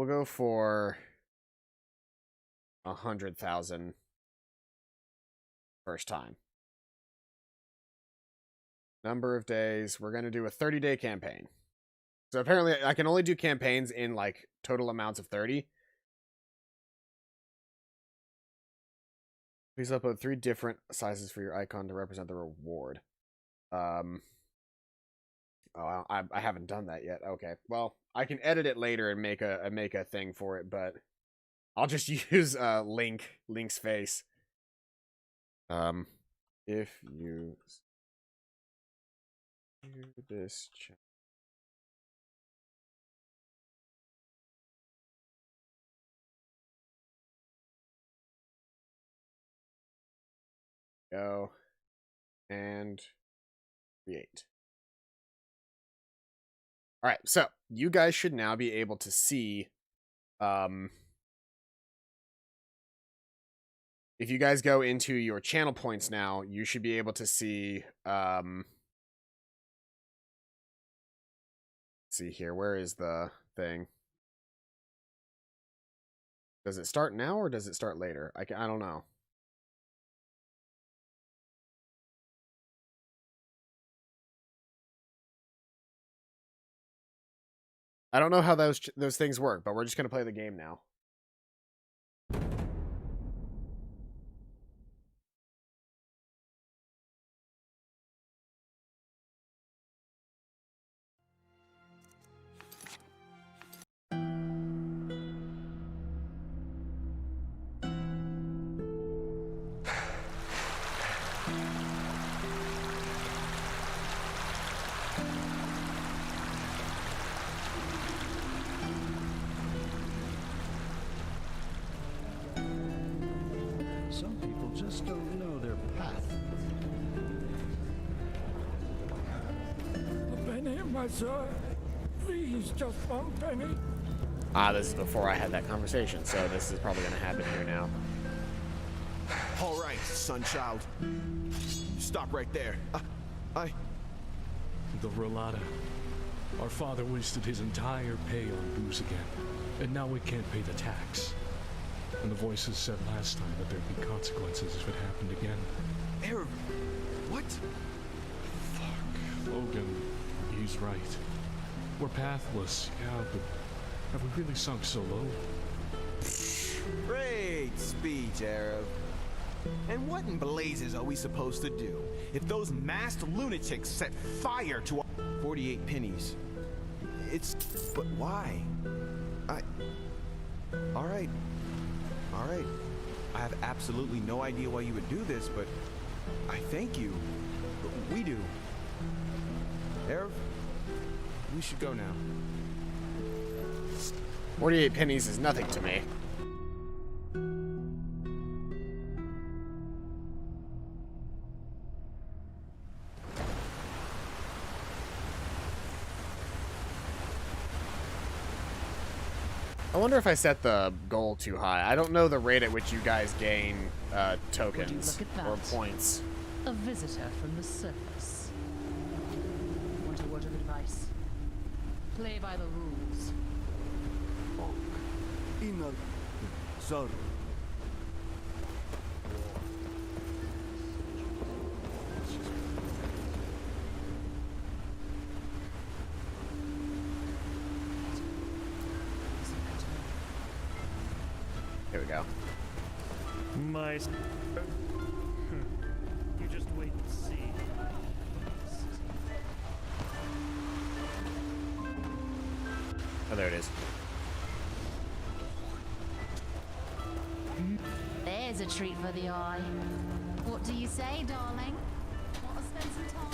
go for 100,000 first time. Number of days, we're gonna do a 30-day campaign. So apparently I can only do campaigns in like total amounts of 30. Please upload 3 different sizes for your icon to represent the reward. Oh, I haven't done that yet. Okay, well, I can edit it later and make a thing for it, but I'll just use Link's face. If you do this check. Go and create. All right, so you guys should now be able to see if you guys go into your channel points now, you should be able to see see here, where is the thing? Does it start now or does it start later? I don't know. I don't know how those things work, but we're just gonna play the game now. Some people just don't know their path. A penny, my sir. Please, just one penny. Ah, this is before I had that conversation, so this is probably going to happen here now. All right, sonchild. Stop right there. The Rolata. Our father wasted his entire pay on booze again, and now we can't pay the tax. And the voices said last time that there'd be consequences if it happened again. Error. What? Fuck. Logan, he's right. We're pathless, yeah, but have we really sunk so low? Great speech, Arab. And what in blazes are we supposed to do if those masked lunatics set fire to our 48 pennies? But why? All right. I have absolutely no idea why you would do this, but I thank you. We do. Arab, we should go now. 48 pennies is nothing to me. I wonder if I set the goal too high. I don't know the rate at which you guys gain tokens or points. A visitor from the surface. Want a word of advice? Play by the rules. Sorry. Here we go. My... You just wait and see. Oh, there it is. There's a treat for the eye. What do you say, darling? Want to spend some time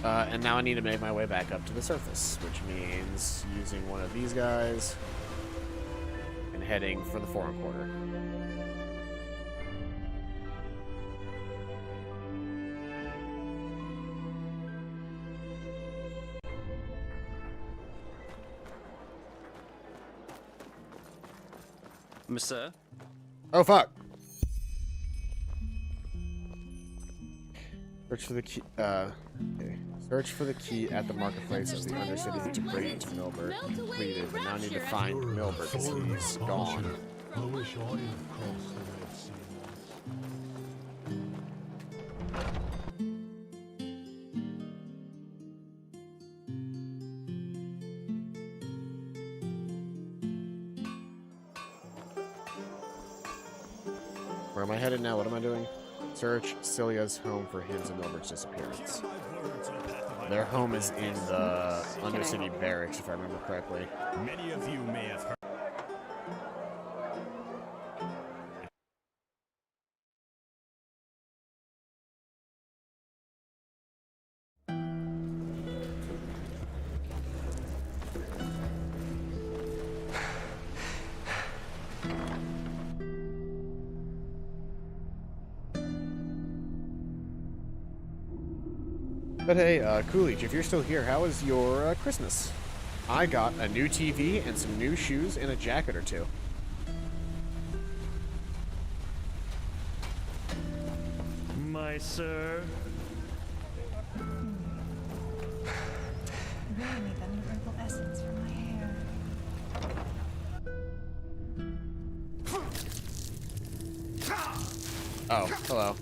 together? And now I need to make my way back up to the surface, which means using one of these guys and heading for the 4 1/4. Monsieur? Oh, fuck. Search for the key, okay. Search for the key at the marketplace of the Undercity to bring it to Milbert. Completed, but now I need to find Milbert because he's gone. I wish I had crossed the Red Sea Where am I headed now? What am I doing? Search Celia's home for hints of Milbert's disappearance. Their home is in the Undercity barracks, if I remember correctly. Many of you may have heard. But hey, Coolidge, if you're still here, how was your Christmas? I got a new TV and some new shoes and a jacket or two. My sir. Really need that new herbal essence for my hair. Oh, hello.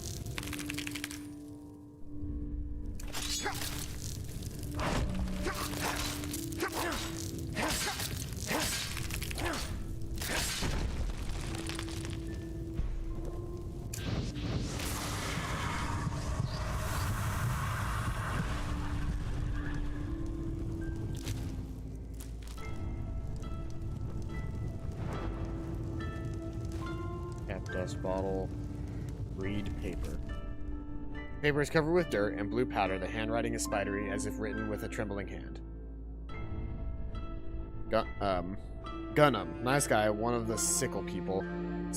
Dust bottle, reed paper. Paper is covered with dirt and blue powder. The handwriting is spidery, as if written with a trembling hand. Gunham, nice guy, one of the sickle people.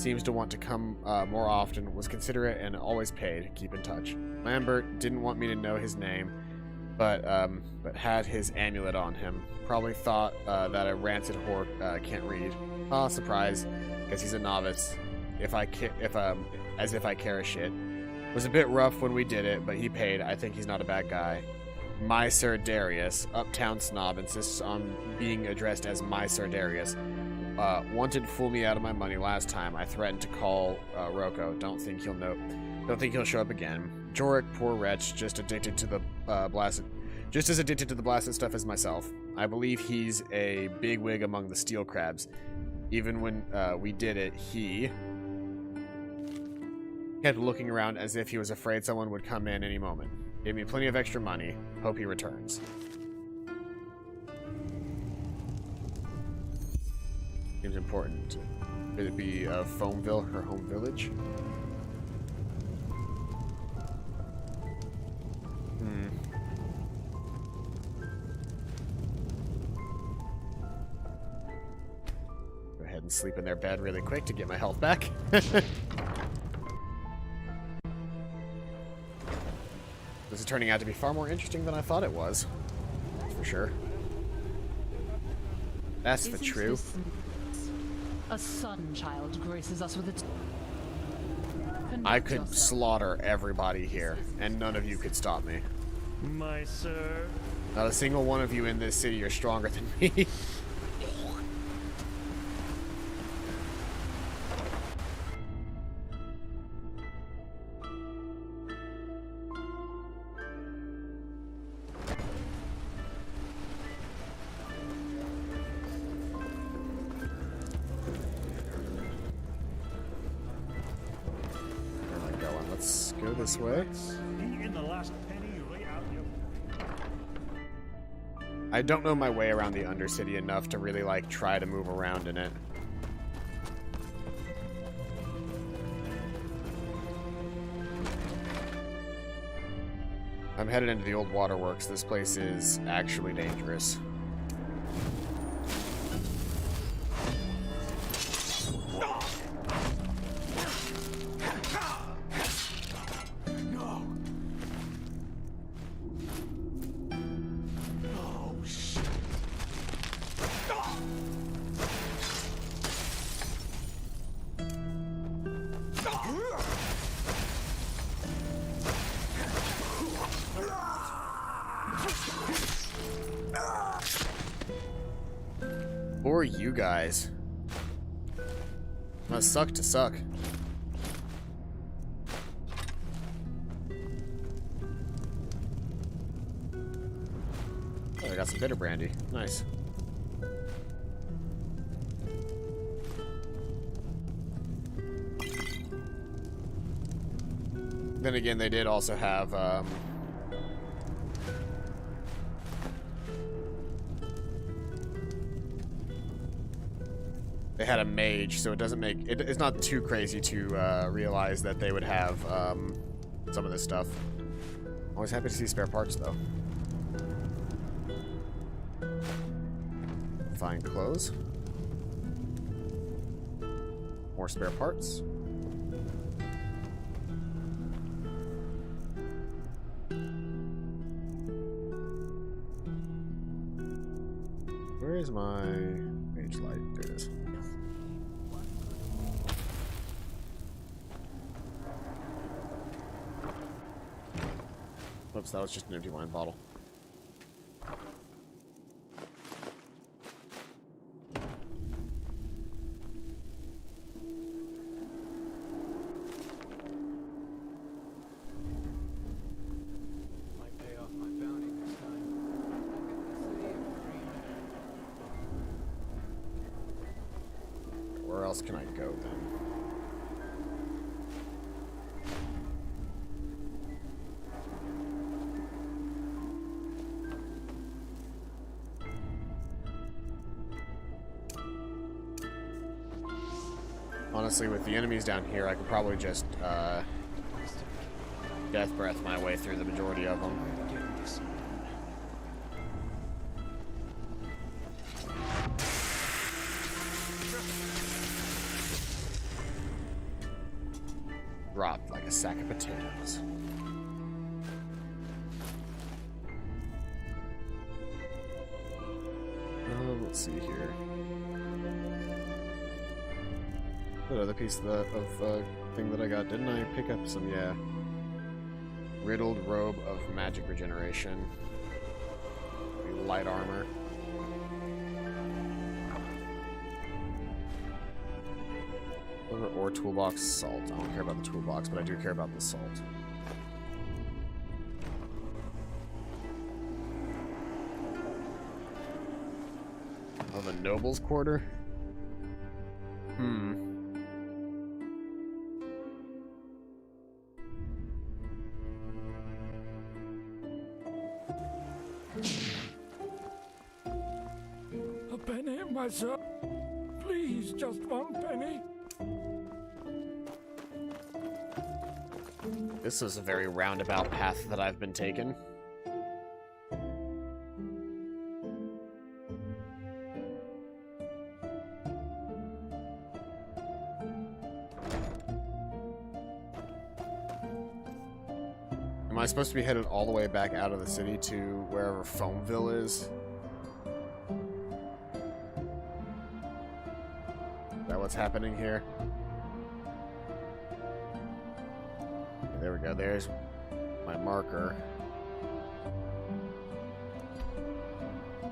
seems to want to come more often, was considerate and always paid. Keep in touch. Lambert didn't want me to know his name, but had his amulet on him. Probably thought that a rancid whore can't read. Ah, surprise, because he's a novice. As if I care a shit. Was a bit rough when we did it, but he paid. I think he's not a bad guy. My Sir Darius, uptown snob, insists on being addressed as My Sir Darius. Wanted to fool me out of my money last time. I threatened to call Rocco. Don't think he'll show up again. Jorik, poor wretch, just as addicted to the blasted stuff as myself. I believe he's a bigwig among the steel crabs. Even when we did it, he kept looking around as if he was afraid someone would come in any moment. Gave me plenty of extra money. Hope he returns. Seems important. Could it be Foamville, her home village? Go ahead and sleep in their bed really quick to get my health back. This is turning out to be far more interesting than I thought it was. That's for sure. That's for true. A sun child graces us with its. I could slaughter everybody here, and none of you could stop me. My sir. Not a single one of you in this city are stronger than me. Let's go this way. I don't know my way around the Undercity enough to really, like, try to move around in it. I'm headed into the old waterworks. This place is actually dangerous. Or you guys. Must suck to suck. Oh, I got some bitter brandy. Nice. Then again, they did also have they had a mage, so it doesn't make it's not too crazy to realize that they would have some of this stuff. Always happy to see spare parts, though. Fine clothes. More spare parts. Where is my mage light? There it is. Oops, that was just an empty wine bottle. Might pay off my bounty this time. Where else can I go then? Honestly, with the enemies down here, I could probably just death breath my way through the majority of them. dropped like a sack of potatoes. Let's see here. What other piece of thing that I got? Didn't I pick up some? Yeah. Riddled robe of magic regeneration. Light armor. Or toolbox salt. I don't care about the toolbox, but I do care about the salt. Of a noble's quarter? A penny, my sir. Please, just one penny. This is a very roundabout path that I've been taking. Am I supposed to be headed all the way back out of the city to wherever Foamville is? Is that what's happening here? There we go. There's my marker.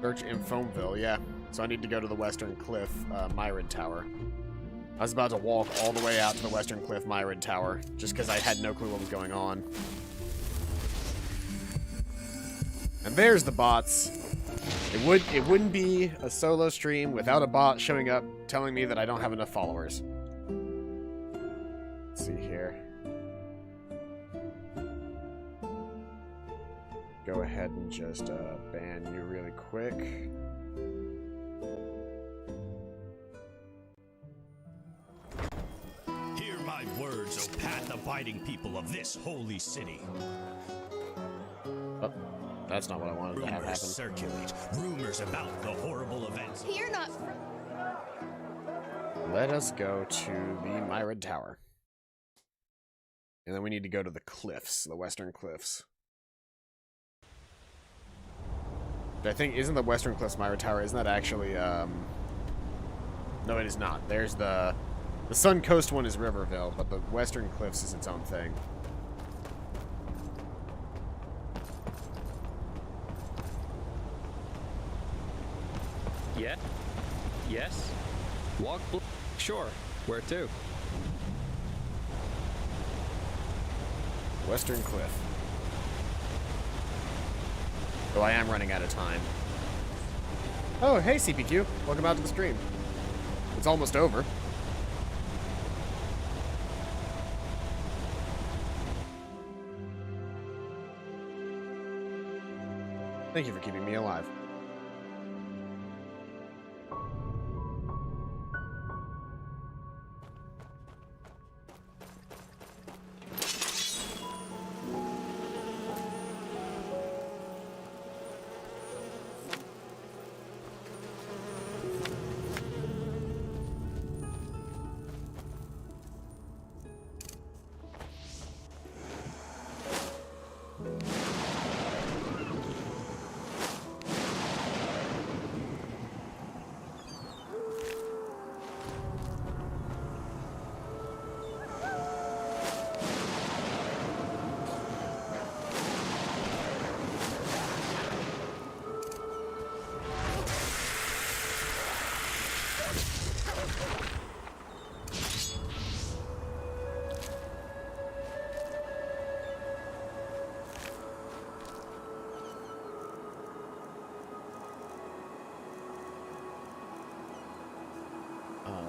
Search in Foamville, yeah. So I need to go to the Western Cliff, Myrid Tower. I was about to walk all the way out to the Western Cliff, Myrid Tower, just because I had no clue what was going on. And there's the bots. It wouldn't be a solo stream without a bot showing up telling me that I don't have enough followers. Let's see here. Go ahead and just ban you really quick. Hear my words, O path-abiding people of this holy city. Oh, that's not what I wanted to have happen. Circulate rumors about the horrible events. You're not. Let us go to the Myrid Tower. And then we need to go to the cliffs, the Western Cliffs. I think, isn't the Western Cliffs Myrid Tower, isn't that actually, no, it is not. There's the Sun Coast one is Riverville, but the Western Cliffs is its own thing. Yeah? Yes? Walk sure. Where to? Western Cliff. Though I am running out of time. Oh, hey CPQ. Welcome out to the stream. It's almost over. Thank you for keeping me alive.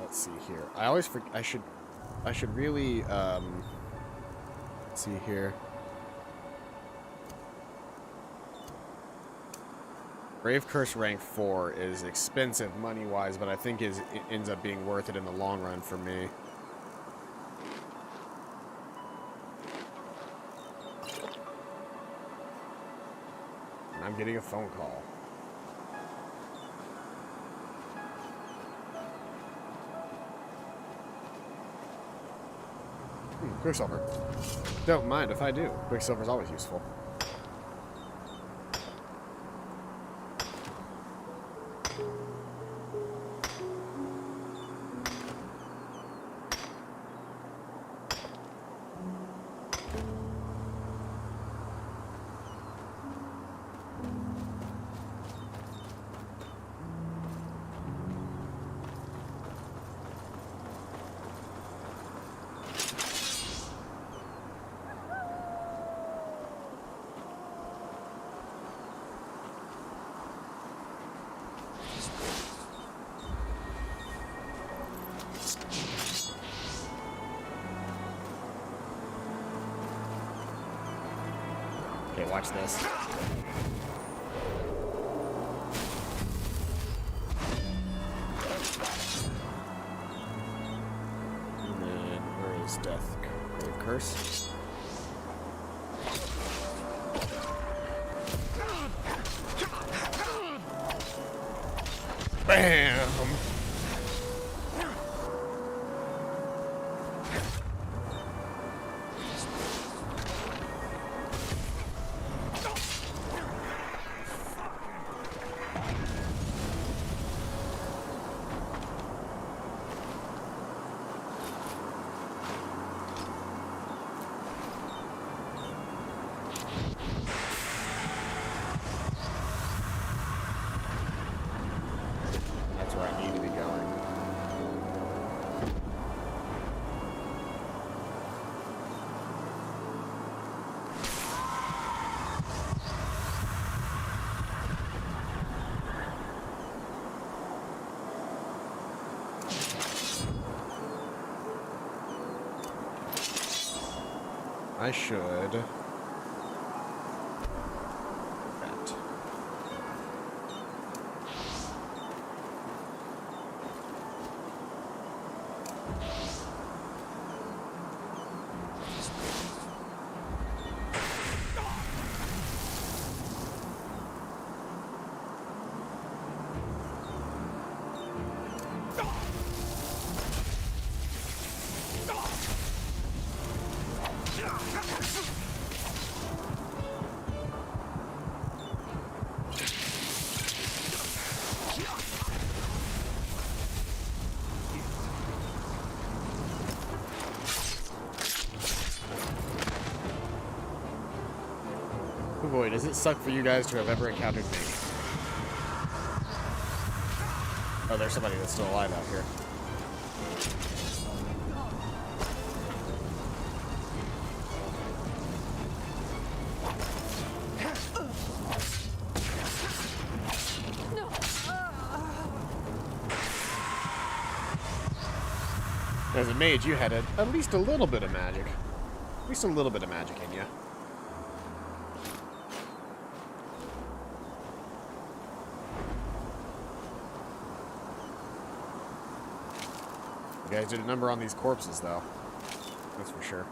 Let's see here. I always forget. I should really see here. Brave Curse rank 4 is expensive money-wise, but I think it ends up being worth it in the long run for me. And I'm getting a phone call. Quicksilver. Don't mind if I do. Quicksilver's always useful. Okay, watch this. And then, where is Death? Grave Curse. Bam! That's where I need to be going. I should. That. Oh boy, does it suck for you guys to have ever encountered me. Oh, there's somebody that's still alive out here. As a mage, you had at least a little bit of magic. At least a little bit of magic in you. You guys did a number on these corpses, though. That's for sure.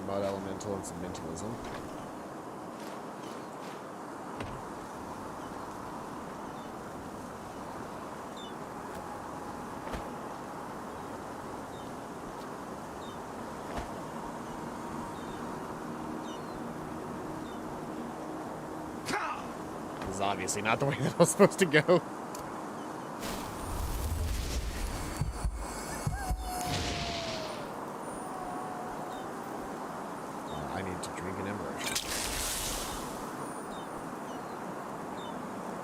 Mud elemental and some mentalism. This is obviously not the way that I was supposed to go. I need to drink an ember.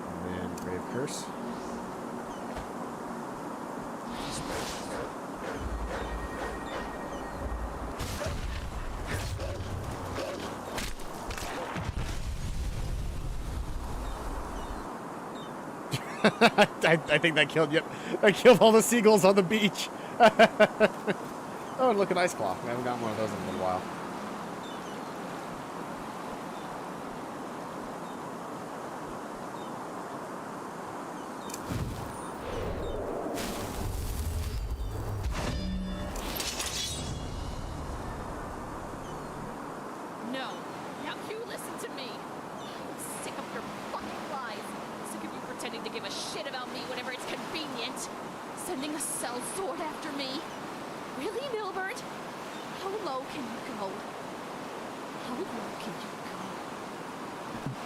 And then Grave Curse. I think that killed, yep, that killed all the seagulls on the beach. Oh, and look at Ice Claw. I haven't gotten one of those in a little while. No. Now you listen to me. I'm sick of your fucking lies. I'm sick of you pretending to give a shit about me whenever it's convenient. Sending a sellsword after me. Really, Milbert? How low can you go? How low can you go?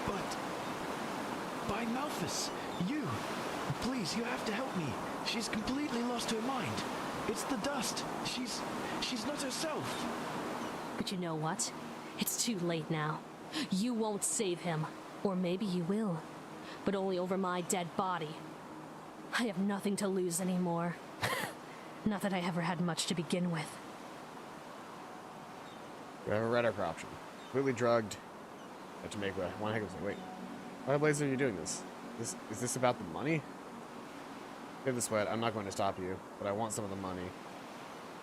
But... By Malthus, you... Please, you have to help me. She's completely lost her mind. It's the dust. She's not herself. But you know what? It's too late now. You won't save him. Or maybe you will. But only over my dead body. I have nothing to lose anymore. Not that I ever had much to begin with. We have a rhetoric option. Completely drugged. Have to make one heck of a wait. Why blazes are you doing this? Is this about the money? Get the sweat. I'm not going to stop you, but I want some of the money.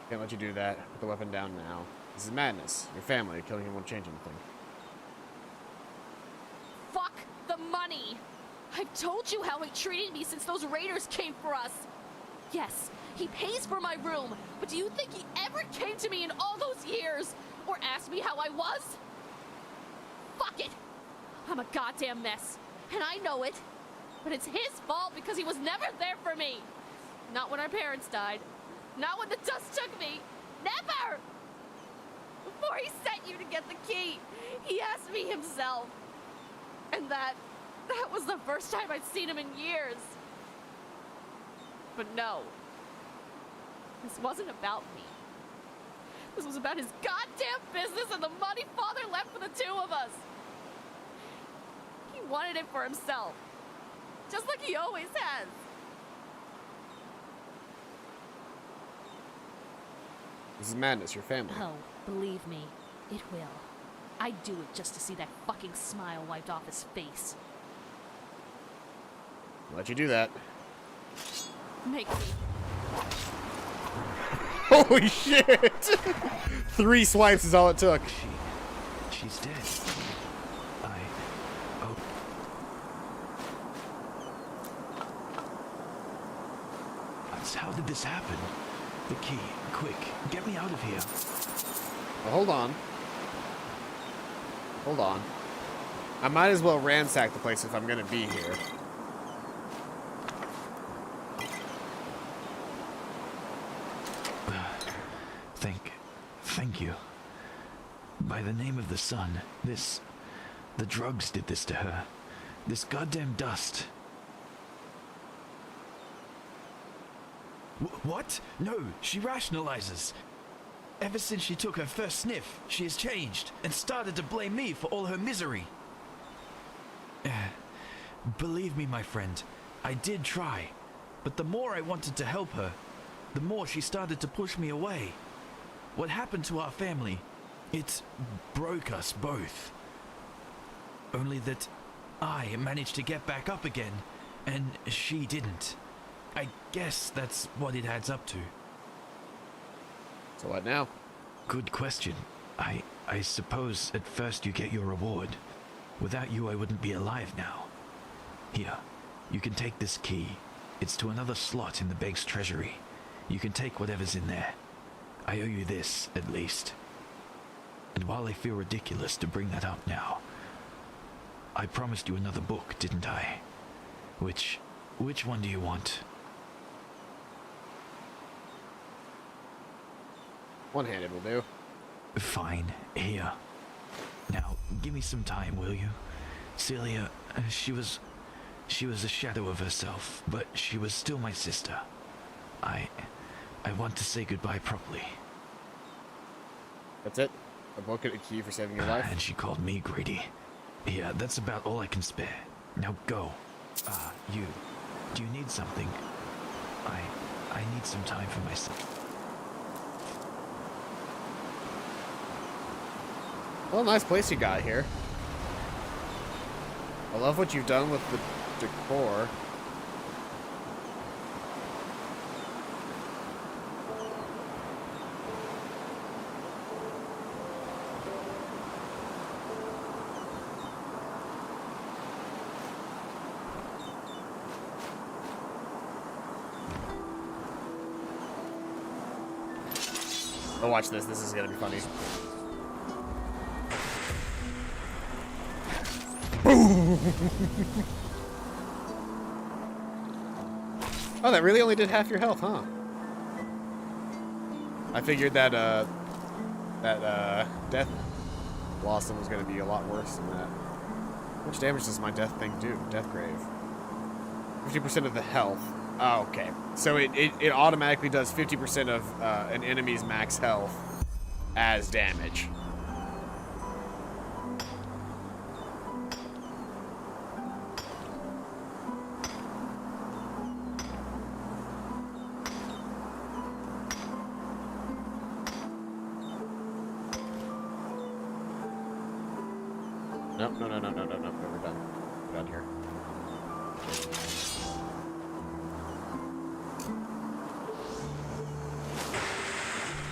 Can't let you do that. Put the weapon down now. This is madness. Your family. Killing him won't change anything. Fuck the money! I've told you how he treated me since those raiders came for us. Yes, he pays for my room, but do you think he ever came to me in all those years? Or asked me how I was? Fuck it! I'm a goddamn mess, and I know it. But it's his fault because he was never there for me. Not when our parents died. Not when the dust took me. Never! Before he sent you to get the key, he asked me himself. And that was the first time I'd seen him in years. But no. This wasn't about me. This was about his goddamn business and the money Father left for the two of us. He wanted it for himself. Just like he always has. This is madness, your family. Oh, believe me, it will. I'd do it just to see that fucking smile wiped off his face. I'll let you do that. Make me. Holy shit! 3 swipes is all it took. She's dead. How did this happen? The key. Quick, get me out of here. Well, hold on. Hold on. I might as well ransack the place if I'm gonna be here. Thank you. By the name of the sun, the drugs did this to her. This goddamn dust. What? No, she rationalizes. Ever since she took her first sniff, she has changed and started to blame me for all her misery. Believe me, my friend, I did try. But the more I wanted to help her, the more she started to push me away. What happened to our family? It broke us both. Only that I managed to get back up again, and she didn't. I guess that's what it adds up to. So what now? Good question. I suppose at first you get your reward. Without you, I wouldn't be alive now. Here, you can take this key. It's to another slot in the bank's treasury. You can take whatever's in there. I owe you this, at least. And while I feel ridiculous to bring that up now, I promised you another book, didn't I? Which one do you want? One-handed will do. Fine, here. Now, give me some time, will you? Celia, she was a shadow of herself, but she was still my sister. I want to say goodbye properly. That's it? A book and a key for saving your life? And she called me greedy. Yeah, that's about all I can spare. Now go. You. Do you need something? I need some time for myself. Well, nice place you got here. I love what you've done with the decor. Oh, watch this. This is gonna be funny. Oh, that really only did half your health, huh? I figured that, Death Blossom was going to be a lot worse than that. How much damage does my death thing do? Death Grave. 50% of the health. Oh, okay. So it automatically does 50% of an enemy's max health as damage. Nope, no, we're done. We're done here.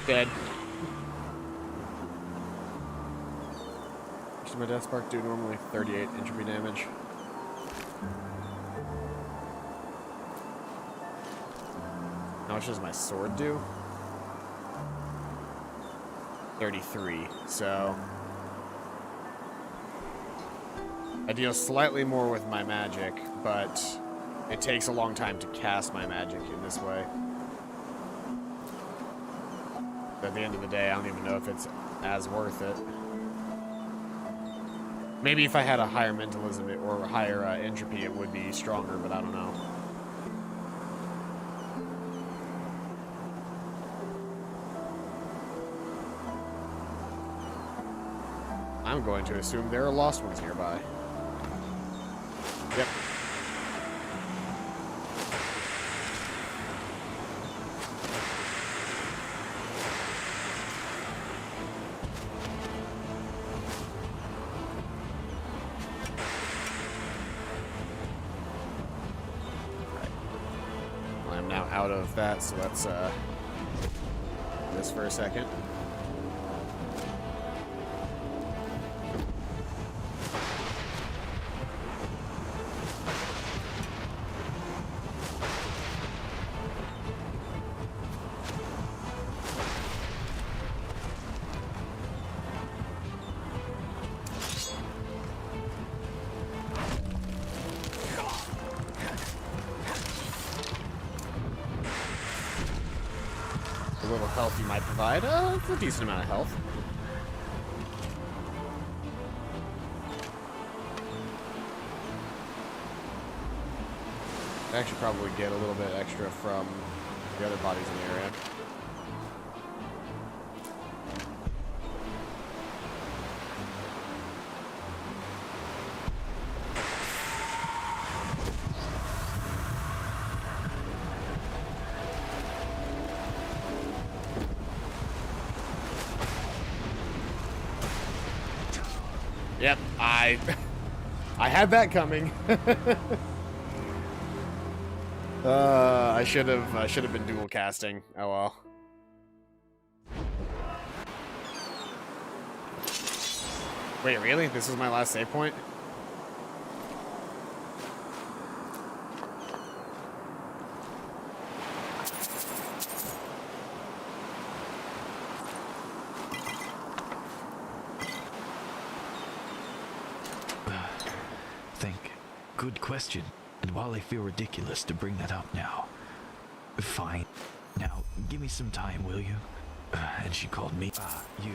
Dead. Does my Death Spark do normally 38 entropy damage? How much does my sword do? 33, so... I deal slightly more with my magic, but it takes a long time to cast my magic in this way. At the end of the day, I don't even know if it's as worth it. Maybe if I had a higher mentalism or a higher entropy, it would be stronger, but I don't know. I'm going to assume there are lost ones nearby. Yep. I'm now out of that, so let's this for a second. Little health you might provide. It's a decent amount of health. I actually probably get a little bit extra from the other bodies in the area. Yep, I had that coming. I should have been dual casting. Oh well. Wait, really? This is my last save point? Good question. And while I feel ridiculous to bring that up now, fine. Now, give me some time, will you? And she called me. You.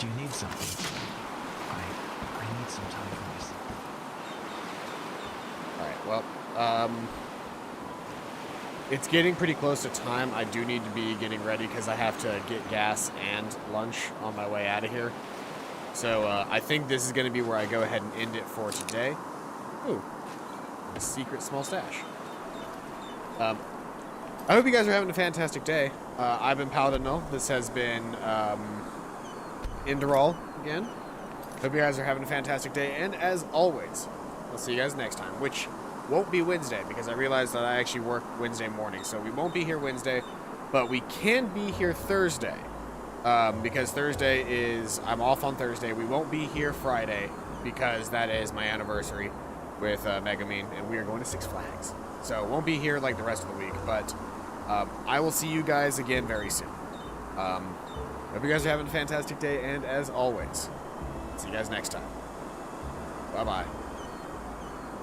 Do you need something? I need some time for myself. Alright, well, it's getting pretty close to time. I do need to be getting ready because I have to get gas and lunch on my way out of here. So, I think this is going to be where I go ahead and end it for today. Ooh. A secret small stash. I hope you guys are having a fantastic day. I've been Paladin Null. This has been Enderal again. Hope you guys are having a fantastic day, and as always, I'll see you guys next time, which won't be Wednesday because I realized that I actually work Wednesday morning, so we won't be here Wednesday, but we can be here Thursday because Thursday is I'm off on Thursday. We won't be here Friday because that is my anniversary with Megamine, and we are going to Six Flags. So won't be here like the rest of the week, but I will see you guys again very soon. Hope you guys are having a fantastic day, and as always, see you guys next time. Bye-bye.